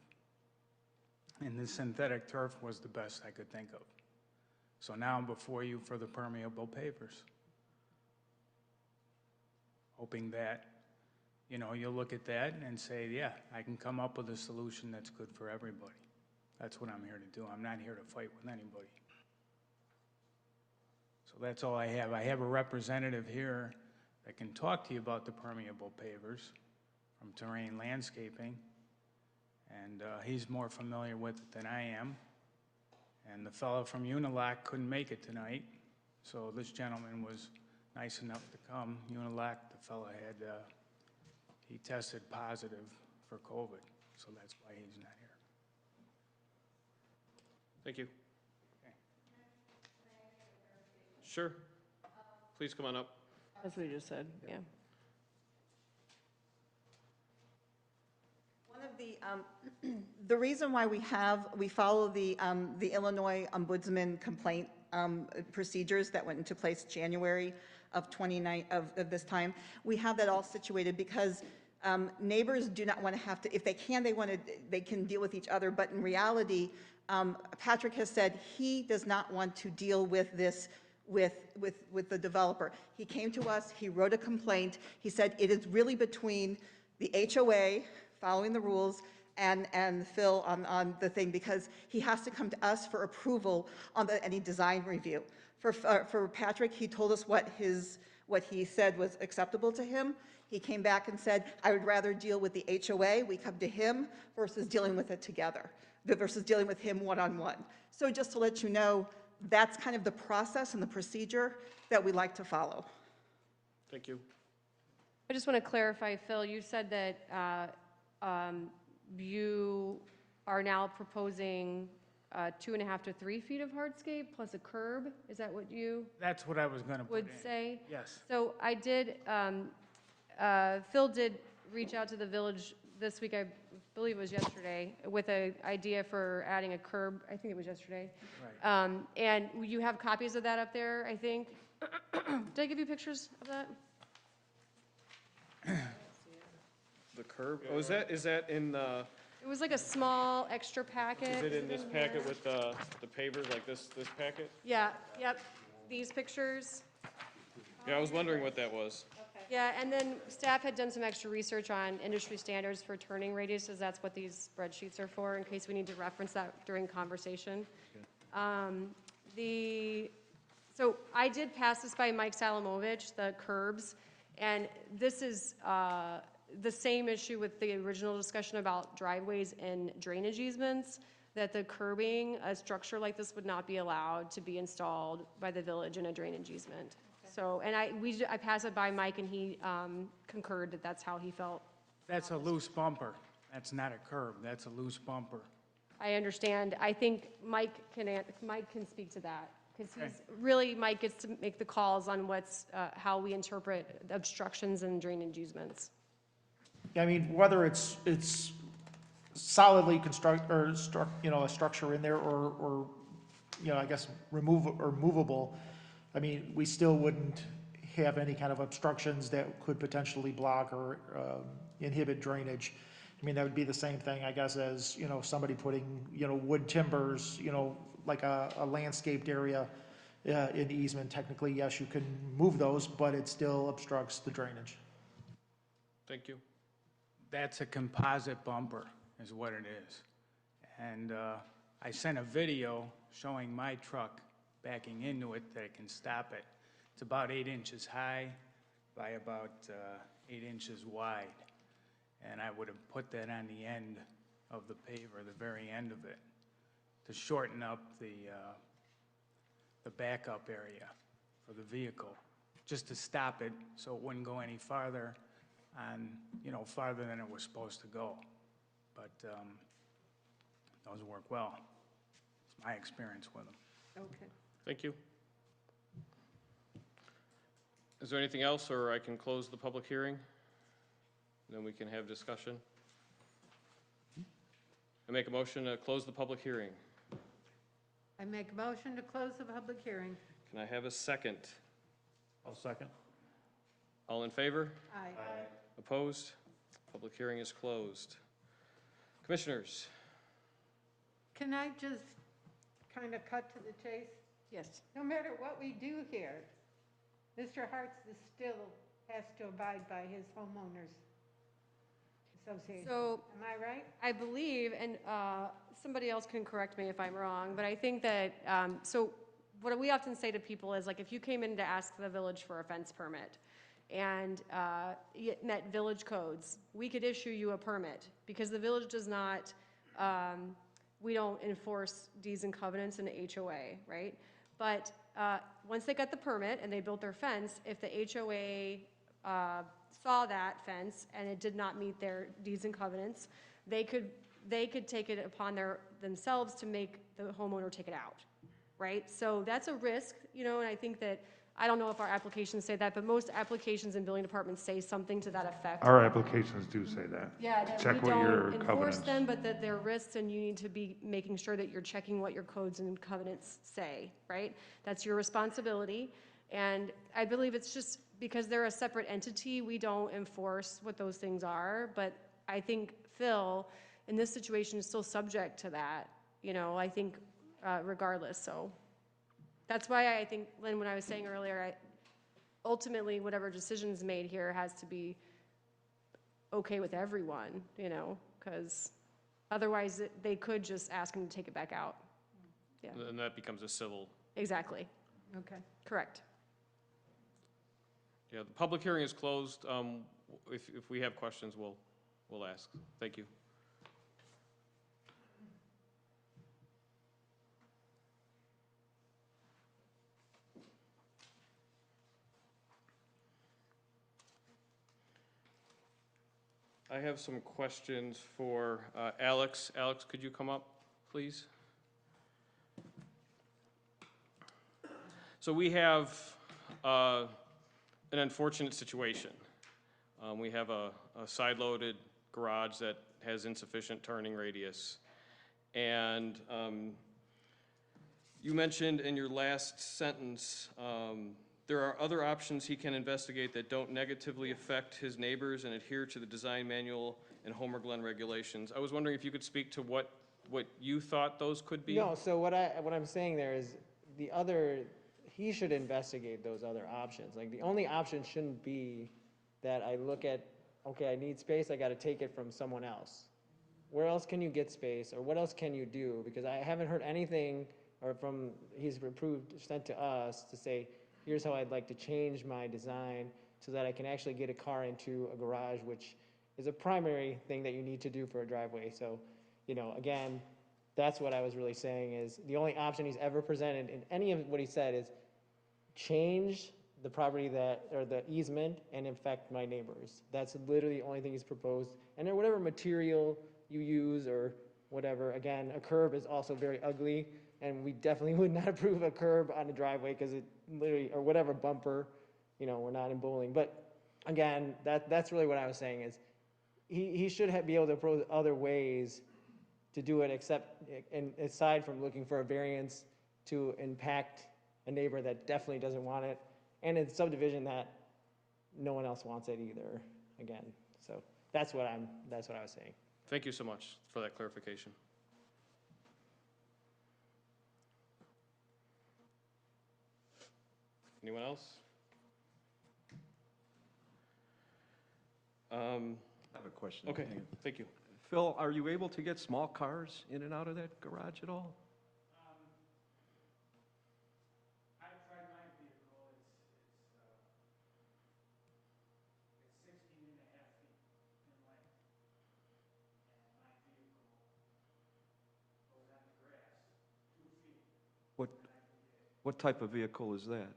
And the synthetic turf was the best I could think of. So now I'm before you for the permeable pavers. Hoping that, you'll look at that and say, yeah, I can come up with a solution that's good for everybody. That's what I'm here to do. I'm not here to fight with anybody. So that's all I have. I have a representative here that can talk to you about the permeable pavers from Terrain Landscaping, and he's more familiar with it than I am. And the fellow from Unilac couldn't make it tonight, so this gentleman was nice enough to come. Unilac, the fellow he tested positive for COVID, so that's why he's not here. Thank you. Sure. Please come on up. That's what he just said, yeah. One of the reason why we follow the Illinois Ombudsman complaint procedures that went into place January of this time, we have that all situated because neighbors do not want to have to, if they can, they can deal with each other, but in reality, Patrick has said he does not want to deal with this with the developer. He came to us, he wrote a complaint, he said it is really between the HOA, following the rules, and Phil on the thing, because he has to come to us for approval on any design review. For Patrick, he told us what he said was acceptable to him. He came back and said, I would rather deal with the HOA, we come to him, versus dealing with it together, versus dealing with him one-on-one. So just to let you know, that's kind of the process and the procedure that we like to follow. Thank you. I just want to clarify, Phil, you said that you are now proposing 2.5 to 3 feet of hardscape plus a curb? Is that what you That's what I was going to put would in. say? Yes. So I did, Phil did reach out to the village this week, I believe it was yesterday, with an idea for adding a curb. I think it was yesterday. Right. And you have copies of that up there, I think. Did I give you pictures of that? The curb, oh, is that in the, It was like a small extra packet. is it in this here? packet with the pavers, like this packet? Yeah, yep, these pictures. Yeah, I was wondering what that was. Yeah, and then staff had done some extra research on industry standards for turning radiuses. That's what these spreadsheets are for, in case we need to reference that during conversation. So I did pass this by Mike Salamovich, the curbs, and this is the same issue with the original discussion about driveways and drainage easements, that the curbing, a structure like this would not be allowed to be installed by the village in a drainage easement. So, and I passed it by Mike, and he concurred that that's how he felt. That's a loose bumper. That's not a curb. That's a loose bumper. I understand. I think Mike can speak to that, because he's really, Mike gets to make the calls on how we interpret obstructions and drainage easements. I mean, whether it's solidly a structure in there or I guess movable, I mean, we still wouldn't have any kind of obstructions that could potentially block or inhibit drainage. I mean, that would be the same thing, I guess, as, somebody putting, wood timbers, like a landscaped area in the easement. Technically, yes, you can move those, but it still obstructs the drainage. Thank you. That's a composite bumper, is what it is. And I sent a video showing my truck backing into it that it can stop it. It's about 8 inches high by about 8 inches wide. And I would have put that on the end of the paver, the very end of it, to shorten up the backup area for the vehicle, just to stop it so it wouldn't go any farther on, farther than it was supposed to go. But those work well. It's my experience with them. Okay. Thank you. Is there anything else, or I can close the public hearing? Then we can have discussion. I make a motion to close the public hearing. I make a motion to close the public hearing. Can I have a second? I'll second. All in favor? Aye. Opposed? Public hearing is closed. Commissioners, Can I just kind of cut to the chase? Yes. No matter what we do here, Mr. Hartz still has to abide by his homeowners association. So- Am I right? I believe, and somebody else can correct me if I'm wrong, but I think that, so what we often say to people is, like, if you came in to ask the village for a fence permit and it met village codes, we could issue you a permit, because the village does not, we don't enforce deeds and covenants in the HOA, right? But once they got the permit and they built their fence, if the HOA saw that fence and it did not meet their deeds and covenants, they could take it upon themselves to make the homeowner take it out, right? So that's a risk, and I think that, I don't know if our applications say that, but most applications in building departments say something to that effect. Our applications do say that. Yeah, that Check we what your don't enforce covenants. them, but that they're risks, and you need to be making sure that you're checking what your codes and covenants say, right? That's your responsibility, and I believe it's just because they're a separate entity, we don't enforce what those things are, but I think Phil, in this situation, is still subject to that, I think, regardless, so. That's why I think, Glen, when I was saying earlier, ultimately, whatever decision's made here has to be okay with everyone, because otherwise they could just ask him to take it back out. Yeah, and that becomes a civil. exactly. Okay. Correct. Yeah, the public hearing is closed. If we have questions, we'll ask. Thank you. I have some questions for Alex. Alex, could you come up, please? So we have an unfortunate situation. We have a side-loaded garage that has insufficient turning radius. And you mentioned in your last sentence, there are other options he can investigate that don't negatively affect his neighbors and adhere to the design manual and Homer Glen regulations. I was wondering if you could speak to what you thought those could be? No, so what I'm saying there is he should investigate those other options. Like, the only option shouldn't be that I look at, okay, I need space, I gotta take it from someone else. Where else can you get space, or what else can you do? Because I haven't heard anything, or he's sent to us to say, here's how I'd like to change my design so that I can actually get a car into a garage, which is a primary thing that you need to do for a driveway. So, again, that's what I was really saying, is the only option he's ever presented in any of what he said is change the property or the easement and infect my neighbors. That's literally the only thing he's proposed. And then whatever material you use or whatever, again, a curb is also very ugly, and we definitely would not approve a curb on a driveway because it literally, or whatever bumper, we're not in bowling. But again, that's really what I was saying, is he should be able to approach other ways to do it, and aside from looking for a variance to impact a neighbor that definitely doesn't want it, and it's subdivision that no one else wants it either, again. So that's what I was saying. Thank you so much for that clarification. Anyone else? I have a question. Okay, thank you. Phil, are you able to get small cars in and out of that garage at all? I've tried my vehicle, it's 16 and a half feet in length. And my vehicle goes on the grass 2 feet. What type of vehicle is that?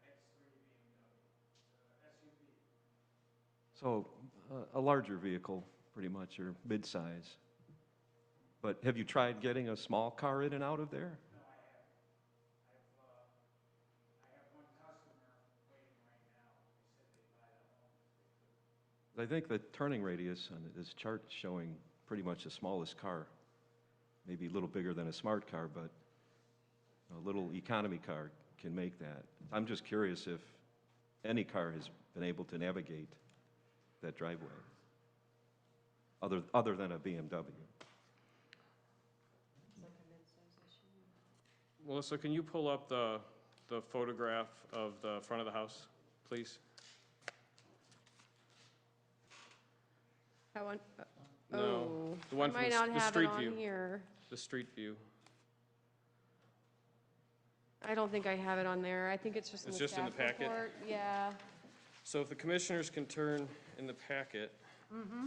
X3 BMW, SUV. So, a larger vehicle, pretty much, or mid-size. But have you tried getting a small car in and out of there? No, I haven't. I have one customer waiting right now. They said they'd buy the home if they could. I think the turning radius on this chart is showing pretty much the smallest car. Maybe a little bigger than a smart car, but a little economy car can make that. I'm just curious if any car has been able to navigate that driveway, other than a BMW. Melissa, can you pull up the photograph of the front of the house, please? That one? No, Oh, the one I from might not the have it street on view. here. The street view. I don't think I have it on there. I think it's just in It's the just in the staff packet? report. Yeah. So if the commissioners can turn in the packet. Mm-hmm.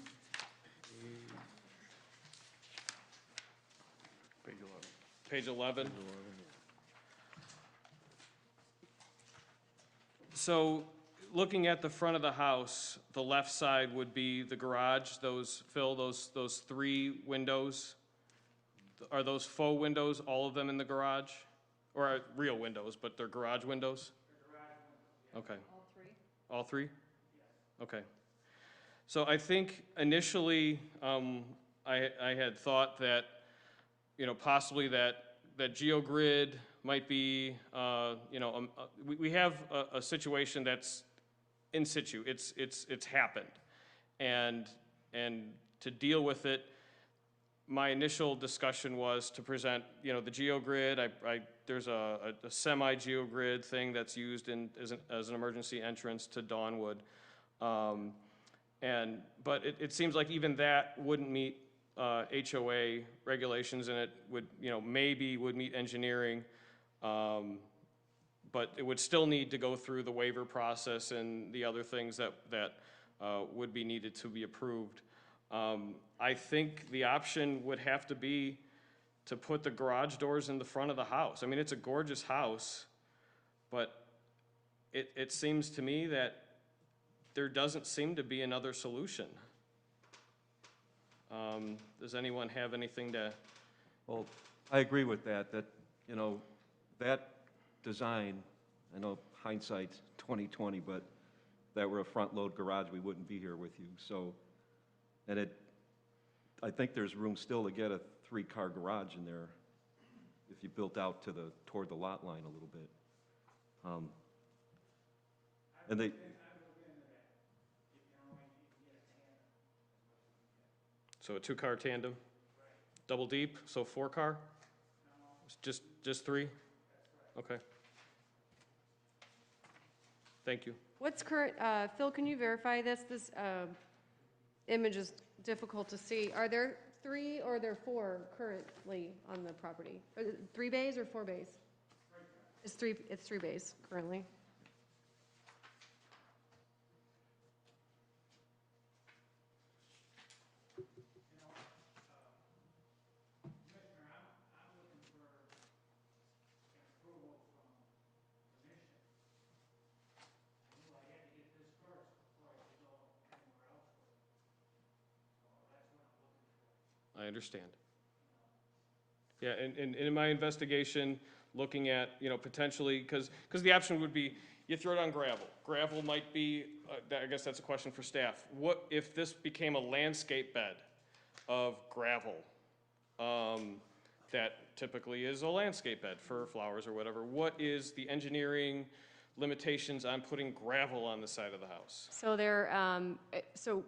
Page 11. Page 11. So, looking at the front of the house, the left side would be the garage, those 3 windows. Are those faux windows, all of them in the garage? Or are real windows, but they're garage windows? Okay. All 3? All 3? Okay. So I think initially, I had thought that, possibly that GeoGrid might be, we have a situation that's in situ. It's happened. And to deal with it, my initial discussion was to present, the GeoGrid. There's a semi-GeoGrid thing that's used as an emergency entrance to Dawnwood. But it seems like even that wouldn't meet HOA regulations, and it would, maybe would meet engineering. But it would still need to go through the waiver process and the other things that would be needed to be approved. I think the option would have to be to put the garage doors in the front of the house. I mean, it's a gorgeous house, but it seems to me that there doesn't seem to be another solution. Does anyone have anything to? Well, I agree with that, that design, I know hindsight's 20/20, but that were a front-load garage, we wouldn't be here with you. So, and I think there's room still to get a 3-car garage in there if you built out toward the lot line a little bit. And they. So a 2-car tandem, double deep, so 4-car? Just 3? Okay. Thank you. What's current, Phil, can you verify this? This image is difficult to see. Are there 3 or are there 4 currently on the property? Are there 3 bays or 4 bays? It's 3 bays currently. I understand. Yeah, and in my investigation, looking at, potentially, because the option would be, you throw it on gravel. Gravel might be, I guess that's a question for staff. What if this became a landscape bed of gravel? That typically is a landscape bed for flowers or whatever. What is the engineering limitations on putting gravel on the side of the house? So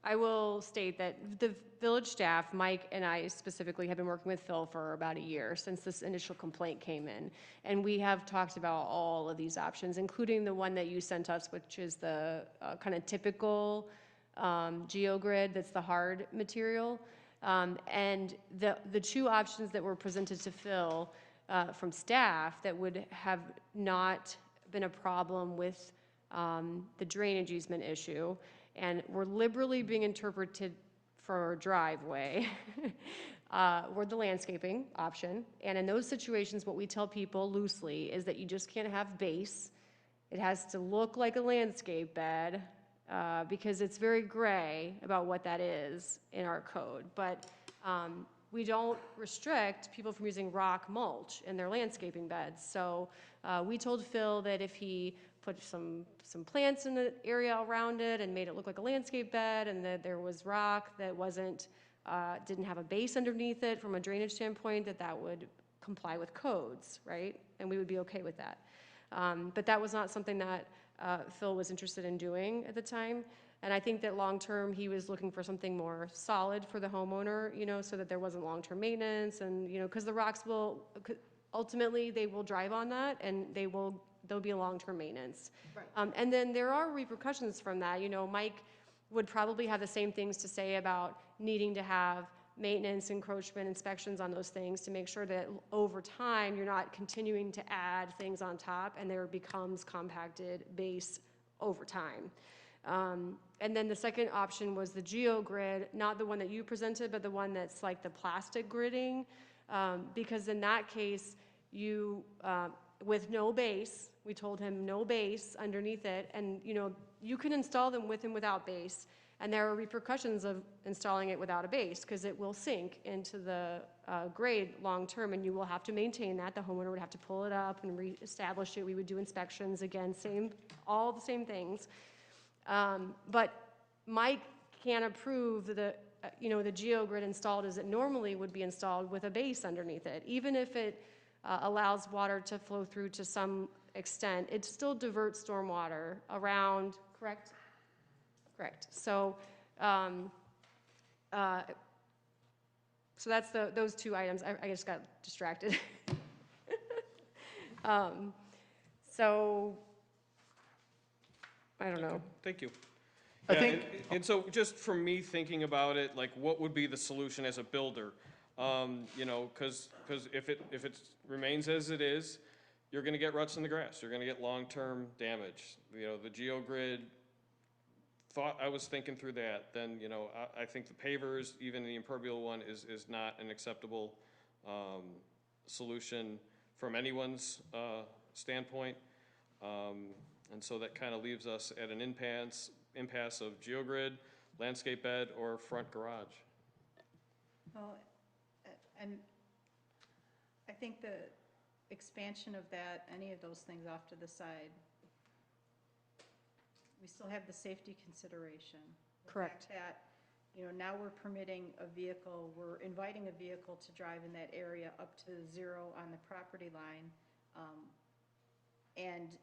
I will state that the village staff, Mike and I specifically, have been working with Phil for about a year since this initial complaint came in. And we have talked about all of these options, including the one that you sent us, which is the kind of typical geogrid, that's the hard material. And the two options that were presented to Phil from staff that would have not been a problem with the drainage easement issue, and were liberally being interpreted for a driveway, were the landscaping option. And in those situations, what we tell people loosely is that you just can't have base. It has to look like a landscape bed, because it's very gray about what that is in our code. But we don't restrict people from using rock mulch in their landscaping beds. So we told Phil that if he put some plants in the area around it and made it look like a landscape bed, and that there was rock that didn't have a base underneath it from a drainage standpoint, that would comply with codes, right? And we would be okay with that. But that was not something that Phil was interested in doing at the time. And I think that long-term, he was looking for something more solid for the homeowner, so that there wasn't long-term maintenance, and, because the rocks ultimately, they will drive on that, and there'll be a long-term maintenance. Right. And then there are repercussions from that. Mike would probably have the same things to say about needing to have maintenance, encroachment, inspections on those things to make sure that over time, you're not continuing to add things on top and there becomes compacted base over time. And then the second option was the geogrid, not the one that you presented, but the one that's like the plastic gridding, because in that case, you, with no base, we told him no base underneath it, and you can install them with and without base, and there are repercussions of installing it without a base, because it will sink into the grade long-term, and you will have to maintain that. The homeowner would have to pull it up and reestablish it. We would do inspections, again, all the same things. But Mike can't approve the geogrid installed as it normally would be installed with a base underneath it. Even if it allows water to flow through to some extent, it still diverts stormwater around, correct? Correct. So, so that's those two items. I just got distracted. So, I don't know. Thank you. I Yeah, think- and so just from me thinking about it, like, what would be the solution as a builder? Because if it remains as it is, you're gonna get ruts in the grass. You're gonna get long-term damage. The geogrid, I was thinking through that, then, I think the pavers, even the impermeable one, is not an acceptable solution from anyone's standpoint. And so that kind of leaves us at an impasse of geogrid, landscape bed, or front garage. Well, and I think the expansion of that, any of those things off to the side, we still have the safety consideration. Correct. The fact that, now we're permitting a vehicle, we're inviting a vehicle to drive in that area up to 0 on the property line. And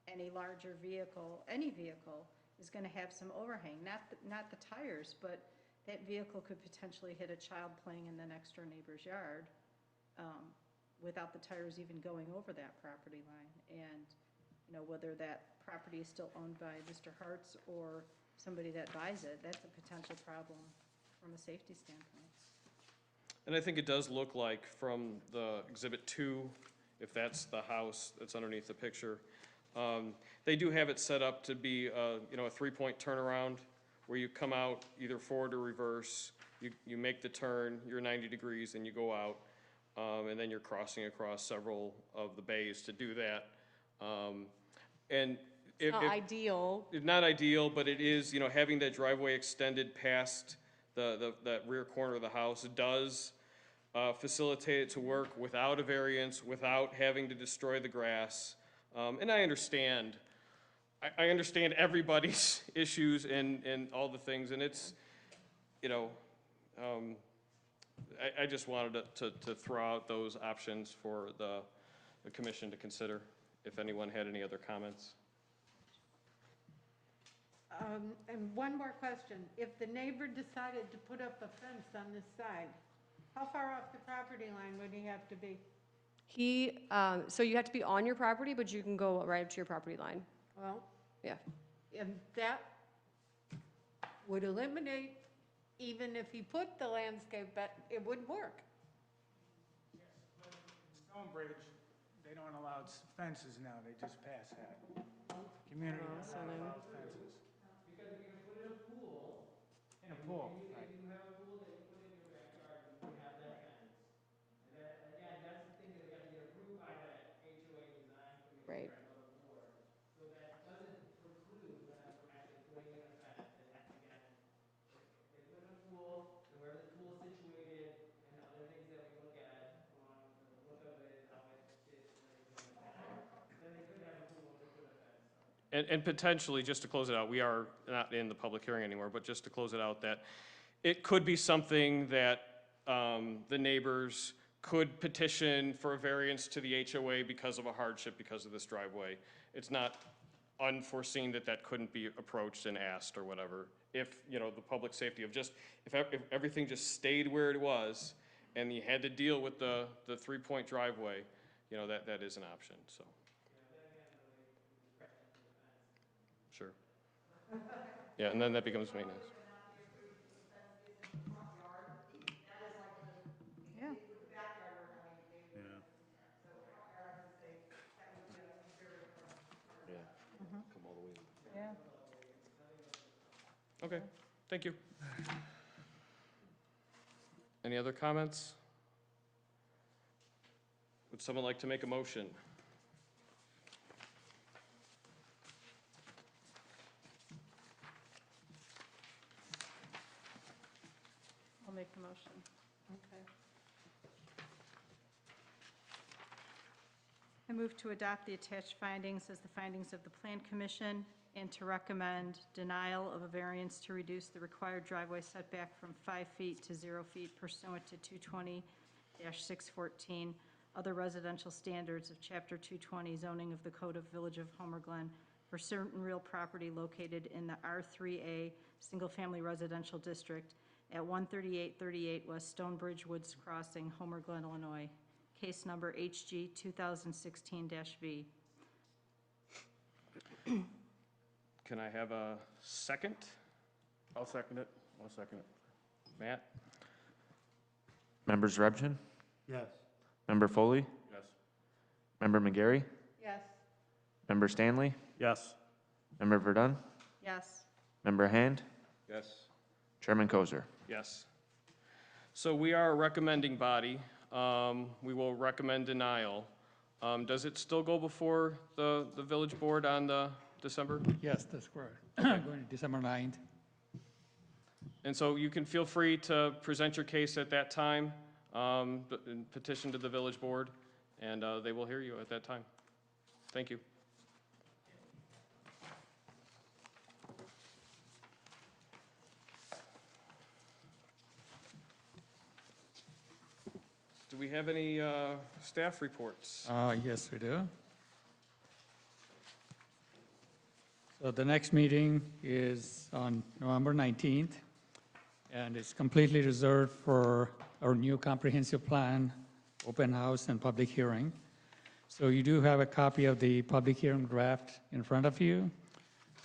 any larger vehicle, any vehicle, is gonna have some overhang, not the tires, but that vehicle could potentially hit a child playing in the next door neighbor's yard, without the tires even going over that property line. And, whether that property is still owned by Mr. Hartz or somebody that buys it, that's a potential problem from a safety standpoint. And I think it does look like from the Exhibit 2, if that's the house that's underneath the picture, they do have it set up to be, a 3-point turnaround where you come out either forward or reverse. You make the turn, you're 90 degrees, and you go out, and then you're crossing across several of the bays to do that. And It's not ideal. It's not ideal, but it is, having that driveway extended past that rear corner of the house does facilitate it to work without a variance, without having to destroy the grass. And I understand everybody's issues and all the things, and it's, I just wanted to throw out those options for the commission to consider, if anyone had any other comments. And one more question. If the neighbor decided to put up a fence on this side, how far off the property line would he have to be? So you have to be on your property, but you can go right up to your property line. Well, Yeah. and that would eliminate, even if he put the landscape, but it wouldn't work. Stonebridge, they don't allow fences now, they just pass that. Community does not allow fences. Because if you're gonna put in a pool. In a pool, If right. you have a pool that you put in your backyard, you can have that fence. And that, again, that's the thing that we have to get approved by that HOA design committee. Right. Or the board. So that doesn't preclude them from actually putting in a fence. And again, if they put in a pool, and wherever the pool is situated, and other things that we look at, along the look of it, how it fits and everything like that, then they could have a pool and put a fence up. And potentially, just to close it out, we are not in the public hearing anymore, but just to close it out, that it could be something that the neighbors could petition for a variance to the HOA because of a hardship because of this driveway. It's not unforeseen that that couldn't be approached and asked or whatever. If, you know, the public safety of just, if everything just stayed where it was and you had to deal with the 3-point driveway, you know, that is an option, so. Sure. Yeah, and then that becomes maintenance. Yeah. Yeah. Mhm. Come all the way. Yeah. Okay, thank you. Any other comments? Would someone like to make a motion? I'll make the motion. Okay. I move to adopt the attached findings as the findings of the Plan Commission and to recommend denial of a variance to reduce the required driveway setback from 5 feet to 0 feet pursuant to 220-614, other residential standards of Chapter 220 zoning of the Code of Village of Homer Glen for certain real property located in the R3A Single Family Residential District at 13838 West Stonebridge Woods Crossing, Homer Glen, Illinois. Case number HG 2016-V. Can I have a second? I'll second it. I'll second it. Matt? Members Rebchen? Yes. Member Foley? Yes. Member McGarry? Yes. Member Stanley? Yes. Member Verdun? Yes. Member Hand? Yes. Chairman Kozer. Yes. So we are a recommending body. We will recommend denial. Does it still go before the village board on the December? Yes, that's correct. Going to December 9th. And so you can feel free to present your case at that time, petition to the village board, and they will hear you at that time. Thank you. Do we have any staff reports? Yes, we do. So the next meeting is on November 19th, and it's completely reserved for our new comprehensive plan, open house, and public hearing. So you do have a copy of the public hearing draft in front of you.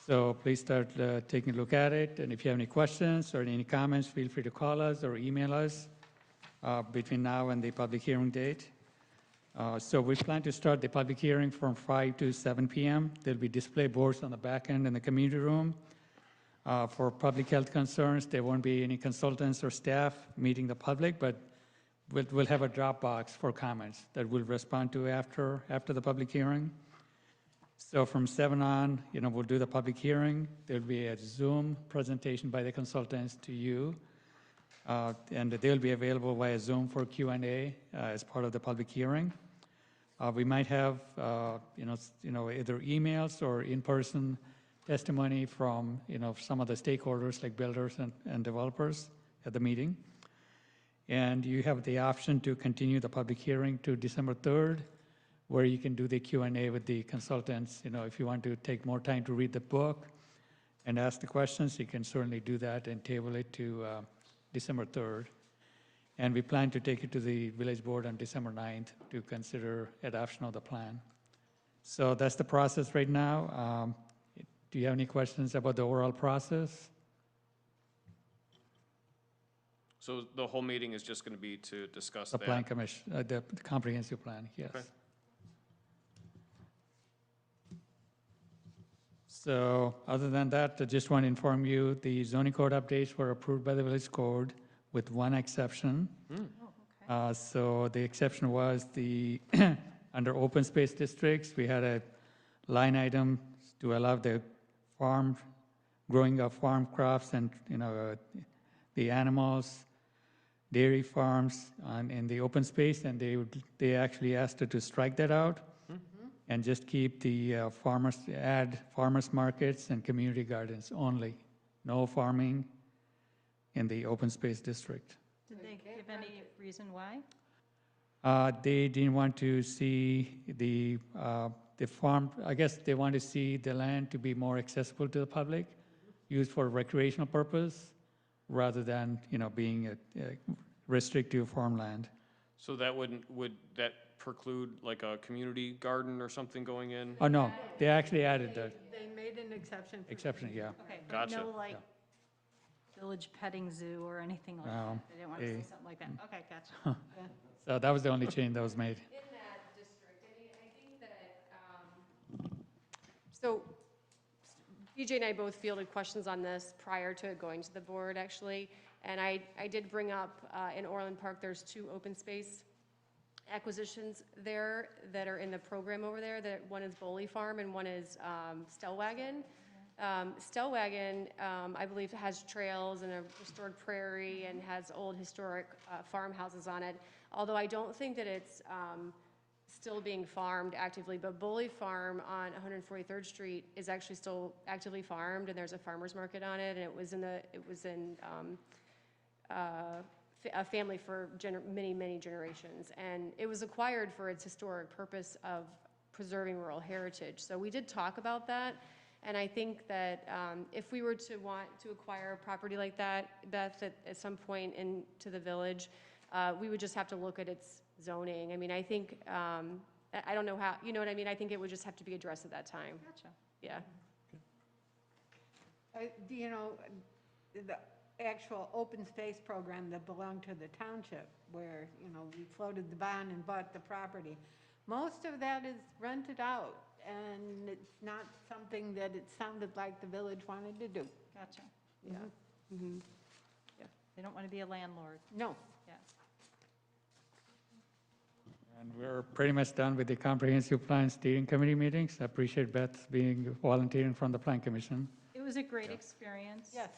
So please start taking a look at it, and if you have any questions or any comments, feel free to call us or email us between now and the public hearing date. So we plan to start the public hearing from 5 to 7 p.m. There'll be display boards on the back end in the community room. For public health concerns, there won't be any consultants or staff meeting the public, but we'll have a drop box for comments that we'll respond to after the public hearing. So from 7 on, we'll do the public hearing. There'll be a Zoom presentation by the consultants to you. And they'll be available via Zoom for Q&A as part of the public hearing. We might have, either emails or in-person testimony from, some of the stakeholders like builders and developers at the meeting. And you have the option to continue the public hearing to December 3rd, where you can do the Q&A with the consultants, if you want to take more time to read the book and ask the questions, you can certainly do that and table it to December 3rd. And we plan to take it to the village board on December 9th to consider adoption of the plan. So that's the process right now. Do you have any questions about the overall process? So the whole meeting is just going to be to discuss The that? plan commission, the comprehensive plan, yes. Okay. So other than that, I just want to inform you, the zoning code updates were approved by the village code with one exception. So the exception was the, under open space districts, we had a line item to allow the farm, growing of farm crops and, the animals, dairy farms in the open space, and they actually asked her to strike that out and just keep the farmers markets and community gardens only. No farming in the open space district. Did they give any reason why? They didn't want to see the farm, I guess they want to see the land to be more accessible to the public, used for recreational purpose, rather than, being a restrictive farmland. So that would that preclude like a community garden or something going in? Oh, no, they actually added that. They made an exception. Exception, yeah. Okay, but Gotcha. no like village petting zoo or anything like No, that? They didn't want to they- say something like that? Okay, gotcha. Yeah. So that was the only change that was made. In that district, I think that, so BJ and I both fielded questions on this prior to it going to the board, actually. And I did bring up, in Orland Park, there's 2 open space acquisitions there that are in the program over there. That one is Boley Farm and one is Stellwagen. Stellwagen, I believe, has trails and a restored prairie and has old historic farmhouses on it. Although I don't think that it's still being farmed actively, but Boley Farm on 143rd Street is actually still actively farmed, and there's a farmer's market on it, and it was in a family for many generations, and it was acquired for its historic purpose of preserving rural heritage. So we did talk about that, and I think that if we were to want to acquire a property like that, Beth, at some point into the village, we would just have to look at its zoning. I mean, I think, I don't know how, you know what I mean? I think it would just have to be addressed at that time. Gotcha. Yeah. The actual open space program that belonged to the township, where, we floated the bond and bought the property, most of that is rented out, and it's not something that it sounded like the village wanted to do. Gotcha. Yeah. Mm-hmm. They don't want to be a landlord. No. Yeah. And we're pretty much done with the comprehensive plan steering committee meetings. I appreciate Beth volunteering from the plan commission. It was a great experience. Yes.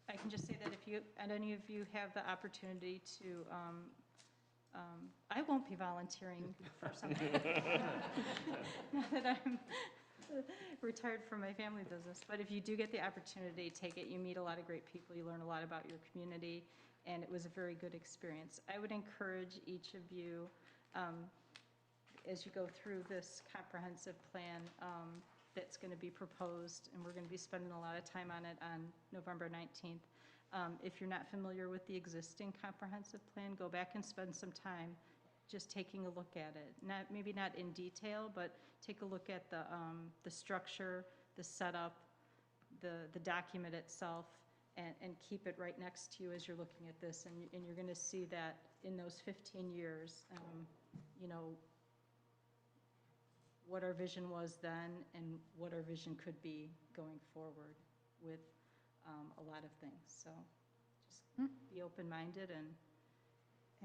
I can just say that if any of you have the opportunity to, I won't be volunteering for something. Now that I'm retired from my family business, but if you do get the opportunity, take it. You meet a lot of great people, you learn a lot about your community, and it was a very good experience. I would encourage each of you, as you go through this comprehensive plan that's going to be proposed, and we're going to be spending a lot of time on it on November 19th. If you're not familiar with the existing comprehensive plan, go back and spend some time just taking a look at it. Maybe not in detail, but take a look at the structure, the setup, the document itself, and keep it right next to you as you're looking at this. And you're going to see that in those 15 years, what our vision was then and what our vision could be going forward with a lot of things. So just be open-minded and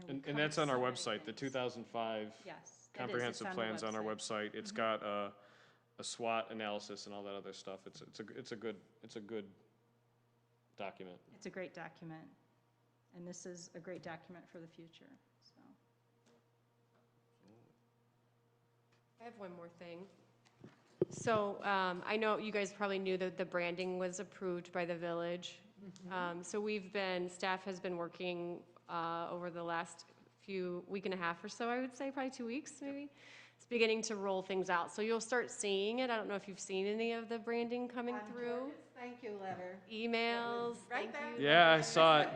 And that's on our website, the 2005 Yes, comprehensive plan's on our website. It's got a SWOT analysis and all that other stuff. It's a good document. It's a great document, and this is a great document for the future, so. I have one more thing. So I know you guys probably knew that the branding was approved by the village. So staff has been working over the last week and a half or so, I would say, probably 2 weeks maybe, it's beginning to roll things out. So you'll start seeing it. I don't know if you've seen any of the branding coming through. Thank you letter. Emails, Right thank there. you. Yeah, I saw it.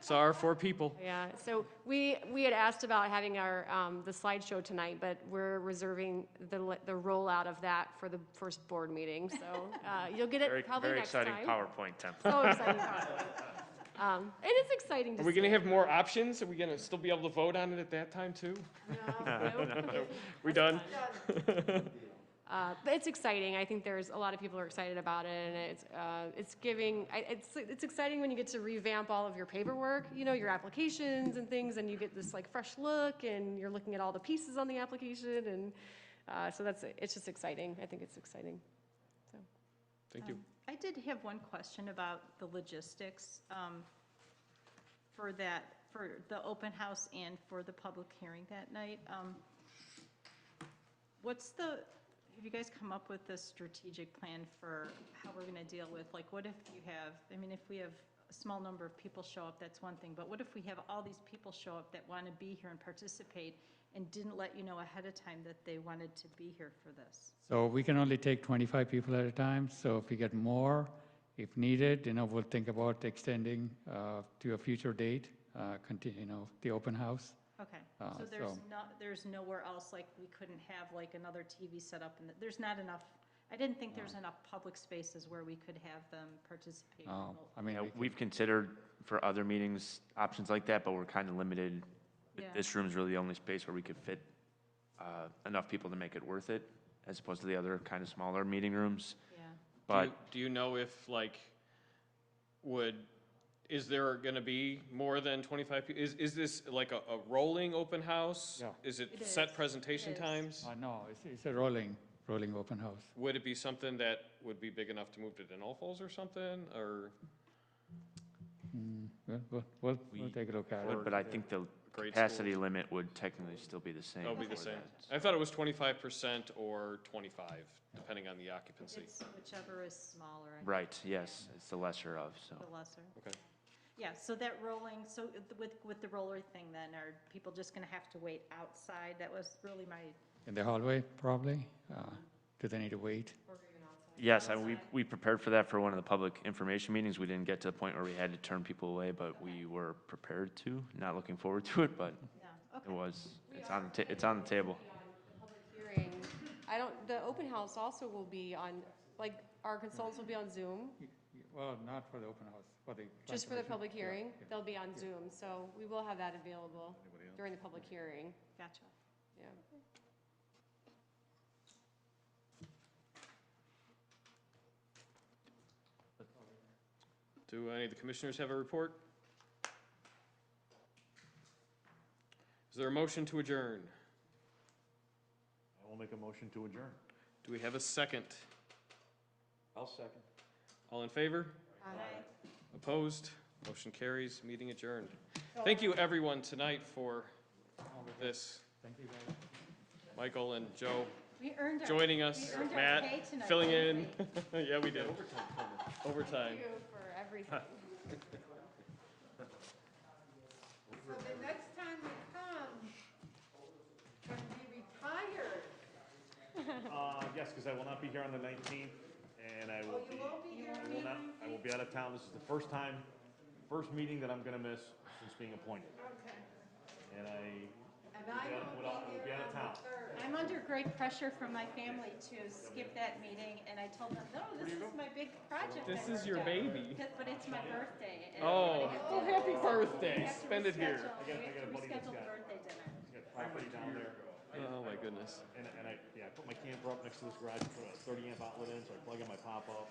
Saw our 4 people. Yeah, so we had asked about having our, the slideshow tonight, but we're reserving the rollout of that for the first board meeting, so, you'll get it probably next time. Very exciting PowerPoint template. So exciting PowerPoint. And it's exciting to Are we going to see. have more options? Are we going to still be able to vote on it at that time, too? No. We done? But it's exciting. I think there's a lot of people are excited about it, and it's giving. It's exciting when you get to revamp all of your paperwork, you know, your applications and things, and you get this like fresh look, and you're looking at all the pieces on the application, and so it's just exciting. I think it's exciting. So. Thank you. I did have one question about the logistics for the open house and for the public hearing that night. Have you guys come up with a strategic plan for how we're gonna deal with, like, what if you have, I mean, if we have a small number of people show up, that's one thing, but what if we have all these people show up that wanna be here and participate and didn't let you know ahead of time that they wanted to be here for this? So we can only take 25 people at a time, so if we get more, if needed, we'll think about extending to a future date, continue, the open house. Okay, so there's nowhere else, like, we couldn't have like another TV set up, and there's not enough, I didn't think there's enough public spaces where we could have them participate remotely. I mean, We've considered for other meetings options like that, but we're kind of limited. Yeah. This room's really the only space where we could fit enough people to make it worth it, as opposed to the other kind of smaller meeting rooms. Yeah. But Do you know if, like, is there gonna be more than 25 people? Is this like a rolling open house? Yeah. Is it It set is. presentation It is. times? No, it's a rolling open house. Would it be something that would be big enough to move to Denolfo's or something, or? We'll take a look at it. but I think the Grade capacity limit would technically still be the same. That'll be the for same. that. I thought it was 25% or 25, depending on the occupancy. It's whichever is smaller. I think. Right, yes, it's the lesser of, so. The lesser. Okay. Yeah, so that rolling, so with the roller thing then, are people just gonna have to wait outside? That was really my, In the hallway, probably? Do they need to wait? Yes, we prepared for that for one of the public information meetings. We didn't get to the point where we had to turn people away, but we were prepared to, not looking forward to it, but yeah, it okay. was, it's on the table. Hearing, the open house also will be on, like, our consultants will be on Zoom. Well, not for the open house, for the. Just for the public hearing, Yeah. they'll be on Zoom, so we will have that available during the public hearing, Gotcha. yeah. Do any of the commissioners have a report? Is there a motion to adjourn? I will make a motion to adjourn. Do we have a second? I'll second. All in favor? Aye. Opposed? Motion carries. Meeting adjourned. Thank you, everyone, tonight for this. Thank you, guys. Michael and Joe We earned our. joining us. We earned our Matt pay tonight, filling didn't in. Yeah, we did. Overtime. Thank you for everything. So the next time you come, can be retired. Yes, because I will not be here on the 19th, and I will Oh, you won't be here on the 19th? I will be out of town. This is the first meeting that I'm gonna miss since being appointed. Okay. And I And I will won't be be here out of on town. the 3rd. I'm under great pressure from my family to skip that meeting, and I told them, no, this is my big project. This I is your worked on." baby. But it's my birthday. and Oh, I have oh, to- happy we birthday. have to Spend it here. reschedule- I got We a have to buddy that's reschedule the got- birthday dinner. Got property down there. Oh, my goodness. And I put my camper up next to this garage, put a 30 amp outlet in, so I plug in my pop-up.